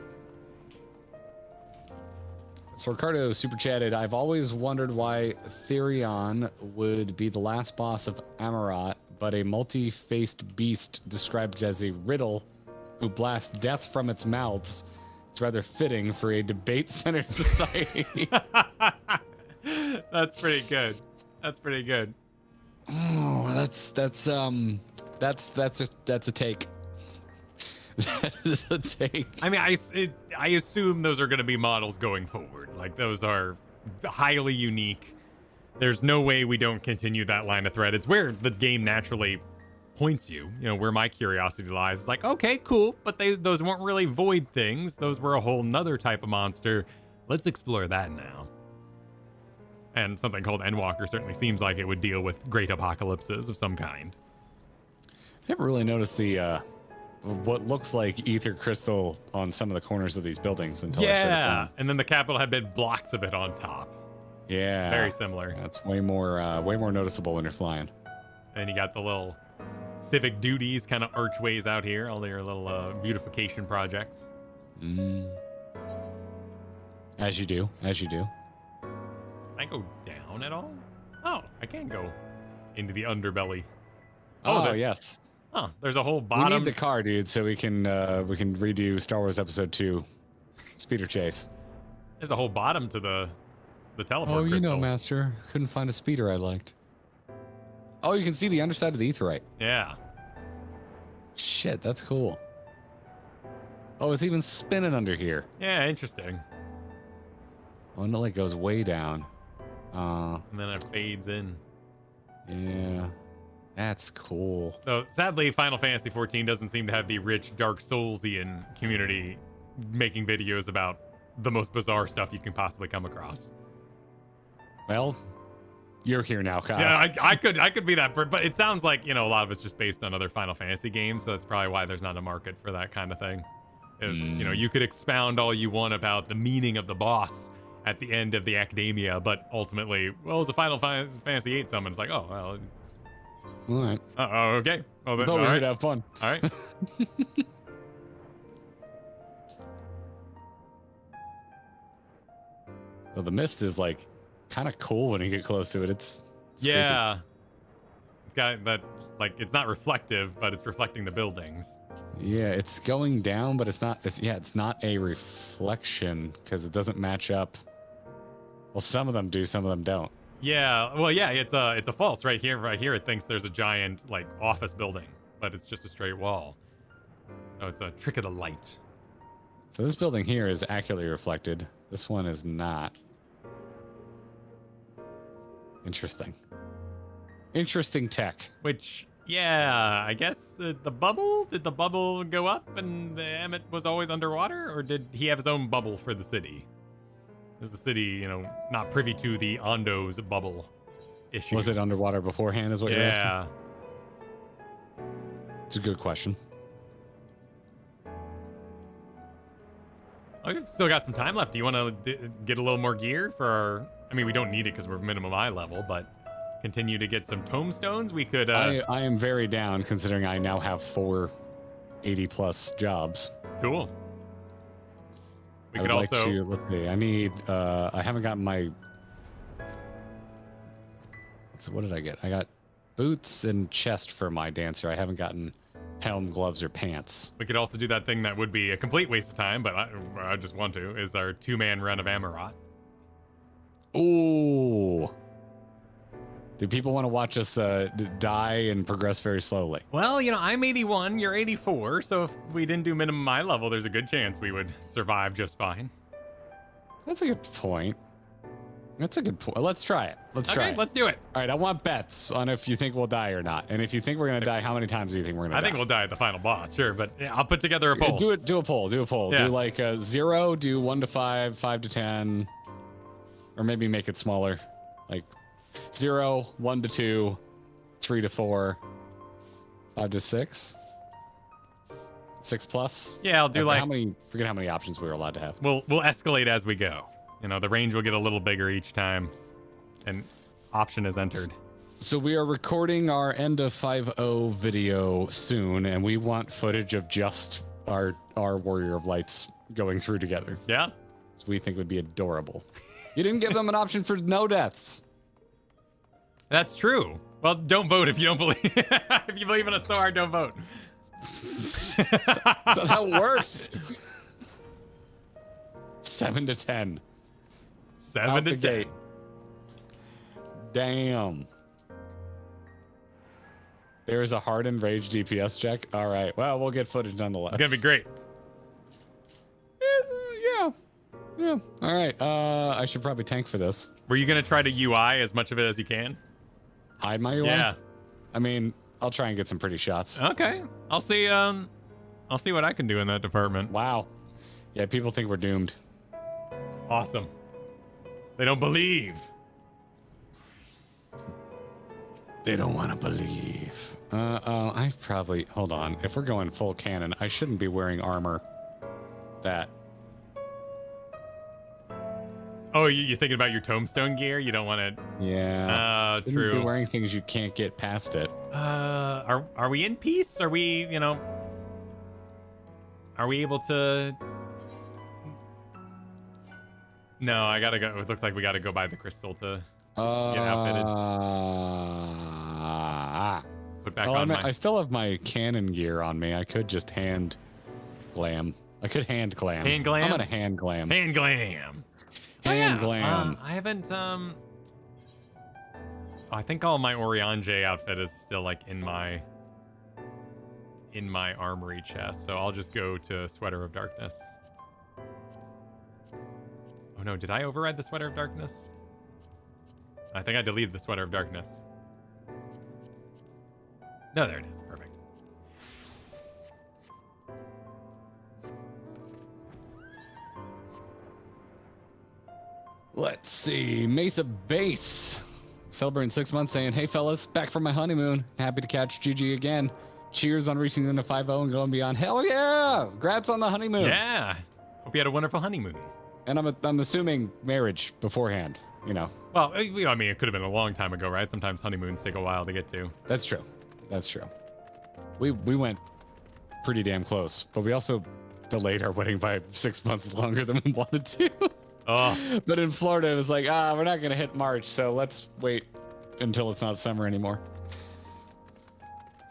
So Ricardo super chatted. I've always wondered why Therion would be the last boss of Amarat, but a multi-faced beast described as a riddle who blasts death from its mouths. It's rather fitting for a debate-centered society. That's pretty good. Oh, that's a take. That is a take. I mean, I assume those are going to be models going forward. Like, those are highly unique. There's no way we don't continue that line of thread. It's where the game naturally points you. Where my curiosity lies. It's like, okay, cool, but those weren't really void things. Those were a whole nother type of monster. Let's explore that now. And something called Endwalker certainly seems like it would deal with great apocalypses of some kind. I never really noticed the what looks like ether crystal on some of the corners of these buildings until I showed it to and then the Capitol had been blocks of it on top. Yeah, very similar. That's way more noticeable when you're flying. And you got the little civic duties kind of archways out here, all your little beautification projects. As you do. Can I go down at all? Oh, I can go into the underbelly. Yes. Oh, there's a whole bottom. We need the car, dude, so we can redo Star Wars Episode 2, Speeder Chase. There's a whole bottom to the teleport. Oh, crystal. Master. Couldn't find a speeder I liked. Oh, you can see the underside of the aetherite. Yeah. Shit, that's cool. Oh, it's even spinning under here. Yeah, interesting. Oh, and it like goes way down. And then it fades in. Yeah. That's cool. So sadly, Final Fantasy XIV doesn't seem to have the rich Dark Soulsian community making videos about the most bizarre stuff you can possibly come across. Well, you're here now, Kyle. Yeah, I could be that, but it sounds like a lot of it's just based on other Final Fantasy games, so that's probably why there's not a market for that kind of thing. Is you could expound all you want about the meaning of the boss at the end of the academia, but ultimately, well, it's a Final Fantasy VIII summon. It's like, oh well. All right. Okay. Oh, I thought we were to have fun. All right. Well, the mist is like kind of cool when you get close to it. It's yeah. It's got that, like, it's not reflective, but it's reflecting the buildings. Yeah, it's going down, but it's not. It's not a reflection because it doesn't match up. Well, some of them do, some of them don't. Yeah, well, yeah, it's a false right here. Right here, it thinks there's a giant like office building, but it's just a straight wall. So it's a trick of the light. So this building here is accurately reflected. This one is not. Interesting. Interesting tech. Which, yeah, I guess the bubble, did the bubble go up and the Emmett was always underwater, or did he have his own bubble for the city? Is the city, you know, not privy to the Ondo's bubble issue? Was it underwater beforehand is what you're asking? Yeah. It's a good question. Oh, we've still got some time left. Do you want to get a little more gear for our... I mean, we don't need it because we're minimum eye level, but continue to get some tombstones. We could... I am very down considering I now have 4 80-plus jobs. Cool. We I could would like also... to, let's see, I need, I haven't gotten my... What did I get? I got boots and chest for my dancer. I haven't gotten helm, gloves, or pants. We could also do that thing that would be a complete waste of time, but I just want to, is our 2-man run of Amarot. Ooh. Do people want to watch us die and progress very slowly? Well, you know, I'm 81, you're 84, so if we didn't do minimum eye level, there's a good chance we would survive just fine. That's a good point. That's a good point. Let's try it. Let's try it. Let's do it. All right, I want bets on if you think we'll die or not. And if you think we're going to die, how many times do you think we're going to die? I think we'll die at the final boss, sure, but yeah, I'll put together a poll. Do a poll. Yeah. Do like 0, do 1 to 5, 5 to 10, or maybe make it smaller. Like 0, 1 to 2, 3 to 4, 5 to 6, 6 plus. Yeah, I'll do Forget how many options we were allowed to have. We'll escalate as we go. You know, the range will get a little bigger each time, and option is entered. So we are recording our end of 5.0 video soon, and we want footage of just our Warrior of Lights going through together. Yeah? So we think would be adorable. You didn't give them an option for no deaths. That's true. Well, don't vote if you don't believe. If you believe in us so hard, don't vote. That's not how it works. 7 to 10. 7 to 10. Gate. Damn. There's a hardened rage DPS check. All right. Well, we'll get footage nonetheless. It's gonna be great. Yeah. All right. I should probably tank for this. Were you gonna try to UI as much of it as you can? Hide my UI? Yeah. I mean, I'll try and get some pretty shots. Okay. I'll see what I can do in that department. Wow. Yeah, people think we're doomed. Awesome. They don't believe. They don't want to believe. I probably... Hold on. If we're going full cannon, I shouldn't be wearing armor that... Oh, you're thinking about your tombstone gear? You don't want to... Yeah. Shouldn't True. be wearing things you can't get past it. Are we in peace? Are we, you know... Are we able to... No, I gotta go. It looks like we gotta go buy the crystal to get outfitted. Put back on I still have my cannon gear on me. I could just hand glam. I could hand glam. Hand glam? I'm gonna hand glam. Hand glam. Hand glam. I haven't, I think all my Oriange outfit is still, like, in my armory chest, so I'll just go to Sweater of Darkness. Oh no, did I override the Sweater of Darkness? I think I deleted the Sweater of Darkness. No, there it is. Perfect. Let's see. Mesa Base. Celebrating 6 months saying, hey fellas, back from my honeymoon. Happy to catch GG again. Cheers on reaching into 5.0 and going beyond. Hell yeah! Congrats on the honeymoon. Yeah. Hope you had a wonderful honeymoon. And I'm assuming marriage beforehand, you know. Well, I mean, it could have been a long time ago, right? Sometimes honeymoons take a while to get to. That's true. That's true. We went pretty damn close, but we also delayed our wedding by 6 months longer than we wanted to. Oh. But in Florida, it was like, we're not going to hit March, so let's wait until it's not summer anymore.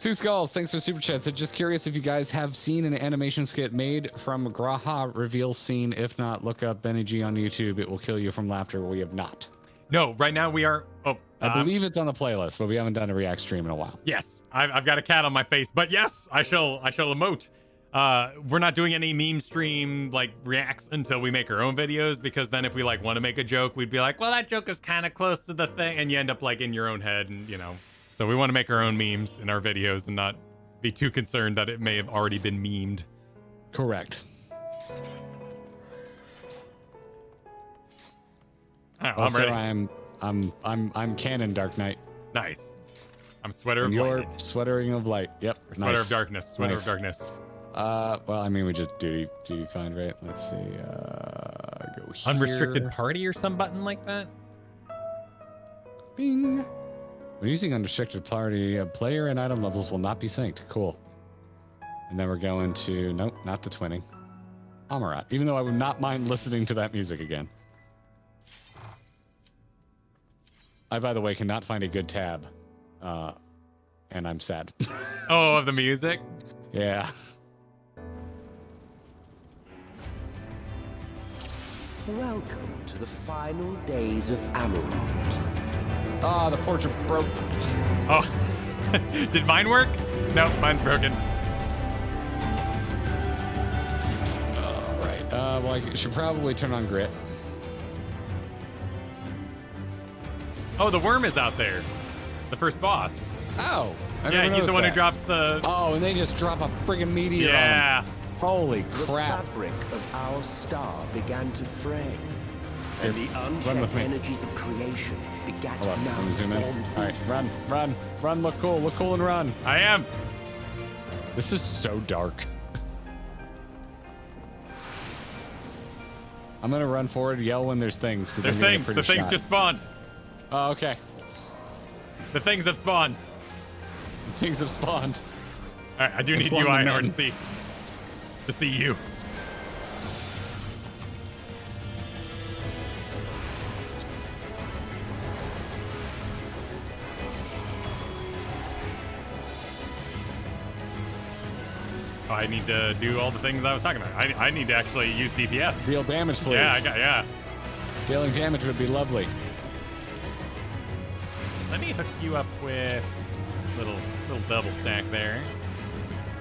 Two Skulls, thanks for super chat. So just curious if you guys have seen an animation skit made from Graha reveal scene. If not, look up Benny G on YouTube. It will kill you from laughter. We have not. No, right now we are. Oh, I believe it's on the playlist, but we haven't done a React stream in a while. Yes, I've got a cat on my face, but yes, I shall emote. We're not doing any meme stream like reacts until we make our own videos, because then if we like want to make a joke, we'd be like, well, that joke is kind of close to the thing, and you end up like in your own head, and you know. So we want to make our own memes in our videos and not be too concerned that it may have already been memed. Correct. Oh, Also, I'm ready. I'm Canon Dark Knight. Nice. I'm Sweater of You're Light. Sweatering of Light. Yep. Or Sweater of Darkness. Sweater of Darkness. Well, I mean, we just duty find, right? Let's see. Go here. Unrestricted party or some button like that? Bing. When using unrestricted party, a player and item levels will not be synced. Cool. And then we're going to, nope, not the twinning. Amarat, even though I would not mind listening to that music again. I, by the way, cannot find a good tab. And I'm sad. Oh, of the music? Yeah. Welcome to the final days of Amarat. Ah, the portrait broke. Oh, did mine work? No, mine's broken. All right. Well, I should probably turn on grit. Oh, the worm is out there. The first boss. Oh. Yeah, he's the one who drops the... Oh, and they just drop a friggin' meteor on Yeah. him. Holy The crap. fabric of our star began to fray, and the with unchecked me. energies of creation begat Hold on, let me zoom in. malformed All right, run, look cool and run. I am. This is so dark. I'm gonna run forward, yell when there's things. There's things. The things just spawned. Oh, okay. The things have spawned. Things have spawned. All right, I do And need flung UI in them order in. to see you. Oh, I need to do all the things I was talking about. I need to actually use DPS. Deal damage, please. Yeah. Dealing damage would be lovely. Let me hook you up with little double stack there.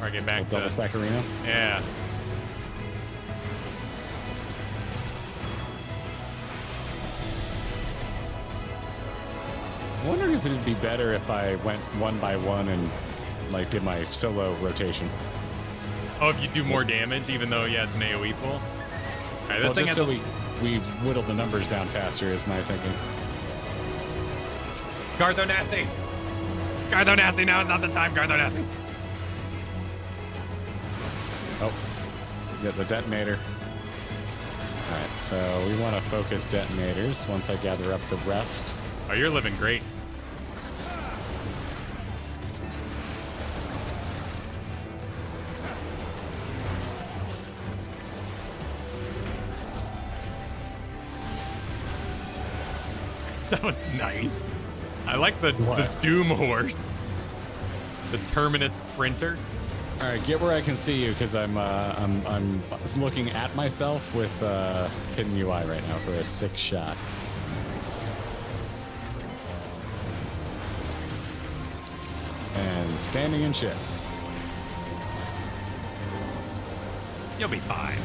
Or I get back to Double stack arena. Yeah. I'm wondering if it'd be better if I went one by one and like did my solo rotation. Oh, if you do more damage, even though it's an AoE pool. All right, this Well, thing just has so we whittle the numbers down faster is my thinking. Garthonasty! Garthonasty, now is not the time, Garthonasty! Oh, get the detonator. All right, so we want to focus detonators once I gather up the rest. Oh, you're living great. That was nice. I like the Doom Horse. The Terminus Sprinter. All right, get where I can see you because I'm looking at myself with hidden UI right now for a 6 shot. And standing in shit. You'll be fine.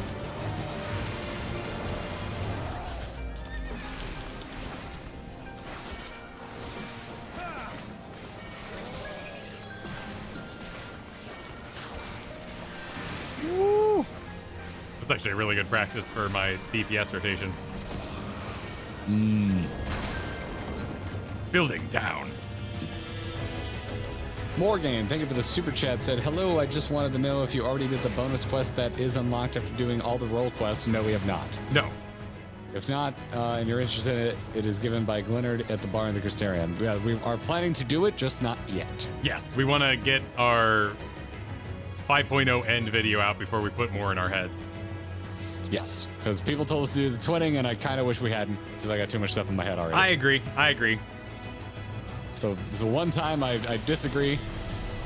It's actually a really good practice for my DPS rotation. Building down. Morgan, thank you for the super chat. Said, hello, I just wanted to know if you already did the bonus quest that is unlocked after doing all the role quests. No, we have not. No. If not, and you're interested in it, it is given by Glennard at the bar in the Crystarium. We are planning to do it, just not yet. Yes, we want to get our 5.0 end video out before we put more in our heads. Yes, because people told us to do the twinning, and I kind of wish we hadn't, because I got too much stuff in my head already. I agree. So one time I disagree,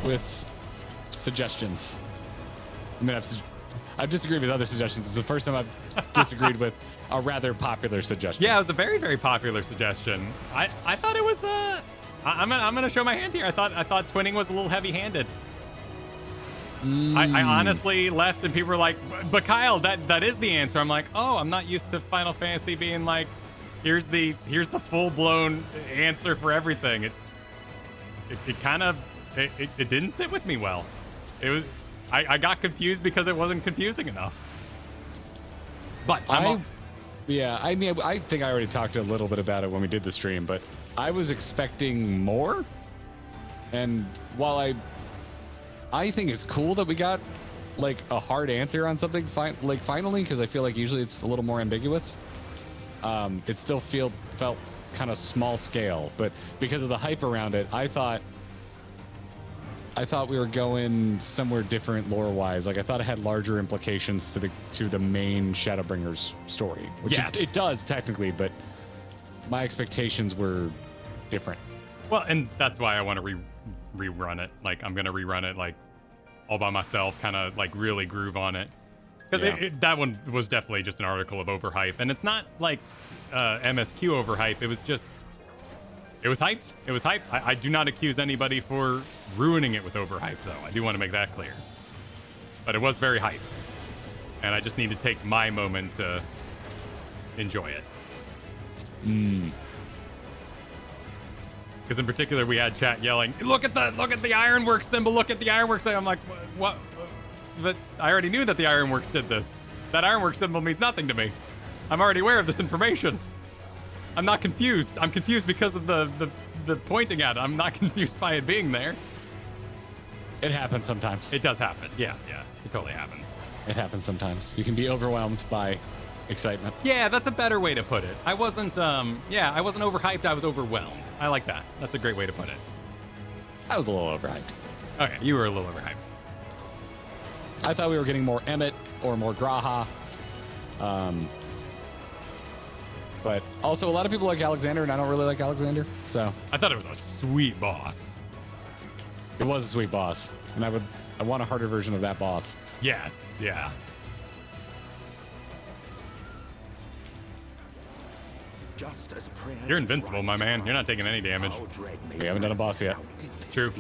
with suggestions. I mean, I've disagreed with other suggestions. It's the first time I've disagreed with a rather popular suggestion. Yeah, it was a very, very popular suggestion. I thought it was I'm gonna show my hand here. I thought twinning was a little heavy-handed. I honestly left and people were like, but Kyle, that is the answer. I'm like, oh, I'm not used to Final Fantasy being like, here's the full-blown answer for everything. It kind of didn't sit with me well. it was I got confused because it wasn't confusing enough. But I mean, I think I already talked a little bit about it when we did the stream, but I was expecting more. And while I think it's cool that we got like a hard answer on something finally, because I feel like usually it's a little more ambiguous. It still felt kind of small scale, but because of the hype around it, I thought we were going somewhere different lore-wise. Like I thought it had larger implications to the main Shadowbringers story, which yes. it does technically, but my expectations were different. Well, and that's why I want to rerun it. Like I'm gonna rerun it like all by myself, kind of like really groove on it, because that one was definitely just an article of overhype, and it's not like MSQ overhype. It was hyped. It was hyped. I do not accuse anybody for ruining it with overhype, though. I do want to make that clear. But it was very hyped, and I just need to take my moment to enjoy it. Because in particular, we had chat yelling, "Look at the Ironworks symbol! Look at the Ironworks!" I'm like, what? But I already knew that the Ironworks did this. That Ironworks symbol means nothing to me. I'm already aware of this information. I'm not confused. I'm confused because of the pointing at it. I'm not confused by it being there. It happens sometimes. It does happen. Yeah, it totally happens. It happens sometimes. You can be overwhelmed by excitement. Yeah, that's a better way to put it. I wasn't overhyped. I was overwhelmed. I like that. That's a great way to put it. I was a little overhyped. Okay, you were a little overhyped. I thought we were getting more Emmett or more Graha. But also a lot of people like Alexander, and I don't really like Alexander, so. I thought it was a sweet boss. It was a sweet boss, and I want a harder version of that boss. Yes, yeah. Just as You're invincible, my man. You're not taking any damage. We haven't done a boss yet. True.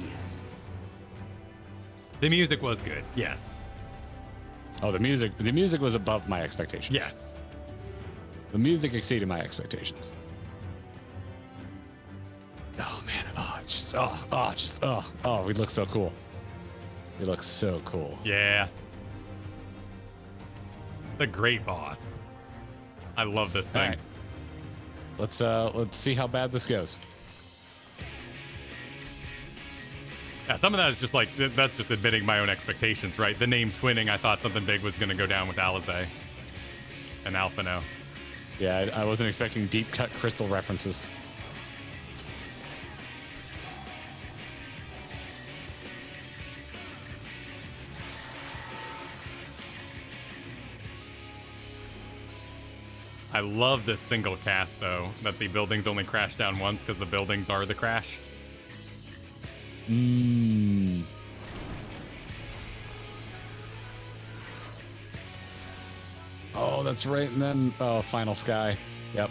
The music was good, yes. Oh, the music was above my expectations. Yes. The music exceeded my expectations. Oh man, we look so cool. We look so cool. Yeah. It's a great boss. I love this thing. All right. Let's see how bad this goes. Yeah, some of that is just like, that's just admitting my own expectations, right? The name twinning, I thought something big was going to go down with Alizé and Alphino. Yeah, I wasn't expecting deep cut crystal references. I love this single cast, though, that the buildings only crash down once because the buildings are the crash. Oh, that's right. And then, Final Sky. Yep.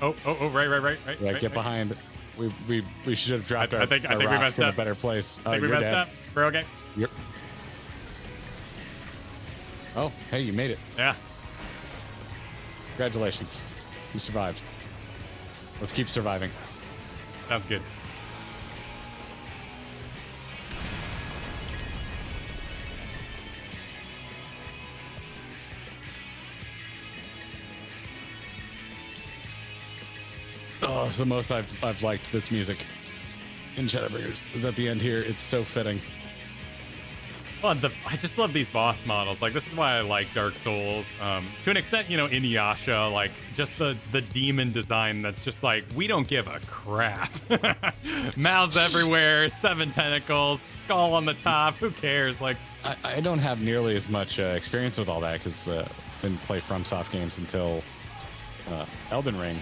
Oh, right. Yeah, right, get behind. We should have dropped our I think we rocks messed in up. a better place. I think we messed up. We're okay. Yep. Oh, hey, you made it. Yeah. Congratulations. You survived. Let's keep surviving. Sounds good. Oh, it's the most I've liked this music in Shadowbringers. Is at the end here. It's so fitting. Well, I just love these boss models. Like, this is why I like Dark Souls. To an extent, Inuyasha, like, just the demon design that's just like, we don't give a crap. Mouths everywhere, 7 tentacles, skull on the top, who cares? Like, I don't have nearly as much experience with all that because didn't play FromSoft games until Elden Ring.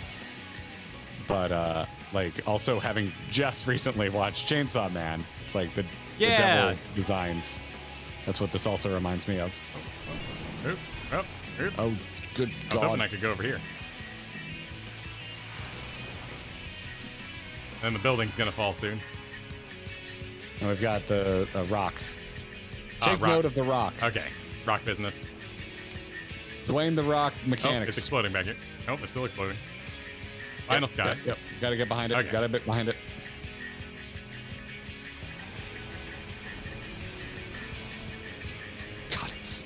But like also having just recently watched Chainsaw Man, it's like the devil designs. That's what this also reminds me of. Oop, oop, oop. Oh, good I was hoping God. I could go over here. And the building's gonna fall soon. And we've got the rock. Take rock. note of the rock. Okay, rock business. Dwayne the Rock Oh, mechanics. it's exploding back here. Nope, it's still exploding. Final sky. Yep. Gotta get behind it. Okay. Gotta get behind it. God, it's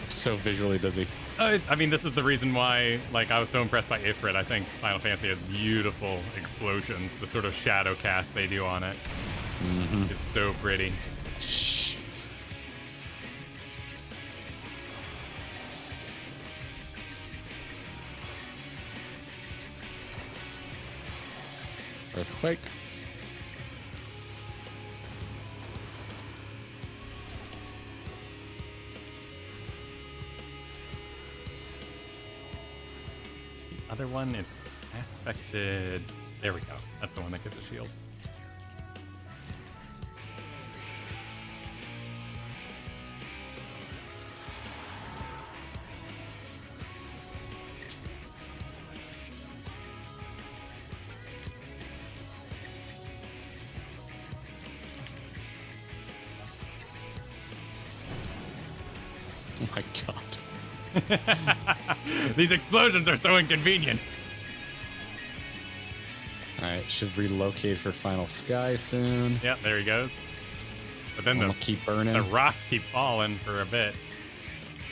so visually busy. I mean, this is the reason why, like, I was so impressed by Ifrit. I think Final Fantasy has beautiful explosions. The sort of shadow cast they do on it is so pretty. Jeez. Earthquake. The other one, it's aspected. There we go. That's the one that gives a shield. Oh my God. These explosions are so inconvenient. All right, should relocate for Final Sky soon. Yep, there he goes. But then I'm gonna keep burning. the rocks keep falling for a bit.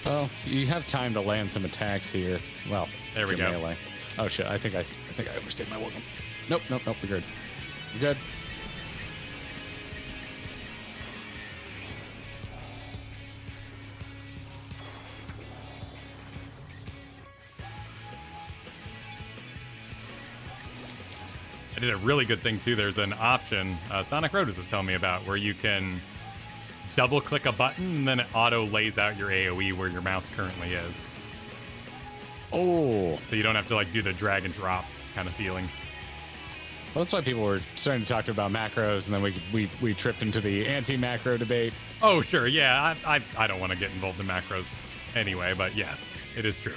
Well, you have time to land some attacks here. Well, There we if you're go. melee. Oh shit! I think I overstayed my welcome. Nope. We're good. We're good. I did a really good thing too. There's an option Sonic Road was just telling me about where you can double click a button and then it auto lays out your AoE where your mouse currently is. Oh, So you don't have to like do the drag and drop kind of feeling. well, that's why people were starting to talk about macros, and then we tripped into the anti-macro debate. Oh, sure. Yeah, I don't want to get involved in macros anyway, but yes, it is true.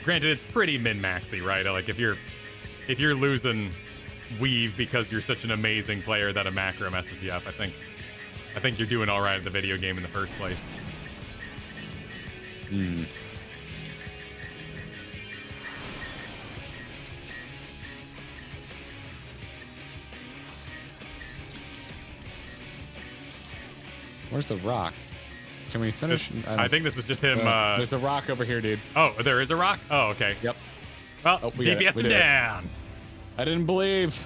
Granted, it's pretty min-maxy, right? Like if you're losing weave because you're such an amazing player that a macro messes you up, I think you're doing all right at the video game in the first place. Where's the rock? Can we finish? I think this is just him. There's a rock over here, dude. Oh, there is a rock? Oh, okay. Yep. Well, Oh, we got it. DPS We him did it. down. I didn't believe.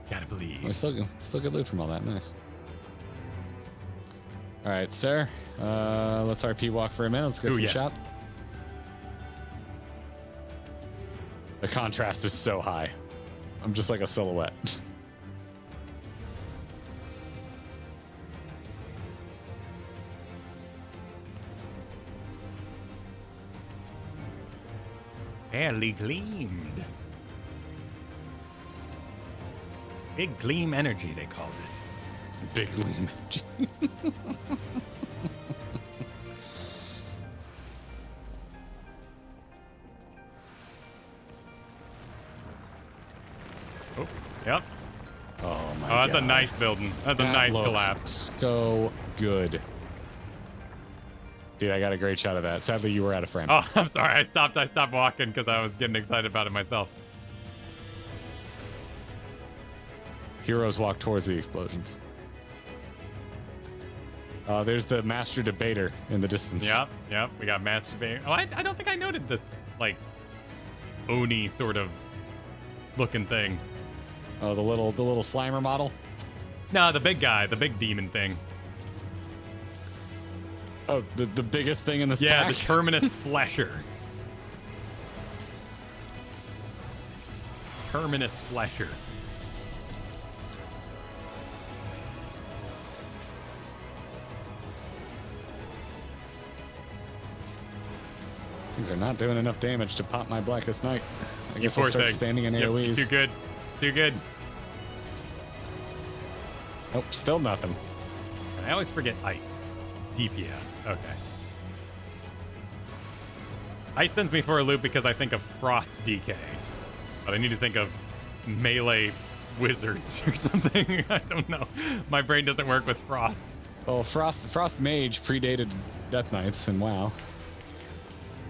Gotta believe. We still get loot from all that. Nice. All right, sir. Let's RP walk for a minute. Let's get Ooh, some yes. shots. The contrast is so high. I'm just like a silhouette. Barely gleamed. Big gleam energy, they called it. Big gleam. Oh, yep. Oh my Oh, god. that's a nice building. That's a That nice looks collapse. So good. Dude, I got a great shot of that. Sadly, you were out of frame. Oh, I'm sorry. I stopped walking because I was getting excited about it myself. Heroes walk towards the explosions. There's the master debater in the distance. Yep. We got masturbating. Oh, I don't think I noted this, like, Oni sort of looking thing. Oh, the little Slimer model. No, the big guy, the big demon thing. Oh, the biggest thing in this Yeah, pack? the Terminus Flesher. Terminus Flesher. These are not doing enough damage to pop my Blackest Knight. I guess I'll poor start thing. standing in Yep, AoEs. too good. Too good. Nope, still nothing. I always forget ice. DPS. Okay. Ice sends me for a loop because I think of Frost DK. But I need to think of melee wizards or something. I don't know. My brain doesn't work with Frost. Well, Frost Mage predated Death Knights and WoW.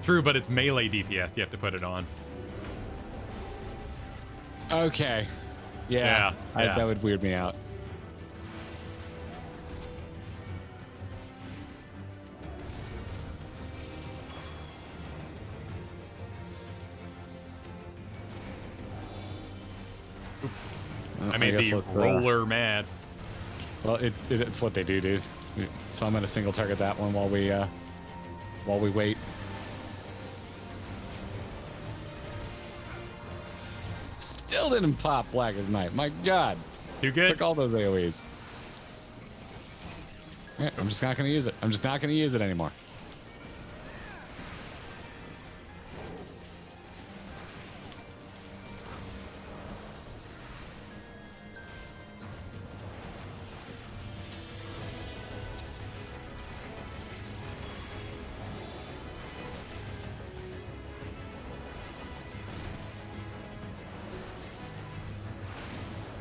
True, but it's melee DPS. You have to put it on. Okay. Yeah. That would weird me out. I made the roller mad. Well, it's what they do, dude. So I'm gonna single target that one while we wait. Still didn't pop Blackest Knight. My God. Too good. Took all those AoEs. Yeah, I'm just not gonna use it. I'm just not gonna use it anymore.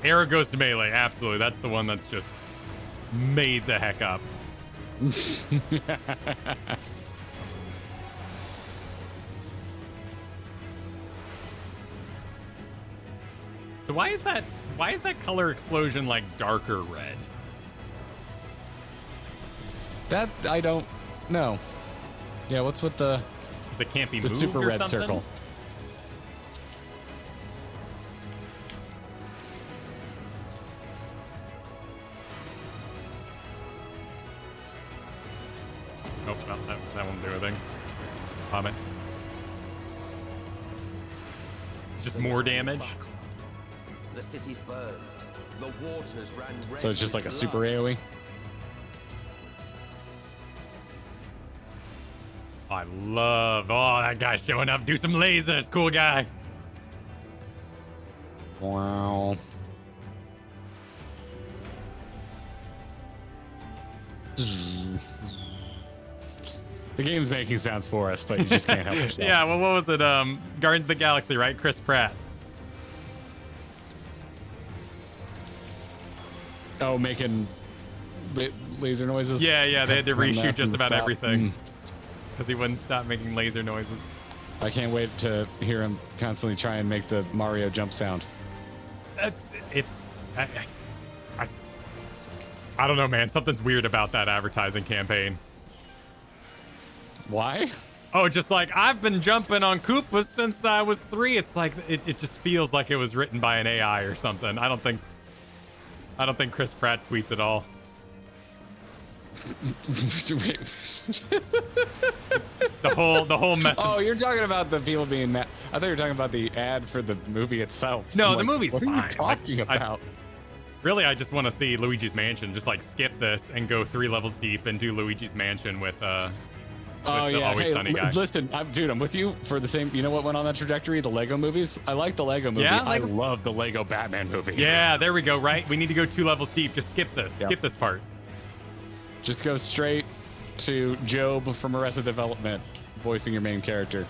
Arrow goes to melee. Absolutely. That's the one that's just made the heck up. So why is that color explosion like darker red? That I don't know. Yeah, what's with the It can't be the moved super or red something? circle? Nope, that won't do anything. Pop it. It's just more damage. The city's burned. The waters ran red. So it's just like a with super blood. AoE? I love. Oh, that guy's showing up. Do some lasers. Cool guy. Wow. The game's making sounds for us, but you just can't help yourself. Yeah, well, what was it? Guardians of the Galaxy, right? Chris Pratt. Oh, making laser noises? Yeah, they had to When reshoot asked him just to about stop. everything because he wouldn't stop making laser noises. I can't wait to hear him constantly try and make the Mario jump sound. I don't know, man. Something's weird about that advertising campaign. Why? Oh, just like, I've been jumping on Koopas since I was 3. It's like, it just feels like it was written by an AI or something. I don't think Chris Pratt tweets at all. The whole message. Oh, you're talking about the people being mad. I thought you were talking about the ad for the movie itself. No, I'm the like, movie's what fine. are you talking about? Really, I just want to see Luigi's Mansion. Just like skip this and go 3 levels deep and do Luigi's Mansion with the Always Sunny guy. Listen, I'm with you for the same. You know what went on that trajectory? The Lego movies. I like the Lego movie. Yeah, I love the Lego Batman movie. Yeah, there we go. Right, we need to go 2 levels deep. Just skip this. Yep. Skip this part. Just go straight to Job from Arrested Development voicing your main character.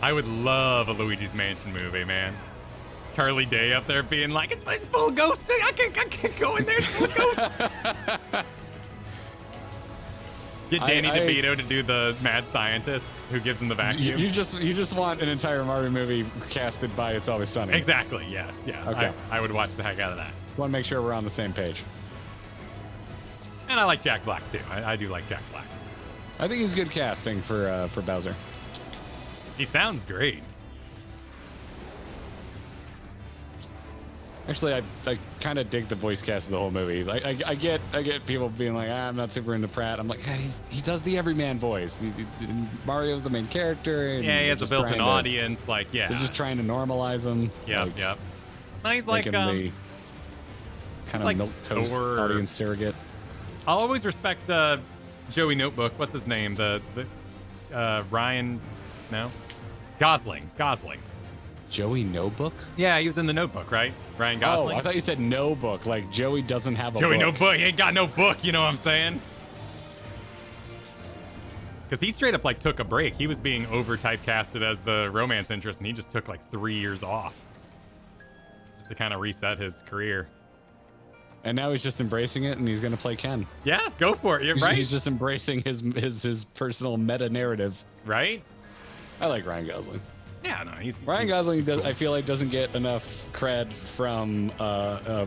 I would love a Luigi's Mansion movie, man. Charlie Day up there being like, it's full ghost. I can't go in there. It's full ghost. Get Danny DeVito to do the mad scientist who gives him the vacuum. You just want an entire Mario movie casted by It's Always Sunny. Exactly. Yes. Okay. I would watch the heck out of that. Just want to make sure we're on the same page. And I like Jack Black too. I do like Jack Black. I think he's good casting for Bowser. He sounds great. Actually, I kind of dig the voice cast of the whole movie. Like, I get people being like, I'm not super into Pratt. I'm like, he does the everyman voice. Mario's the main character. And Yeah, he has a just built-in trying to- audience. Like, yeah. They're just trying to normalize him. Yep. No, he's like, Make him the kind of like milquetoast Thor. audience surrogate. I'll always respect Joey Notebook. What's his name? The Ryan, no, Gosling. Joey Notebook? Yeah, he was in The Notebook, right? Ryan Gosling. Oh, I thought you said no book. Like Joey doesn't have a Joey book. no book. He ain't got no book. You know what I'm saying? Because he straight up like took a break. He was being over typecasted as the romance interest, and he just took like 3 years off just to kind of reset his career. And now he's just embracing it, and he's gonna play Ken. Yeah, go for it. You're right. He's just embracing his personal meta narrative. Right? I like Ryan Gosling. Yeah, no, Ryan Gosling I feel like doesn't get enough cred from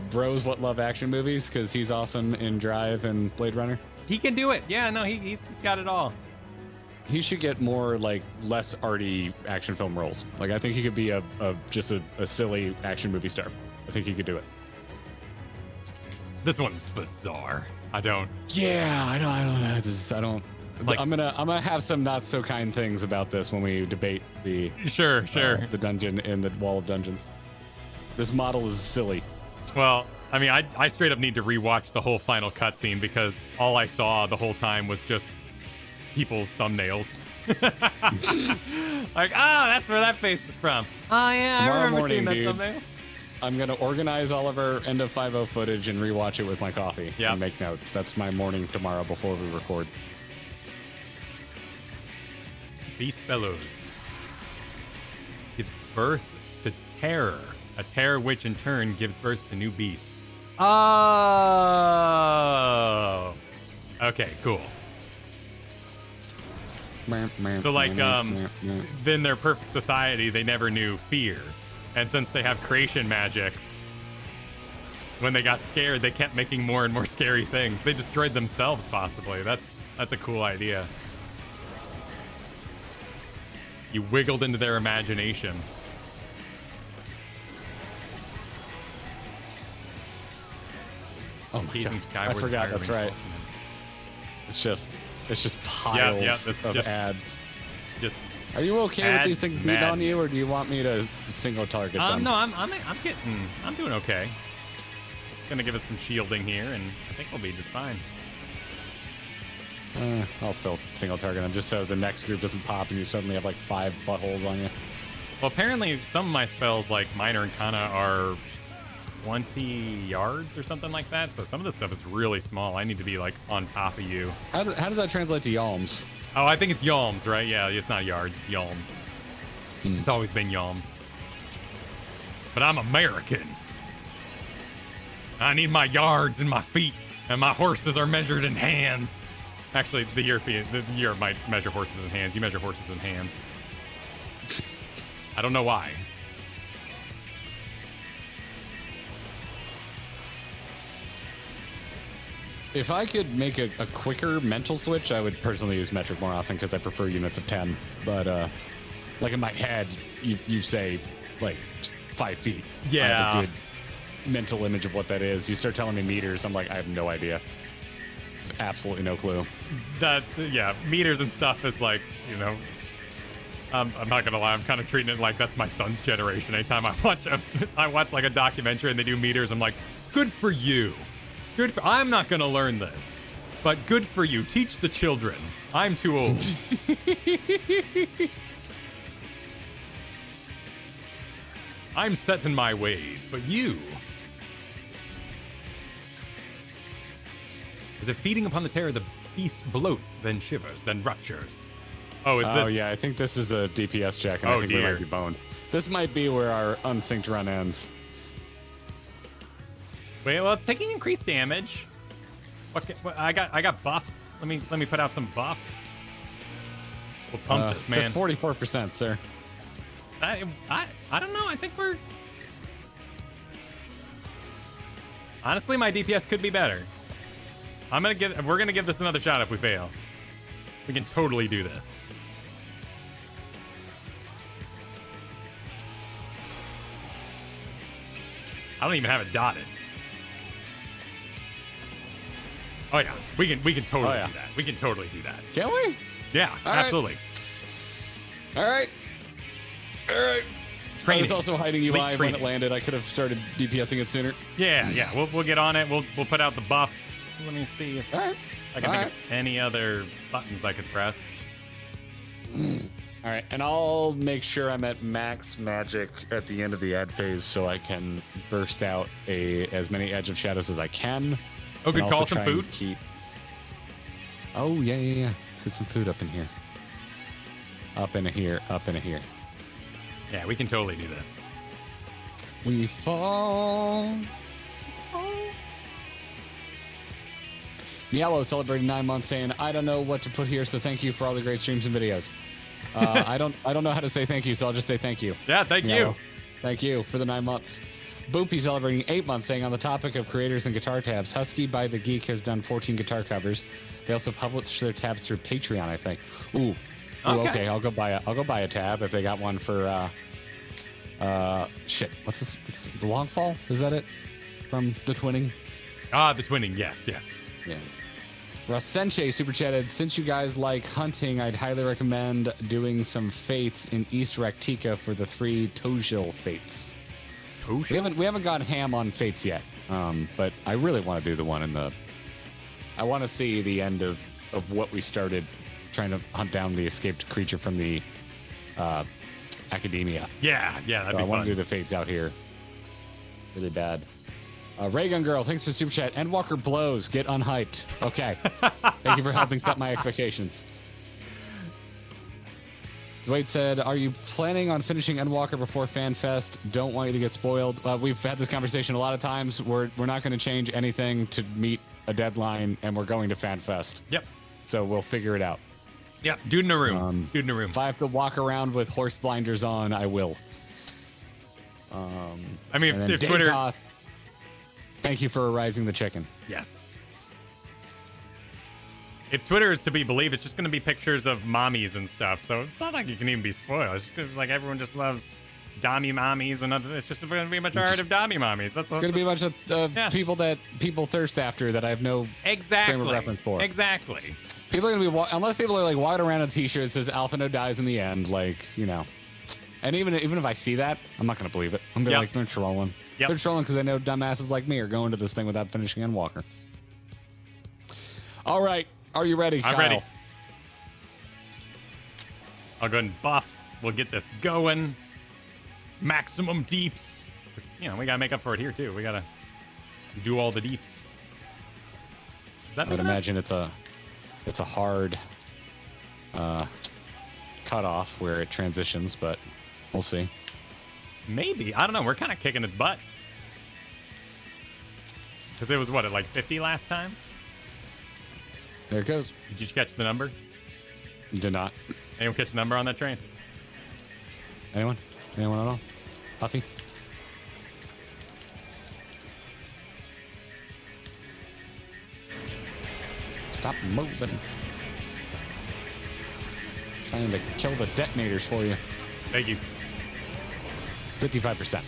Bros What Love action movies because he's awesome in Drive and Blade Runner. He can do it. Yeah, no, he's got it all. He should get more like less arty action film roles. Like I think he could be just a silly action movie star. I think he could do it. This one's bizarre. I don't. Yeah, I don't know. Like, I'm gonna have some not so kind things about this when we debate the the dungeon in the Wall of Dungeons. This model is silly. Well, I mean, I straight up need to rewatch the whole final cutscene because all I saw the whole time was just people's thumbnails. Like, that's where that face is from. Oh yeah, Tomorrow I remember morning, seeing that dude, thumbnail. I'm gonna organize all of our end of 5.0 footage and rewatch it with my coffee and make notes. That's my morning tomorrow before we record. Beast Bellows gives birth to terror. A terror which in turn gives birth to new beasts. Oh. Okay, cool. So like, then their perfect society, they never knew fear. And since they have creation magics, when they got scared, they kept making more and more scary things. They destroyed themselves, possibly. That's a cool idea. You wiggled into their imagination. Oh my God. I forgot. That's right. It's just piles of ads. Just. Are you okay with these things being on you, or do you want me to single target them? No, I'm doing okay. Gonna give us some shielding here, and I think we'll be just fine. I'll still single target them just so the next group doesn't pop and you suddenly have like 5 buttholes on you. Well, apparently some of my spells, like Minor and Kana, are 20 yards or something like that. So some of this stuff is really small. I need to be like on top of you. How does that translate to yalms? Oh, I think it's yalms, right? Yeah, it's not yards, it's yalms. It's always been yalms. But I'm American. I need my yards in my feet, and my horses are measured in hands. Actually, the Europe might measure horses in hands. You measure horses in hands. I don't know why. If I could make a quicker mental switch, I would personally use metric more often because I prefer units of 10. But like in my head, you say like 5 feet. Yeah. I have a good mental image of what that is. You start telling me meters, I'm like, I have no idea. Absolutely no clue. Meters and stuff is like, I'm not gonna lie, I'm kind of treating it like that's my son's generation. Anytime I watch like a documentary and they do meters, I'm like, good for you. I'm not gonna learn this, but good for you. Teach the children. I'm too old. I'm set in my ways, but you. As if feeding upon the terror, the beast bloats, then shivers, then ruptures. Oh, is this? Oh, yeah, I think this is a DPS check, and I think we might be boned. This might be where our unsynced run ends. Wait, well, it's taking increased damage. Okay, I got buffs. Let me put out some buffs. We'll pump this, man. It's at 44%, sir. I don't know. I think we're... Honestly, my DPS could be better. We're gonna give this another shot if we fail. We can totally do this. I don't even have it dotted. Oh yeah, we can totally do that. We can totally do that. Can we? Yeah, absolutely. All right. Training. I was also hiding UI when it landed. I could have started DPSing it sooner. Yeah. We'll get on it. We'll put out the buffs. Let me see if I can think of any other buttons I could press. All right, and I'll make sure I'm at max magic at the end of the ad phase so I can burst out as many Edge of Shadows as I can. Oh, good call. Some food. Oh yeah. Let's get some food up in here. Up in here. Yeah, we can totally do this. We fall. Yellow celebrating 9 months, saying, "I don't know what to put here, so thank you for all the great streams and videos." I don't know how to say thank you, so I'll just say thank you. Yeah, thank you. Thank you for the 9 months. Boopy celebrating 8 months, saying, on the topic of creators and guitar tabs, Husky by the Geek has done 14 guitar covers. They also publish their tabs through Patreon, I think. Ooh, okay. I'll go buy a tab if they got one for shit. What's this? It's the Longfall? Is that it? From the Twinning? The Twinning. Yes. Yeah. Rasenche super chatted, since you guys like hunting, I'd highly recommend doing some fates in East Raktika for the 3 Tojil fates. Tojil? We haven't gone ham on fates yet, but I really want to do the one in the. I want to see the end of what we started trying to hunt down the escaped creature from the academia. Yeah, that'd be fun. I want to do the fates out here. Really bad. Raygun Girl, thanks for the super chat. Endwalker blows. Get unhyped. Okay. Thank you for helping set my expectations. Dwight said, are you planning on finishing Endwalker before FanFest? Don't want you to get spoiled. We've had this conversation a lot of times. We're not going to change anything to meet a deadline, and we're going to FanFest. Yep. So we'll figure it out. Yep. Dude in a room. If I have to walk around with horse blinders on, I will. I mean, if Twitter... Toth, thank you for arising the chicken. Yes. If Twitter is to be believed, it's just going to be pictures of mommies and stuff. So it's not like you can even be spoiled. It's just like everyone just loves Dami mommies, and it's just going to be a majority of Dami mommies. It's going to be a bunch of people that people thirst after that I have no frame of reference for. Exactly. People are going to be unless people are like walking around in a t-shirt that says Alpha No dies in the end, like, you know. And even if I see that, I'm not going to believe it. I'm going to be like, they're trolling. Yep. They're trolling because I know dumbasses like me are going to this thing without finishing Endwalker. All right. Are you ready, Kyle? I'm ready. I'll go ahead and buff. We'll get this going. Maximum deeps. You know, we got to make up for it here, too. We got to do all the deeps. I would imagine it's a hard cutoff where it transitions, but we'll see. Maybe. I don't know. We're kind of kicking its butt. Because it was, what, at like 50 last time? There it goes. Did you catch the number? Did not. Anyone catch the number on that train? Anyone? Anyone at all? Puffy? Stop moving. Trying to kill the detonators for you. Thank you. 55%.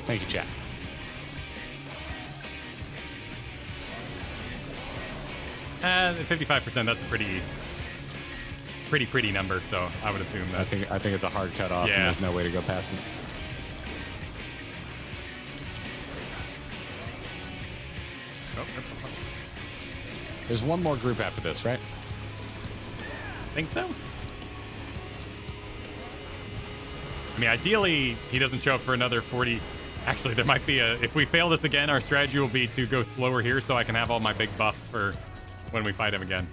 Thank you, chat. Uh, 55%, that's a pretty number, so I would assume that. I think it's a hard cutoff, yeah. And there's no way to go past it. There's one more group after this, right? Think so? I mean, ideally, he doesn't show up for another 40. Actually, there might be if we fail this again, our strategy will be to go slower here so I can have all my big buffs for when we fight him again.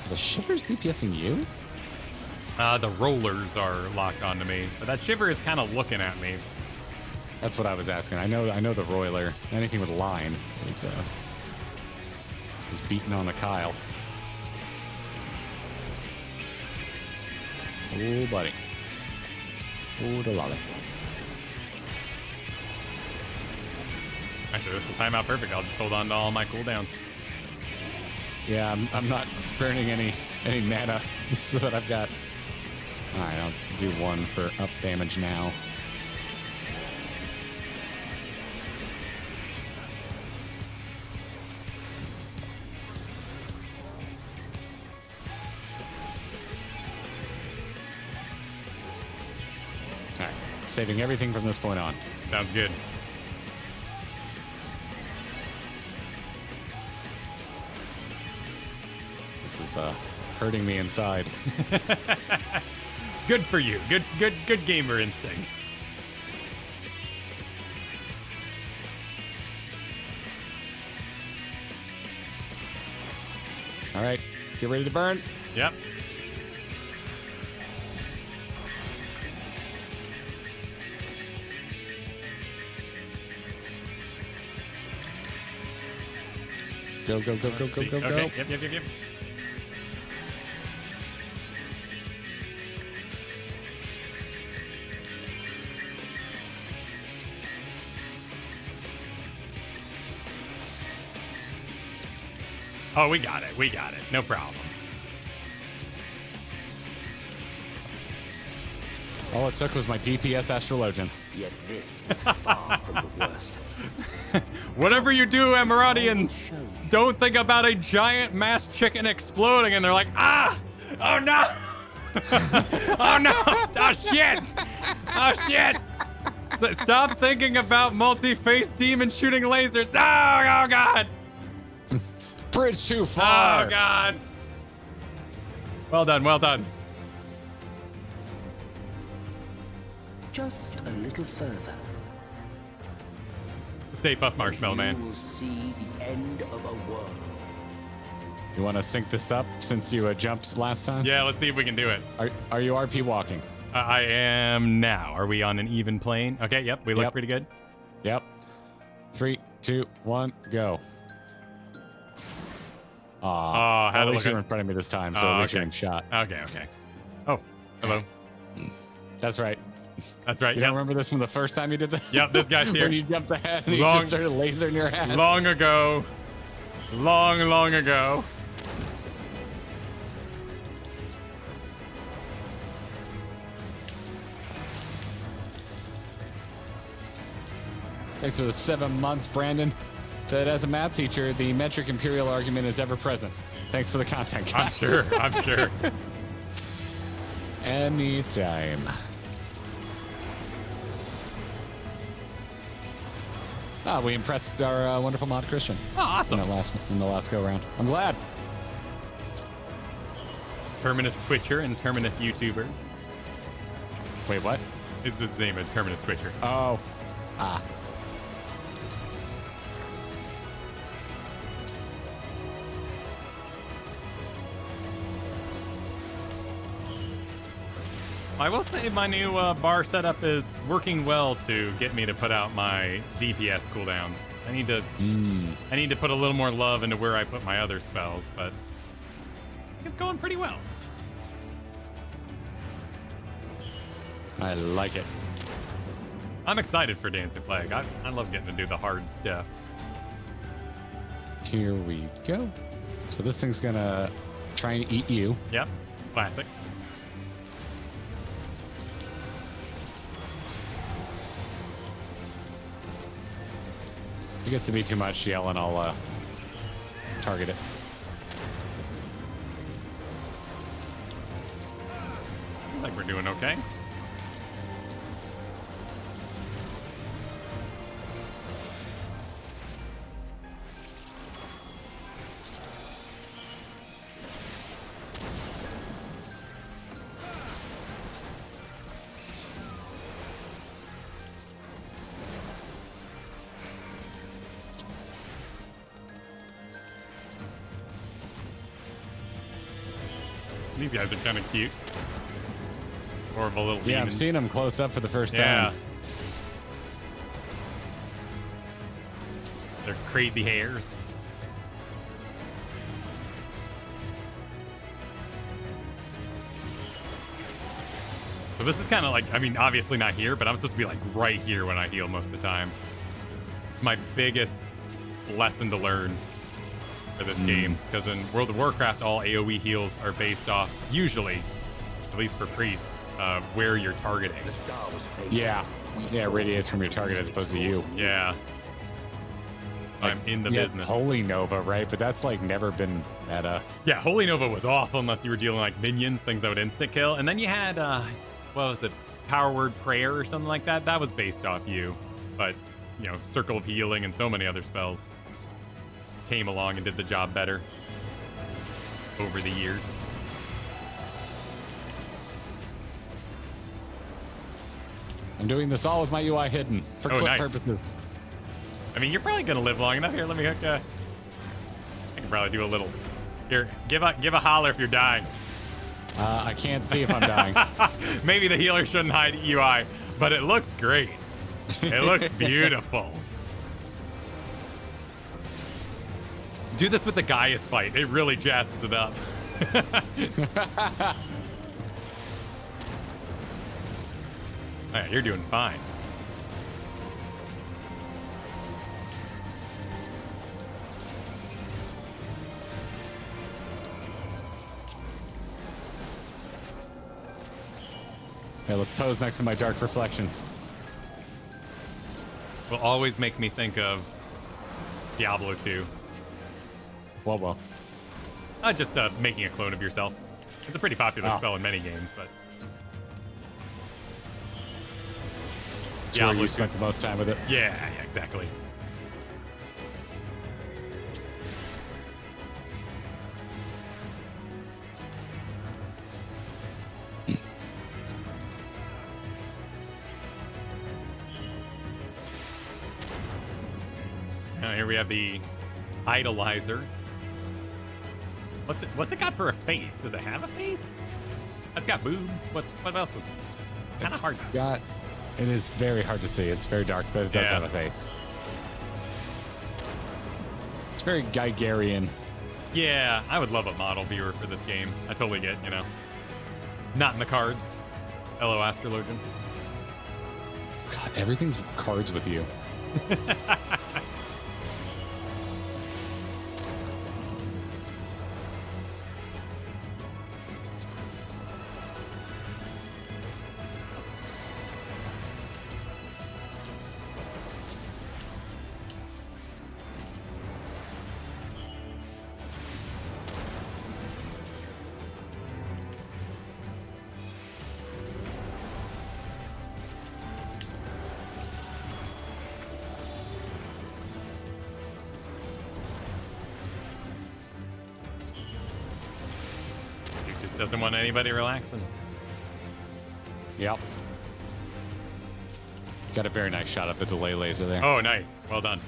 The shivers DPSing you? The rollers are locked onto me, but that shiver is kind of looking at me. That's what I was asking. I know the roiler. Anything with line is beating on the Kyle. Oh, buddy. Oh, the lolly. Actually, this will time out perfect. I'll just hold on to all my cooldowns. Yeah, I'm not burning any mana so that I've got... Alright, I'll do one for up damage now. Alright, saving everything from this point on. Sounds good. This is hurting me inside. Good for you. Good gamer instincts. All right, get ready to burn. Yep. Go, go, go, go, go, go, go. Okay. Yep. Oh, we got it. No problem. All it took was my DPS Astrologian. Yet this is far from the worst. Whatever you do, Emeraldians, don't think about a giant mass chicken exploding and they're like, ah! Oh no! Oh no! Oh shit! Oh shit! Stop thinking about multi-faced demon shooting lasers. Oh god! Bridge too far. Oh god! Well done. Just a little further. Stay puff, Marshmallow You Man. will see the end of a world. You want to sync this up since you jumped last time? Yeah, let's see if we can do it. Are you RP walking? I am now. Are we on an even plane? Okay, yep, we look pretty good. Yep. 3, 2, 1, go. Aw, how at to least look you're at- in front of me this time, so at least you're in shot. Okay. Oh, hello. That's right. That's right. You don't remember this from the first time you did this? Yep, this guy's here. When you jumped ahead and you Long- just started lasering your ass. Long ago. Long ago. Thanks for the 7 months, Brandon. Said, as a math teacher, the metric imperial argument is ever present. Thanks for the content, I'm guys. sure. I'm sure. Anytime. We impressed our wonderful mod Christian Oh, awesome. in the last go round. I'm glad. Terminus Twitcher and Terminus YouTuber. Wait, what? Is his name is Terminus Twitcher. Oh. I will say my new bar setup is working well to get me to put out my DPS cooldowns. I need to put a little more love into where I put my other spells, but it's going pretty well. I like it. I'm excited for Dancing Plague. I love getting to do the hard stuff. Here we go. So this thing's gonna try and eat you. Yep, classic. If it gets to be too much, yell and I'll target it. Looks like we're doing okay. These guys are kind of cute. More of a little Yeah, demon. I've seen them close up for the first Yeah. time. Their crazy hairs. So this is kind of like, I mean, obviously not here, but I'm supposed to be like right here when I heal most of the time. It's my biggest lesson to learn for this game, because in World of Warcraft, all AoE heals are based off, usually, at least for priests, where you're targeting. The star was fading. Yeah. Yeah, it radiates from your target as opposed to you. Yeah. I'm in the business. Holy Nova, right? But that's like never been meta. Yeah, Holy Nova was awful unless you were dealing like minions, things that would instant kill. And then you had, what was it, Power Word Prayer or something like that. That was based off you. But, you know, Circle of Healing and so many other spells came along and did the job better. over the years. I'm doing this all with my UI hidden for clip nice. purposes. I mean, you're probably gonna live long enough. Here, let me hook. I can probably do a little. Here, give a holler if you're dying. I can't see if I'm dying. Maybe the healer shouldn't hide UI, but it looks great. It looks beautiful. Do this with the Gaius fight. It really jazzes it up. Alright, you're doing fine. Yeah, let's pose next to my dark reflection. Will always make me think of Diablo 2. Well. Just making a clone of yourself. It's a pretty popular spell in many games, but It's where you spent the most time with it. yeah, exactly. Now here we have the Idolizer. What's it got for a face? Does it have a face? It's got boobs. What else is it? Kind of hard. It is very hard to see. It's very dark, but it does Yeah. have a face. It's very Geigerian. Yeah, I would love a model viewer for this game. I totally get, not in the cards. Hello, Astrologian. God, everything's cards with you. Doesn't want anybody relaxing. Yep. Got a very nice shot of the delay laser there. Oh, nice. Well done.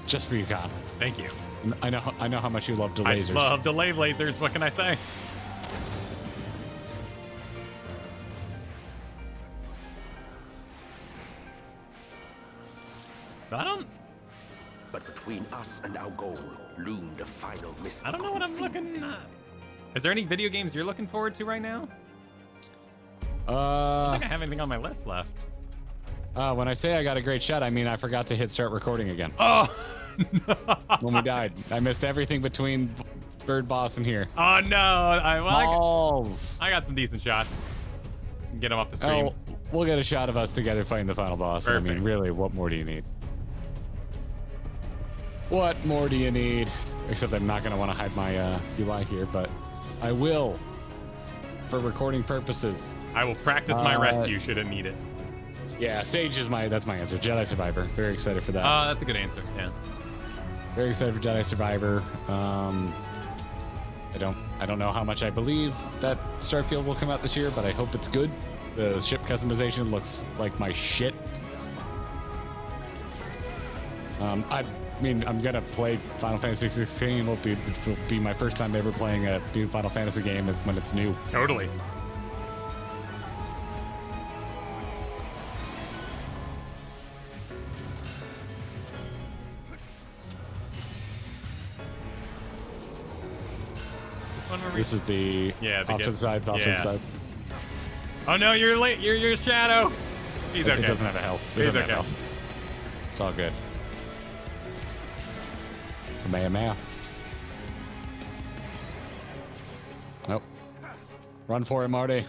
Just for you, Kyle. Thank you. I know how much you love the lasers. I love delay lasers. What can I say? I don't But between us and our goal loomed a final mist. I don't know what I'm looking at. Is there any video games you're looking forward to right now? I don't think I have anything on my list left. When I say I got a great shot, I mean I forgot to hit start recording again. Oh, no. When we died. I missed everything between Bird Boss and here. Oh, no. Balls. I got some decent shots. Get them off the screen. Oh, we'll get a shot of us together fighting the final boss. Perfect. I mean, really, what more do you need? What more do you need? Except I'm not going to want to hide my UI here, but I will for recording purposes. I will practice my rescue should it need it. Yeah, Sage is that's my answer. Jedi Survivor. Very excited for that. That's a good answer. Yeah. Very excited for Jedi Survivor. I don't know how much I believe that Starfield will come out this year, but I hope it's good. The ship customization looks like my shit. I mean, I'm gonna play Final Fantasy 16. It'll be my first time ever playing a new Final Fantasy game when it's new. Totally. This is the off to the side, off to the side. Oh no, you're late. You're Shadow. He's okay. It doesn't have a health. He's okay. It's all good. Kamehameha. Nope. Run for it, Marty. Did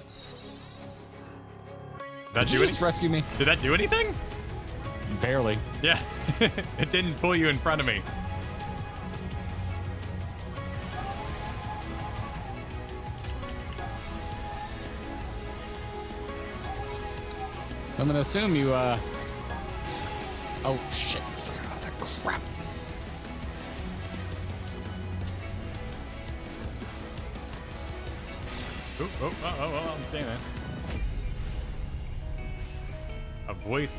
that do just rescue me? Did that do anything? Barely. Yeah. It didn't pull you in front of me. So I'm gonna assume you, oh shit, that crap. I'm saying that. A voice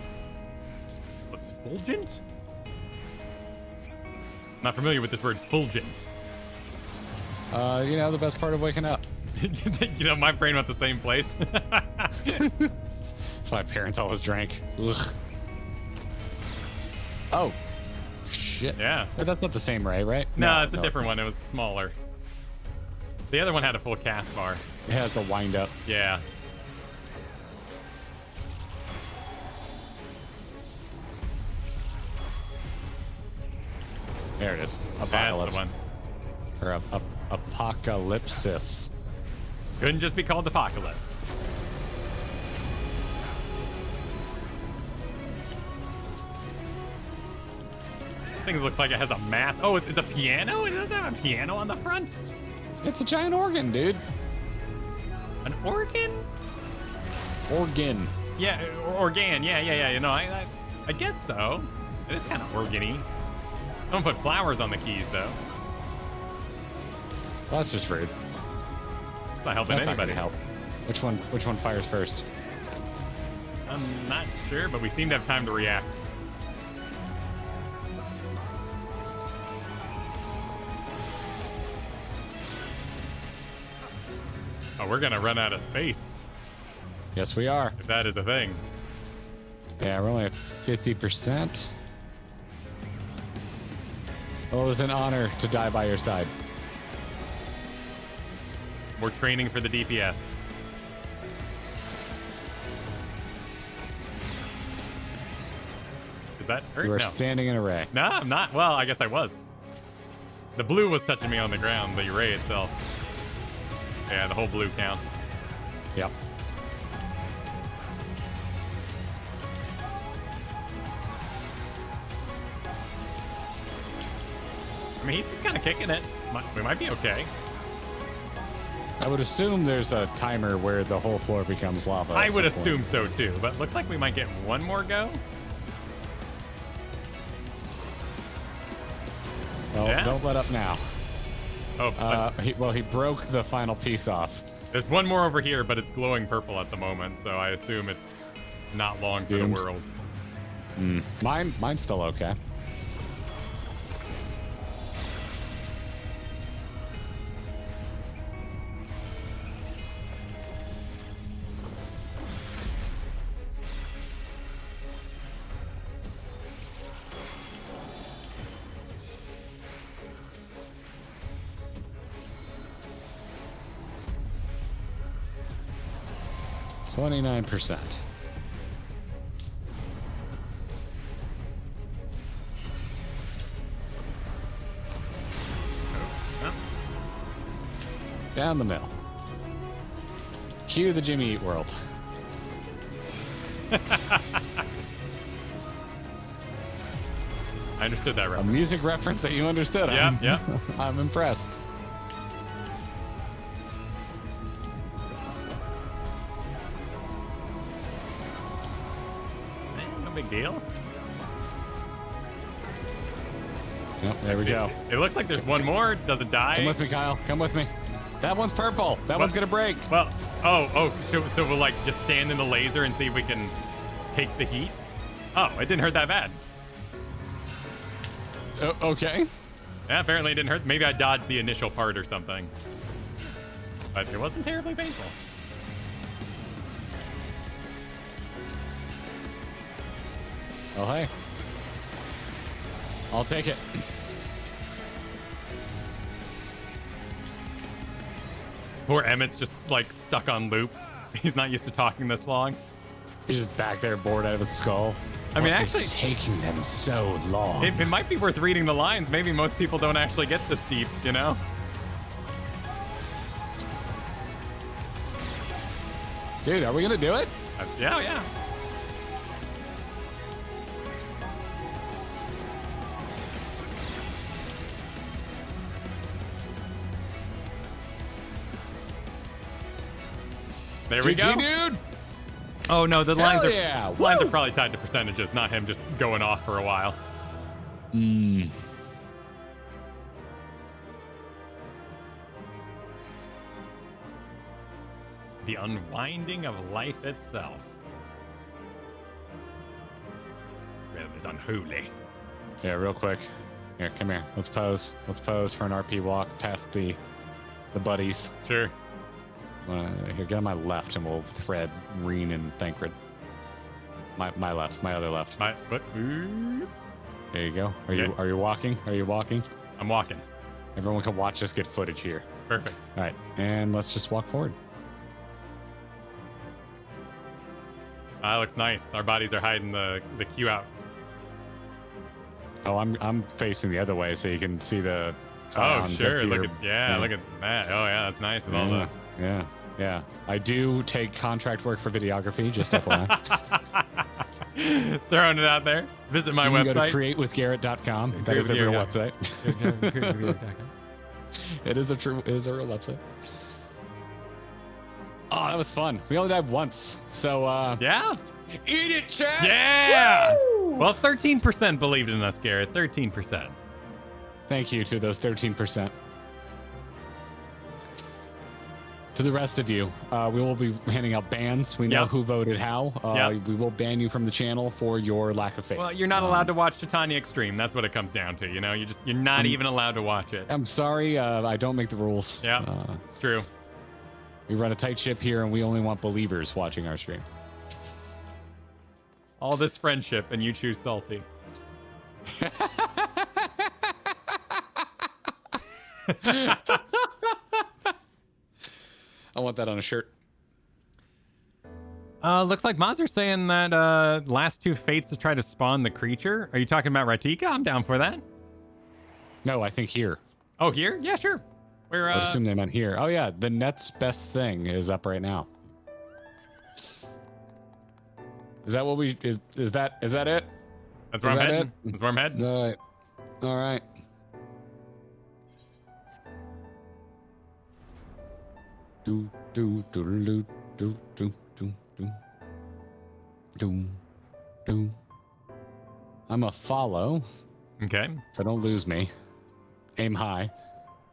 was fulgent? Not familiar with this word fulgent. You know, the best part of waking up. You know, my brain went the same place. That's why my parents always drank. Ugh. Oh. Shit. Yeah. But that's not the same ray, right? No, it's a different one. It was smaller. The other one had a full cast bar. It has the wind up. Yeah. There it is. That's Apocalypse. the one. Or apocalypsis. Couldn't just be called Apocalypse. Things look like it has a mass. Oh, it's a piano? It does have a piano on the front? It's a giant organ, dude. An organ? Organ. Yeah, organ. Yeah. You know, I guess so. It is kind of organy. Don't put flowers on the keys, though. Well, that's just rude. It's not helping That's anybody. not gonna help. Which one fires first? I'm not sure, but we seem to have time to react. Oh, we're gonna run out of space, Yes, we are. if that is a thing. Yeah, we're only at 50%. Well, it was an honor to die by your side. We're training for the DPS. Is that hurt? You are No. standing in a ray. No, I'm not. Well, I guess I was. The blue was touching me on the ground, the array itself. Yeah, the whole blue counts. Yep. I mean, he's just kind of kicking it. We might be okay. I would assume there's a timer where the whole floor becomes lava. I at would some assume point. so too, but looks like we might get one more go. Well, Yeah. don't let up now. Oh, but He broke the final piece off. there's one more over here, but it's glowing purple at the moment, so I assume it's not long for Doomed. the world. Mine's still okay. %. Down the middle. Cue the Jimmy Eat World. I understood that A right. music reference that you understood. Yep. I'm impressed. No big deal. Yep, there we go. It looks like there's one more. Does it die? Come with me, Kyle. Come with me. That one's purple. That one's gonna break. Well, so we'll like just stand in the laser and see if we can take the heat. Oh, it didn't hurt that bad. Okay. Yeah, apparently it didn't hurt. Maybe I dodged the initial part or something. But it wasn't terribly painful. Oh, hey. I'll take it. Poor Emmett's just like stuck on loop. He's not used to talking this long. He's just back there bored out of his skull. I mean, What actually, is taking them so long? it might be worth reading the lines. Maybe most people don't actually get this deep, you know? Dude, are we gonna do it? Yeah. There we go. GG, dude. Oh no, the lines Hell are yeah. lines are Woo! probably tied to percentages, not him just going off for a while. The unwinding of life itself. Realm is unholy. Yeah, real quick. Here, come here. Let's pose. Let's pose for an RP walk past the buddies. Sure. Here, get on my left, and we'll thread Reen and Thancred. My left, my other left. What? There you go. Are you walking? Are you walking? I'm walking. Everyone can watch us get footage here. Perfect. All right, and let's just walk forward. That looks nice. Our bodies are hiding the queue out. Oh, I'm facing the other way so you can see the. Oh, sure. Look Look at that. Oh yeah, that's nice with all the. Yeah. I do take contract work for videography, just FYI. Throwing it out there. Visit my website. You can go to createwithgarrett.com. That is a real website. It is a real website. Oh, that was fun. We only died once. So yeah. Eat it, chat. Yeah. Woo! Well, 13% believed in us, Garrett. 13%. Thank you to those 13%. To the rest of you, we will be handing out bans. We know who voted how. We will ban you from the channel for your lack of faith. Well, you're not allowed to watch Titania Extreme. That's what it comes down to. You know, you're not even allowed to watch it. I'm sorry, I don't make the rules. Yeah, it's true. We run a tight ship here, and we only want believers watching our stream. All this friendship, and you choose salty. I want that on a shirt. Looks like mods are saying that last two fates to try to spawn the creature. Are you talking about Ratika? I'm down for that. No, I think here. Oh, here? Yeah, sure. We're I would assume they meant here. Oh yeah, the next best thing is up right now. Is that what we is that it? That's where I'm heading. That's where I'm heading. All right. Do do do do do do do do do. I'm a follow. Okay. So don't lose me. Aim high.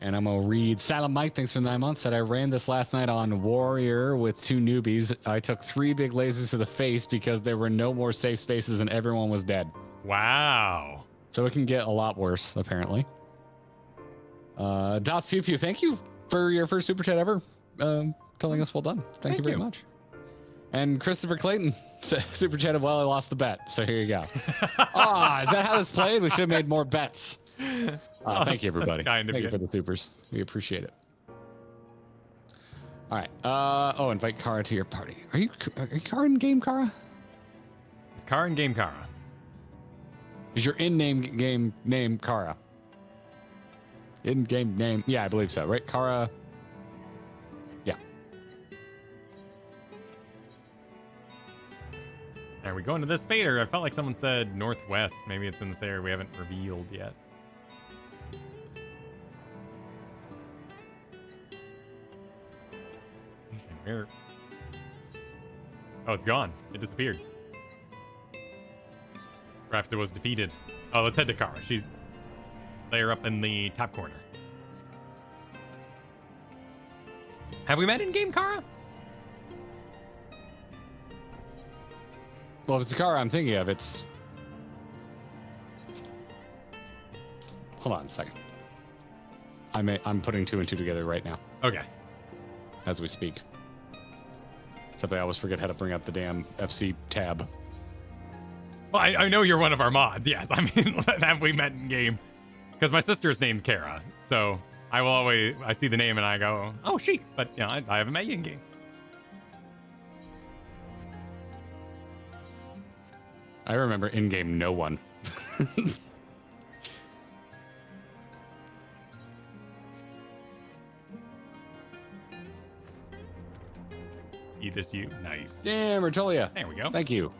And I'm gonna read Silent Mike, thanks for 9 months. Said I ran this last night on Warrior with 2 newbies. I took 3 big lasers to the face because there were no more safe spaces and everyone was dead. Wow. So it can get a lot worse, apparently. Dots Pew Pew, thank you for your first super chat ever. Telling us well done. Thank you very much. And Christopher Clayton super chatted while I lost the bet. So here you go. Is that how this played? We should have made more bets. Thank you, everybody. Thank you for the supers. We appreciate it. All right. Invite Kara to your party. Are you Kara in game, Kara? It's Kara in game, Kara. Is your in-name game name Kara? In-game name? Yeah, I believe so. Right, Kara? Yeah. Are we going to this fader? I felt like someone said northwest. Maybe it's in this area we haven't revealed yet. Where? Oh, it's gone. It disappeared. Perhaps it was defeated. Oh, let's head to Kara. She's there up in the top corner. Have we met in game, Kara? Well, if it's the Kara I'm thinking of, it's... Hold on a second. I'm putting 2 and 2 together right now. Okay. As we speak. Except I always forget how to bring up the damn FC tab. Well, I know you're one of our mods, yes. I mean, have we met in game? Because my sister's named Kara, so I see the name and I go, oh, she. But, you know, I haven't met you in game. I remember in-game no one. Eat this you. Nice. Damn, Rotolia. There we go. Thank you.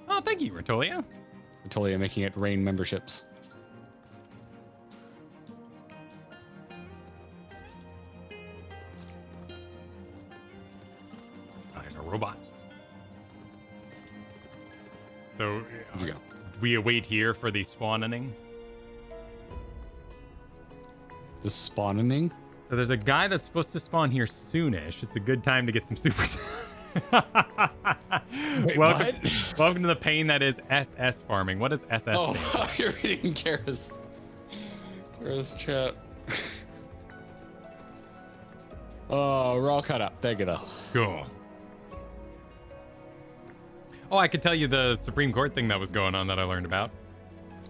Oh, thank you, Rotolia. Rotolia making it rain memberships. Oh, there's a robot. So, Yeah. we await here for the spawning. The spawning? So there's a guy that's supposed to spawn here soonish. It's a good time to get some super. Wait, welcome to the pain that is SS farming. What is SS? Oh, you're reading Kara's chat. Oh, we're all caught up. Thank you, though. Cool. Oh, I could tell you the Supreme Court thing that was going on that I learned about.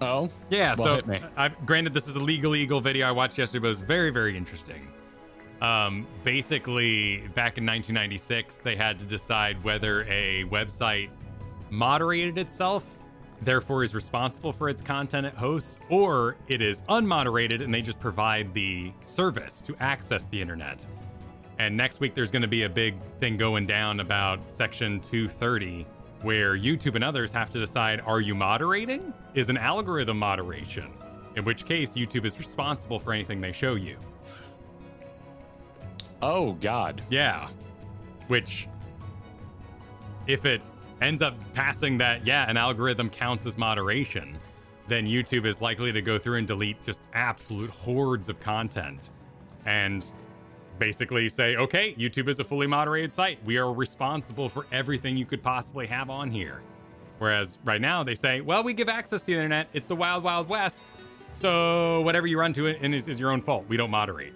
Oh? Yeah, Well, so hit me. granted, this is a Legal Eagle video I watched yesterday, but it was very, very interesting. Basically, back in 1996, they had to decide whether a website moderated itself, therefore is responsible for its content it hosts, or it is unmoderated and they just provide the service to access the internet. And next week, there's going to be a big thing going down about Section 230, where YouTube and others have to decide, are you moderating? Is an algorithm moderation? In which case, YouTube is responsible for anything they show you. Oh, God. Yeah. Which, if it ends up passing that, yeah, an algorithm counts as moderation, then YouTube is likely to go through and delete just absolute hordes of content. And basically say, okay, YouTube is a fully moderated site. We are responsible for everything you could possibly have on here. Whereas right now they say, well, we give access to the internet. It's the wild, wild west. So whatever you run to it is your own fault. We don't moderate.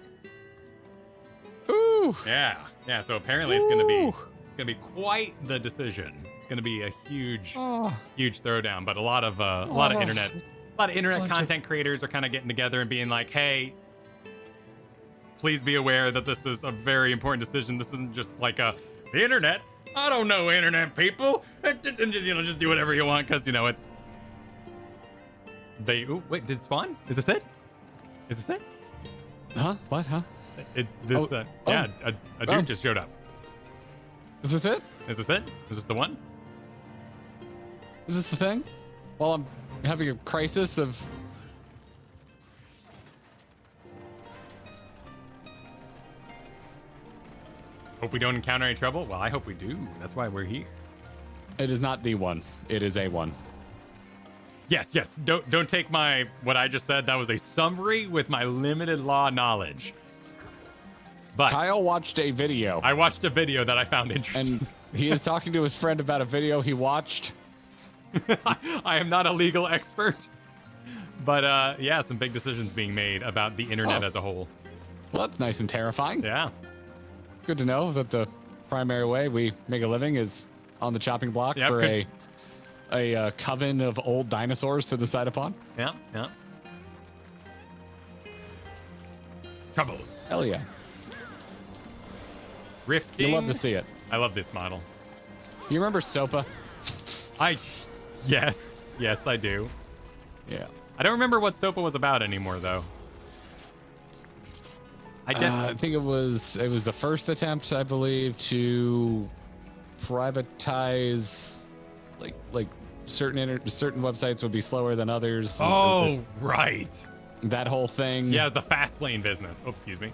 Ooh. Yeah. Yeah. So apparently it's going to be quite the decision. It's going to be a huge throwdown, but a lot of internet content creators are kind of getting together and being like, hey, please be aware that this is a very important decision. This isn't just like the internet. I don't know internet people. Just do whatever you want because, it's... Ooh, wait, did it spawn? Is this it? Is this it? Huh? What? Huh? Yeah, a dude just showed up. Is this it? Is this it? Is this the one? Is this the thing? While I'm having a crisis of... Hope we don't encounter any trouble? Well, I hope we do. That's why we're here. It is not the one. It is a one. Yes. Don't take what I just said. That was a summary with my limited law knowledge. But Kyle watched a video. I watched a video that I found interesting. And he is talking to his friend about a video he watched. I am not a legal expert. But yeah, some big decisions being made about the internet as a whole. Well, that's nice and terrifying. Yeah. Good to know that the primary way we make a living is on the chopping block for a coven of old dinosaurs to decide upon. Yeah. Trouble. Hell yeah. Rifting. You'll love to see it. I love this model. You remember SOPA? Yes, I do. Yeah. I don't remember what SOPA was about anymore, though. I think it was the first attempt, I believe, to privatize, like certain websites would be slower than others. Oh, right. That whole thing. Yeah, it was the fast lane business. Oh, excuse me.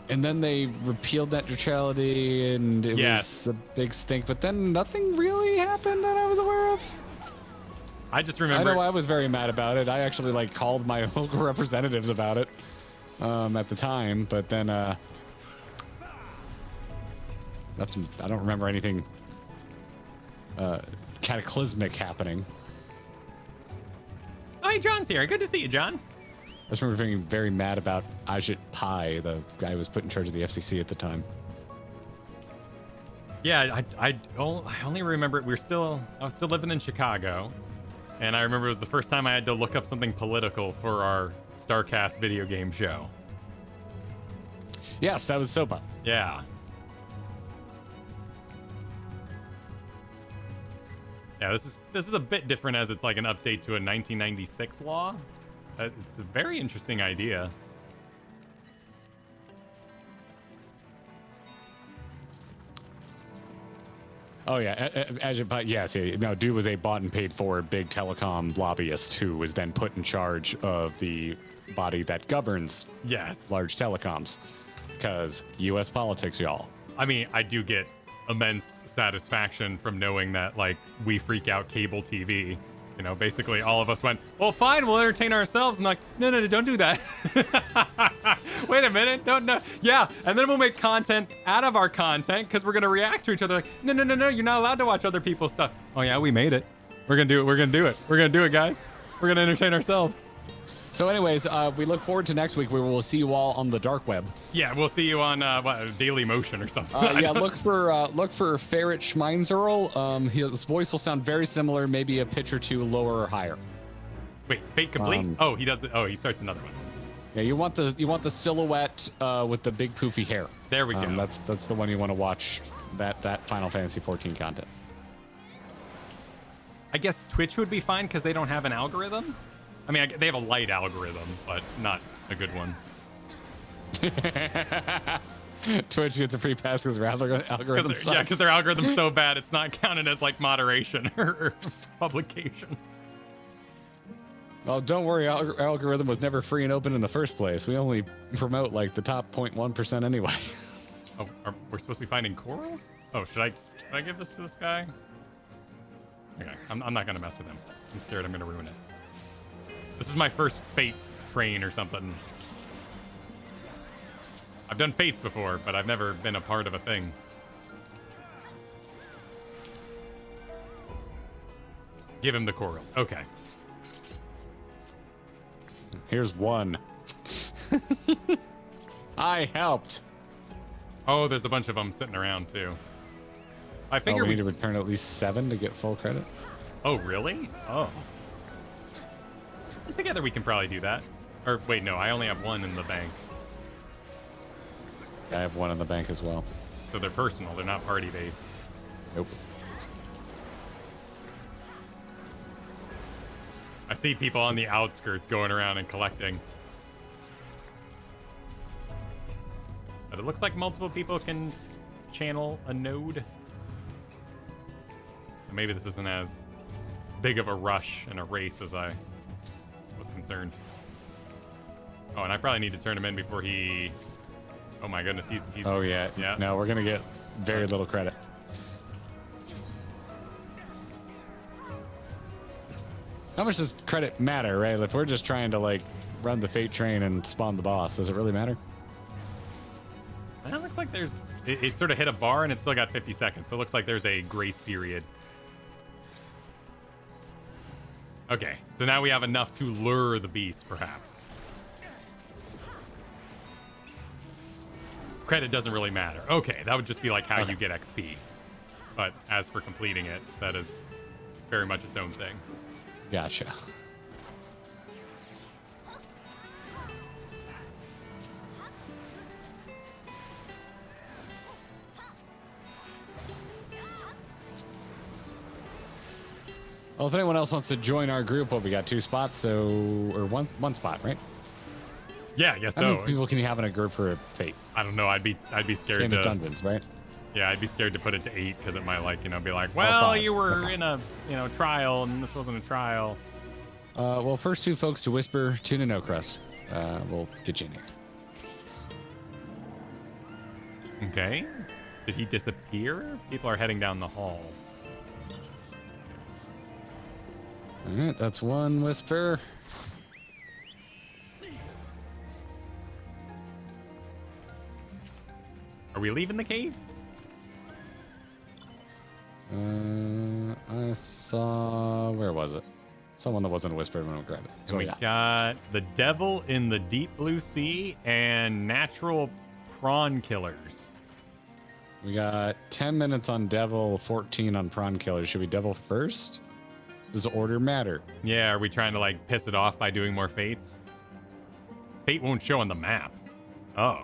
And then they repealed net neutrality, and it was a big stink. But then nothing really happened that I was aware of. I just remember. I know I was very mad about it. I actually called my local representatives about it. At the time, but then nothing. I don't remember anything cataclysmic happening. Oh, hey, John's here. Good to see you, John. I just remember being very mad about Ajit Pai, the guy who was put in charge of the FCC at the time. Yeah, I only remember I was still living in Chicago, and I remember it was the first time I had to look up something political for our StarCast video game show. Yes, that was SOPA. Yeah. Yeah, this is a bit different as it's like an update to a 1996 law. It's a very interesting idea. Oh yeah, yes. No, dude was a bought and paid for big telecom lobbyist who was then put in charge of the body that governs large telecoms. Because U.S. politics, y'all. I mean, I do get immense satisfaction from knowing that, we freak out cable TV You know, basically all of us went, well, fine, we'll entertain ourselves. And like, no, don't do that. Wait a minute, don't, no. Yeah, and then we'll make content out of our content because we're going to react to each other like, no, you're not allowed to watch other people's stuff. Oh yeah, we made it. We're going to do it, we're going to do it. We're going to do it, guys. We're going to entertain ourselves. So anyways, we look forward to next week where we'll see you all on the dark web. Yeah, we'll see you on Daily Motion or something. Yeah, look for Ferret Schmeinzerl. His voice will sound very similar, maybe a pitch or two lower or higher. Wait, Fate complete? Oh, he does it. Oh, he starts another one. Yeah, you want the silhouette with the big poofy hair. There we go. That's the one you want to watch. That Final Fantasy 14 content. I guess Twitch would be fine because they don't have an algorithm. I mean, they have a light algorithm, but not a good one. Twitch gets a free pass because their algorithm sucks. Yeah, because their algorithm's so bad, it's not counted as like moderation or publication. Well, don't worry, our algorithm was never free and open in the first place. We only promote like the top 0.1% anyway. Oh, we're supposed to be finding corals? Oh, should I give this to this guy? Okay, I'm not gonna mess with him. I'm scared I'm gonna ruin it. This is my first Fate train or something. I've done Fates before, but I've never been a part of a thing. Give him the Coeurl. Okay. Here's one. I helped. Oh, there's a bunch of them sitting around too. I figure we need to return at least 7 to get full credit. Oh, really? Oh. Together we can probably do that. Or wait, no, I only have 1 in the bank. I have 1 in the bank as well. So they're personal, they're not party based. Nope. I see people on the outskirts going around and collecting. But it looks like multiple people can channel a node. So maybe this isn't as big of a rush and a race as I was concerned. Oh, and I probably need to turn him in before he... Oh my goodness, he's... Oh yeah. Yeah. No, we're gonna get very little credit. How much does credit matter, right? If we're just trying to like run the Fate train and spawn the boss, does it really matter? And it looks like there's... It sort of hit a bar and it's still got 50 seconds. So it looks like there's a grace period. Okay, so now we have enough to lure the beast, perhaps. Credit doesn't really matter. Okay, that would just be like how you get XP. But as for completing it, that is very much its own thing. Gotcha. Well, if anyone else wants to join our group, well, we got 2 spots, or one spot, right? Yeah, I guess so. How many people can you have in a group for a Fate? I don't know. I'd be scared Same to as dungeons, right? Yeah, I'd be scared to put it to 8 because it might be like, well, you were in a trial and this wasn't a trial. Well, first 2 folks to whisper, 2 to no crust. We'll get you in here. Okay. Did he disappear? People are heading down the hall. All right, that's 1 whisper. Are we leaving the cave? I saw... Where was it? Someone that wasn't a whisper when I grab it. So we got the devil in the deep blue sea and natural prawn killers. We got 10 minutes on devil, 14 on prawn killers. Should we devil first? Does order matter? Yeah, are we trying to like piss it off by doing more fates? Fate won't show on the map. Oh.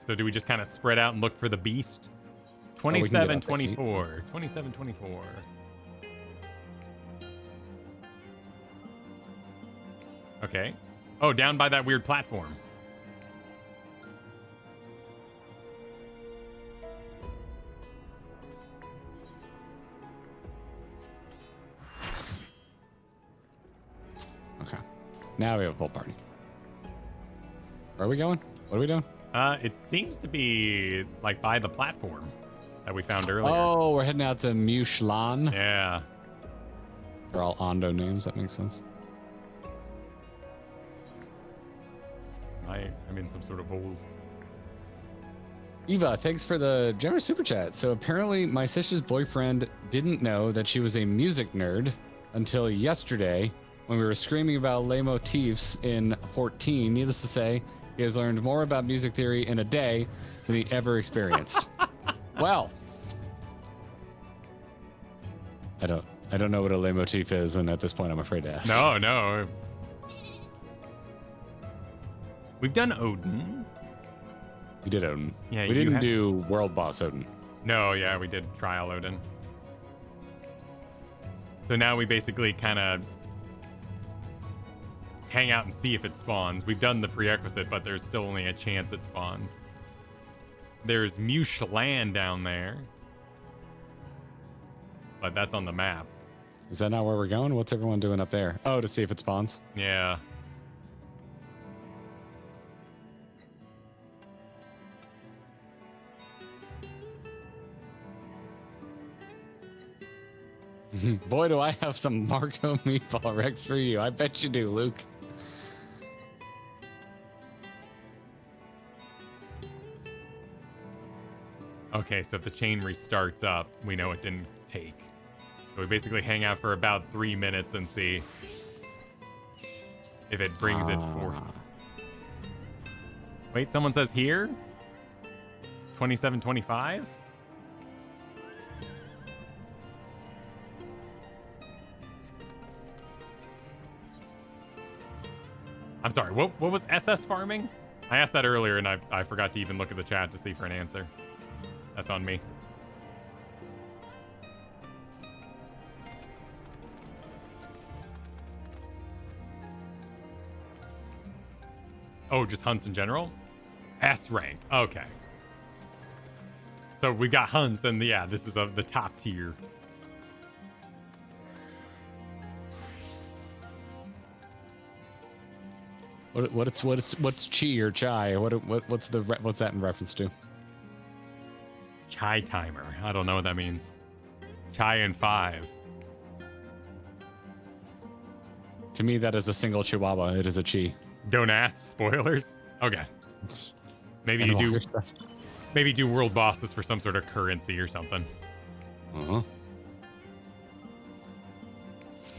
So do we just kind of spread out and look for the beast? 27, 24. 27, 24. Okay. Oh, down by that weird platform. Okay. Now we have a full party. Where are we going? What are we doing? It seems to be like by the platform that we found earlier. Oh, we're heading out to Mushlan. Yeah. They're all Ondo names. That makes sense. I'm in some sort of hole. Eva, thanks for the generous super chat. So apparently my sister's boyfriend didn't know that she was a music nerd until yesterday when we were screaming about lay motifs in 14. Needless to say, he has learned more about music theory in a day than he ever experienced. Well, I don't know what a lay motif is, and at this point I'm afraid to ask. No. We've done Odin. You did Odin. Yeah, we didn't do World Boss Odin. No, yeah, we did Trial Odin. So now we basically kind of hang out and see if it spawns. We've done the prerequisite, but there's still only a chance it spawns. There's Mushland down there. But that's on the map. Is that not where we're going? What's everyone doing up there? Oh, to see if it spawns? Yeah. Boy, do I have some Marco Meatball Rex for you. I bet you do, Luke. Okay, so if the chain restarts up, we know it didn't take. So we basically hang out for about 3 minutes and see if it brings it forth. Wait, someone says here? 2725? I'm sorry, what was SS farming? I asked that earlier and I forgot to even look at the chat to see for an answer. That's on me. Oh, just hunts in general? S rank. Okay. So we got hunts and yeah, this is the top tier. What's chi or chai? What's that in reference to? Chai timer. I don't know what that means. Chai and 5. To me, that is a single chihuahua. It is a chi. Don't ask. Spoilers. Okay. Maybe you do. Maybe do world bosses for some sort of currency or something. Uh-huh.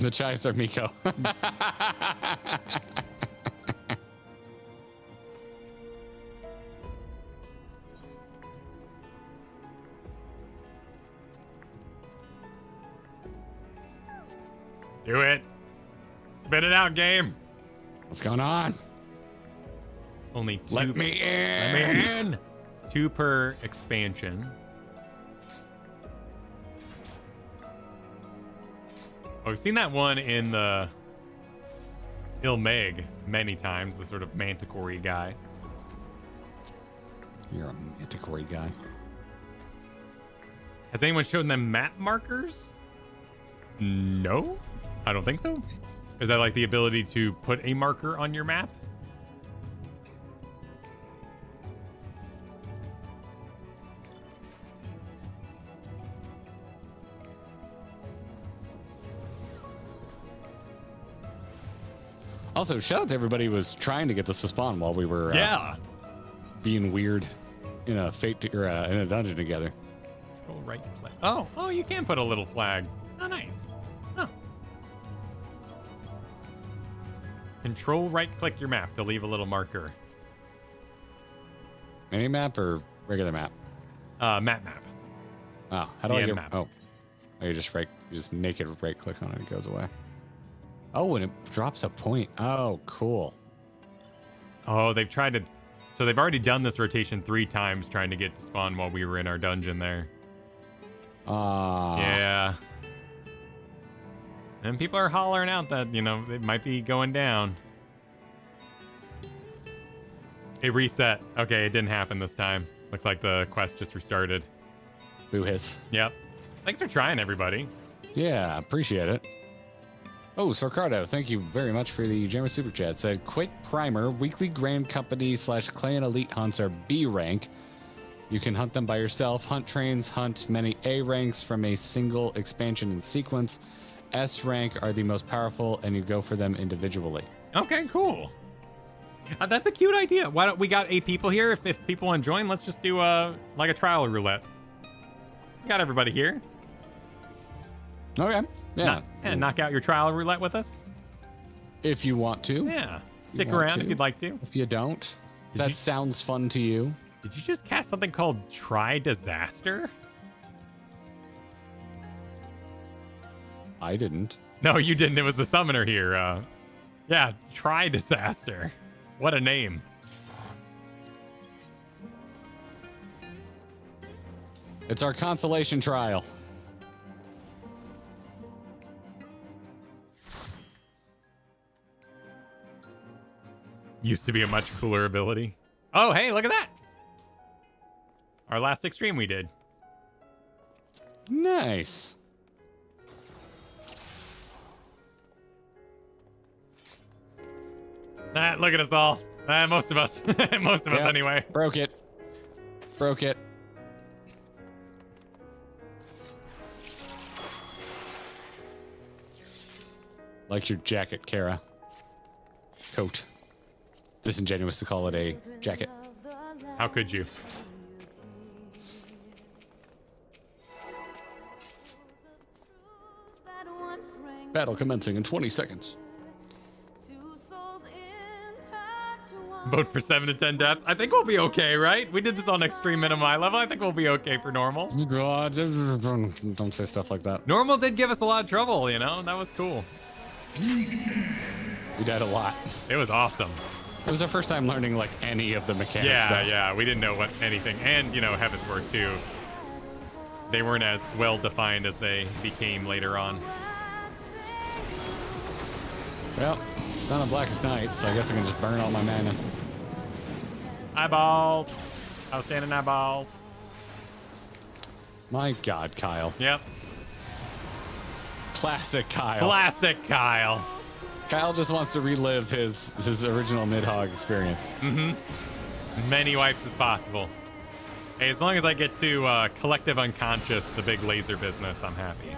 The chais are Miko. Do it. Spit it out, game. What's going on? Only 2. Let me in. Let me in. 2 per expansion. Oh, we've seen that one in the Ilmeg many times, the sort of manticore guy. You're a manticore guy. Has anyone shown them map markers? No, I don't think so. Is that like the ability to put a marker on your map? Also, shout out to everybody who was trying to get this to spawn while we were being weird in a in a dungeon together. Control right click. Oh, you can put a little flag. Oh, nice. Oh. Control right click your map to leave a little marker. Mini map or regular map? Map. Oh, how do I get map. Oh, you just naked right click on it, it goes away. Oh, and it drops a point. Oh, cool. Oh, they've tried to. So they've already done this rotation 3 times trying to get to spawn while we were in our dungeon there. Yeah. And people are hollering out that, it might be going down. It reset. Okay, it didn't happen this time. Looks like the quest just restarted. Boo hiss. Yep. Thanks for trying, everybody. Yeah, appreciate it. Oh, Sorcardo, thank you very much for the Jammer Super Chat. Said, quick primer, weekly Grand Company / Clan Elite hunts are B rank. You can hunt them by yourself. Hunt trains hunt many A ranks from a single expansion in sequence. S rank are the most powerful, and you go for them individually. Okay, cool. That's a cute idea. Why don't we got 8 people here? If people want to join, let's just do like a trial roulette. Got everybody here. Okay. Yeah. Knock out your trial roulette with us. If you want to. Yeah. Stick around if you'd like to. If you don't, that sounds fun to you. Did you just cast something called Try Disaster? I didn't. No, you didn't. It was the summoner here. Yeah, Try Disaster. What a name. It's our consolation trial. Used to be a much cooler ability. Oh, hey, look at that. Our last extreme we did. Nice. Look at us all. Most of us. Most of us anyway. Broke it. Broke it. Like your jacket, Kara. Coat. Disingenuous to call it a jacket. How could you? Battle commencing in 20 seconds. Vote for 7 to 10 deaths. I think we'll be okay, right? We did this on extreme minimum high level. I think we'll be okay for normal. God, don't say stuff like that. Normal did give us a lot of trouble, you know? That was cool. We died a lot. It was awesome. It was our first time learning like any of the mechanics. Yeah, we didn't know what anything. And, you know, Heavens were too. They weren't as well defined as they became later on. Well, it's not a Blackest Night, so I guess I can just burn all my mana. Eyeballs. Outstanding eyeballs. My God, Kyle. Yep. Classic Kyle. Classic Kyle. Kyle just wants to relive his original Nidhogg experience. Mm-hmm. Many wipes as possible. Hey, as long as I get to collective unconscious, the big laser business, I'm happy.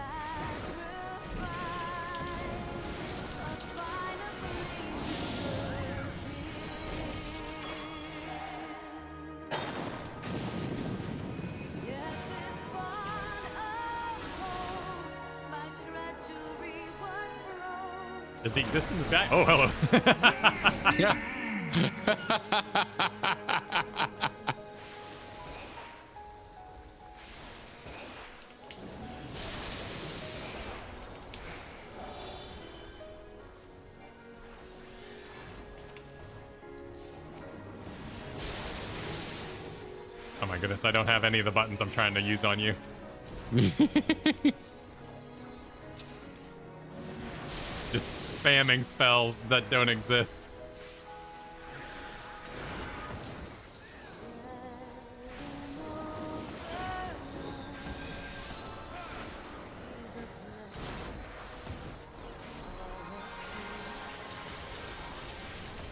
Does he exist in this guy? Oh, hello. Yeah. Oh my goodness, I don't have any of the buttons I'm trying to use on you. Just spamming spells that don't exist.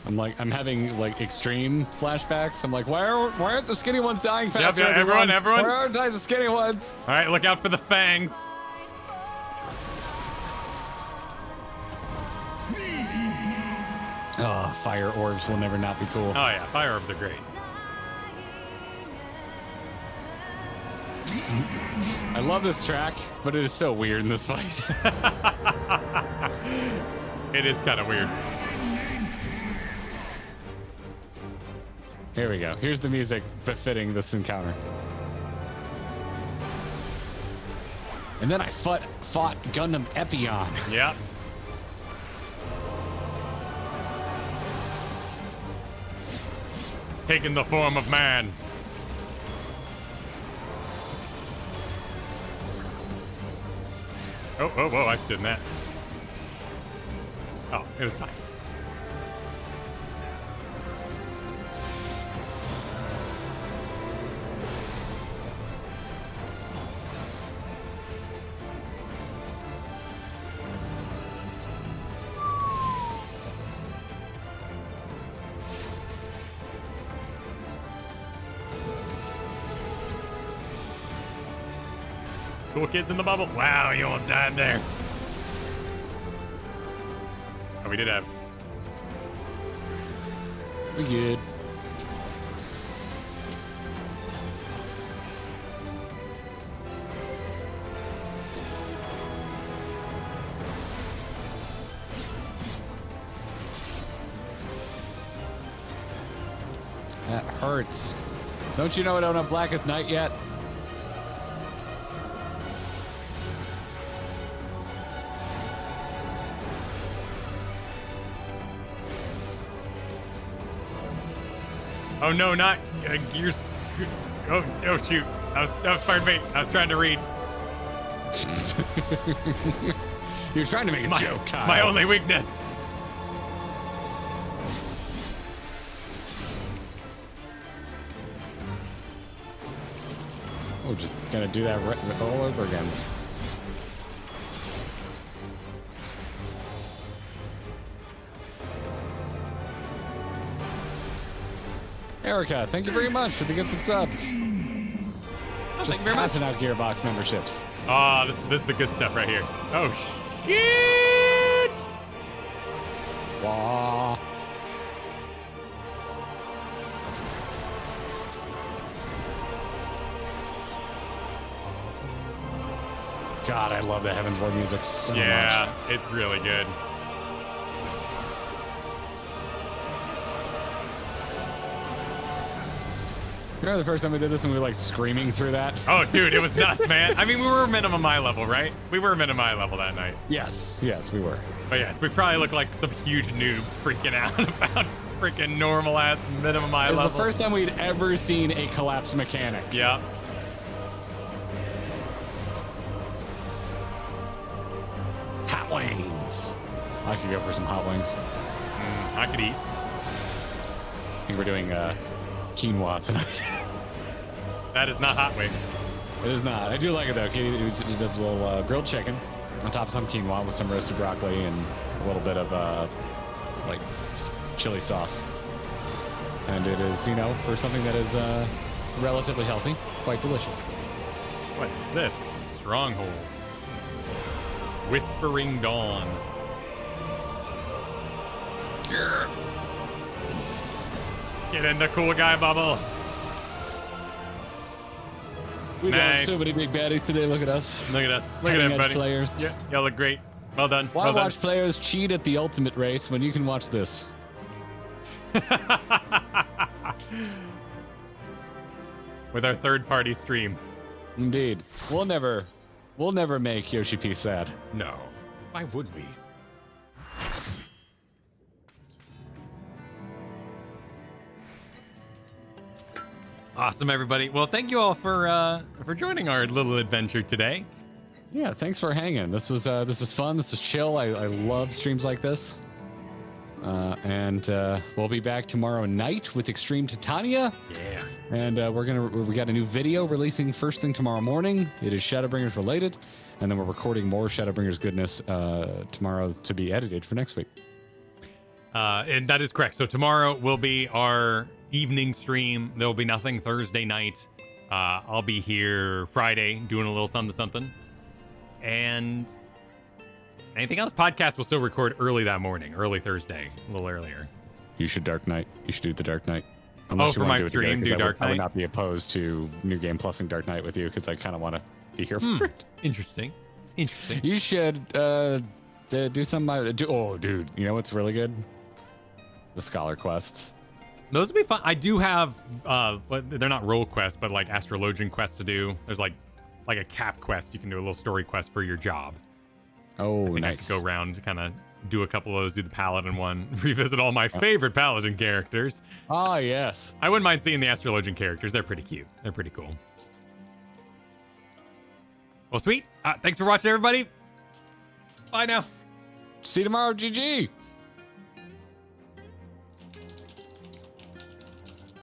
I'm having like extreme flashbacks. I'm like, why aren't the skinny ones dying faster? Yep, everyone. Prioritize the skinny ones. All right, look out for the fangs. Oh, fire orbs will never not be cool. Oh yeah, fire orbs are great. I love this track, but it is so weird in this fight. It is kind of weird. Here we go. Here's the music befitting this encounter. And then I fought Gundam Epion. Yep. Taking the form of man. Oh, whoa, I stood in that. Oh, it was fine. Cool kids in the bubble. Wow, you almost died there. we did have. We good. That hurts. Don't you know I don't have Blackest Night yet? Oh no, not gears. Oh shoot! That was fired bait. I was trying to read. You're trying to make a joke, Kyle. My only weakness. Oh, just gonna do that all over again. Erica, thank you very much for the gifted subs. Just passing out Gearbox memberships. Oh, this is the good stuff right here. Oh, shit! Wah. God, I love the Heavensward music so much. Yeah, it's really good. You remember the first time we did this and we were like screaming through that? Oh, dude, it was nuts, man. I mean, we were minimum eye level, right? We were minimum eye level that night. Yes, we were. But yes, we probably look like some huge noobs freaking out about freaking normal ass minimum eye It was level. the first time we'd ever seen a collapsed mechanic. Yeah. Hot wings. I could go for some hot wings. I could eat. I think we're doing quinoa tonight. That is not hot wings. It is not. I do like it though. He does a little grilled chicken on top of some quinoa with some roasted broccoli and a little bit of like chili sauce. And it is, you know, for something that is relatively healthy, quite delicious. What is this? Stronghold. Whispering Dawn. Get in the cool guy bubble. We Nice. got so many big baddies today. Look at us. Look at us. Look at Cutting edge everybody. players. Yeah, y'all look great. Well done. Why well watch players cheat at the ultimate race when you can watch this? With our third-party stream. Indeed. We'll never make Yoshi P sad. No. Why would we? Awesome, everybody. Well, thank you all for joining our little adventure today. Yeah, thanks for hanging. This was fun. This was chill. I love streams like this. And we'll be back tomorrow night with Extreme Titania. Yeah. And we got a new video releasing first thing tomorrow morning. It is Shadowbringers related, and then we're recording more Shadowbringers goodness tomorrow to be edited for next week. And that is correct. So tomorrow will be our evening stream. There will be nothing Thursday night. I'll be here Friday doing a little something. And anything else? Podcast will still record early that morning, early Thursday, a little earlier. You should Dark Knight. You should do the Dark Knight. For my stream, do Dark Knight? I would not be opposed to New Game Plusing Dark Knight with you because I kind of want to be here for it. Interesting. You should do some. Oh, dude, you know what's really good? The Scholar quests. Those would be fun. I do have, but they're not role quests, but like astrologian quests to do. There's like a cap quest. You can do a little story quest for your job. Oh, I think nice. I could go around, kind of do a couple of those, do the paladin one, revisit all my favorite paladin characters. Ah, yes. I wouldn't mind seeing the astrologian characters. They're pretty cute. They're pretty cool. Well, sweet. Thanks for watching, everybody. Bye now. See you tomorrow, GG.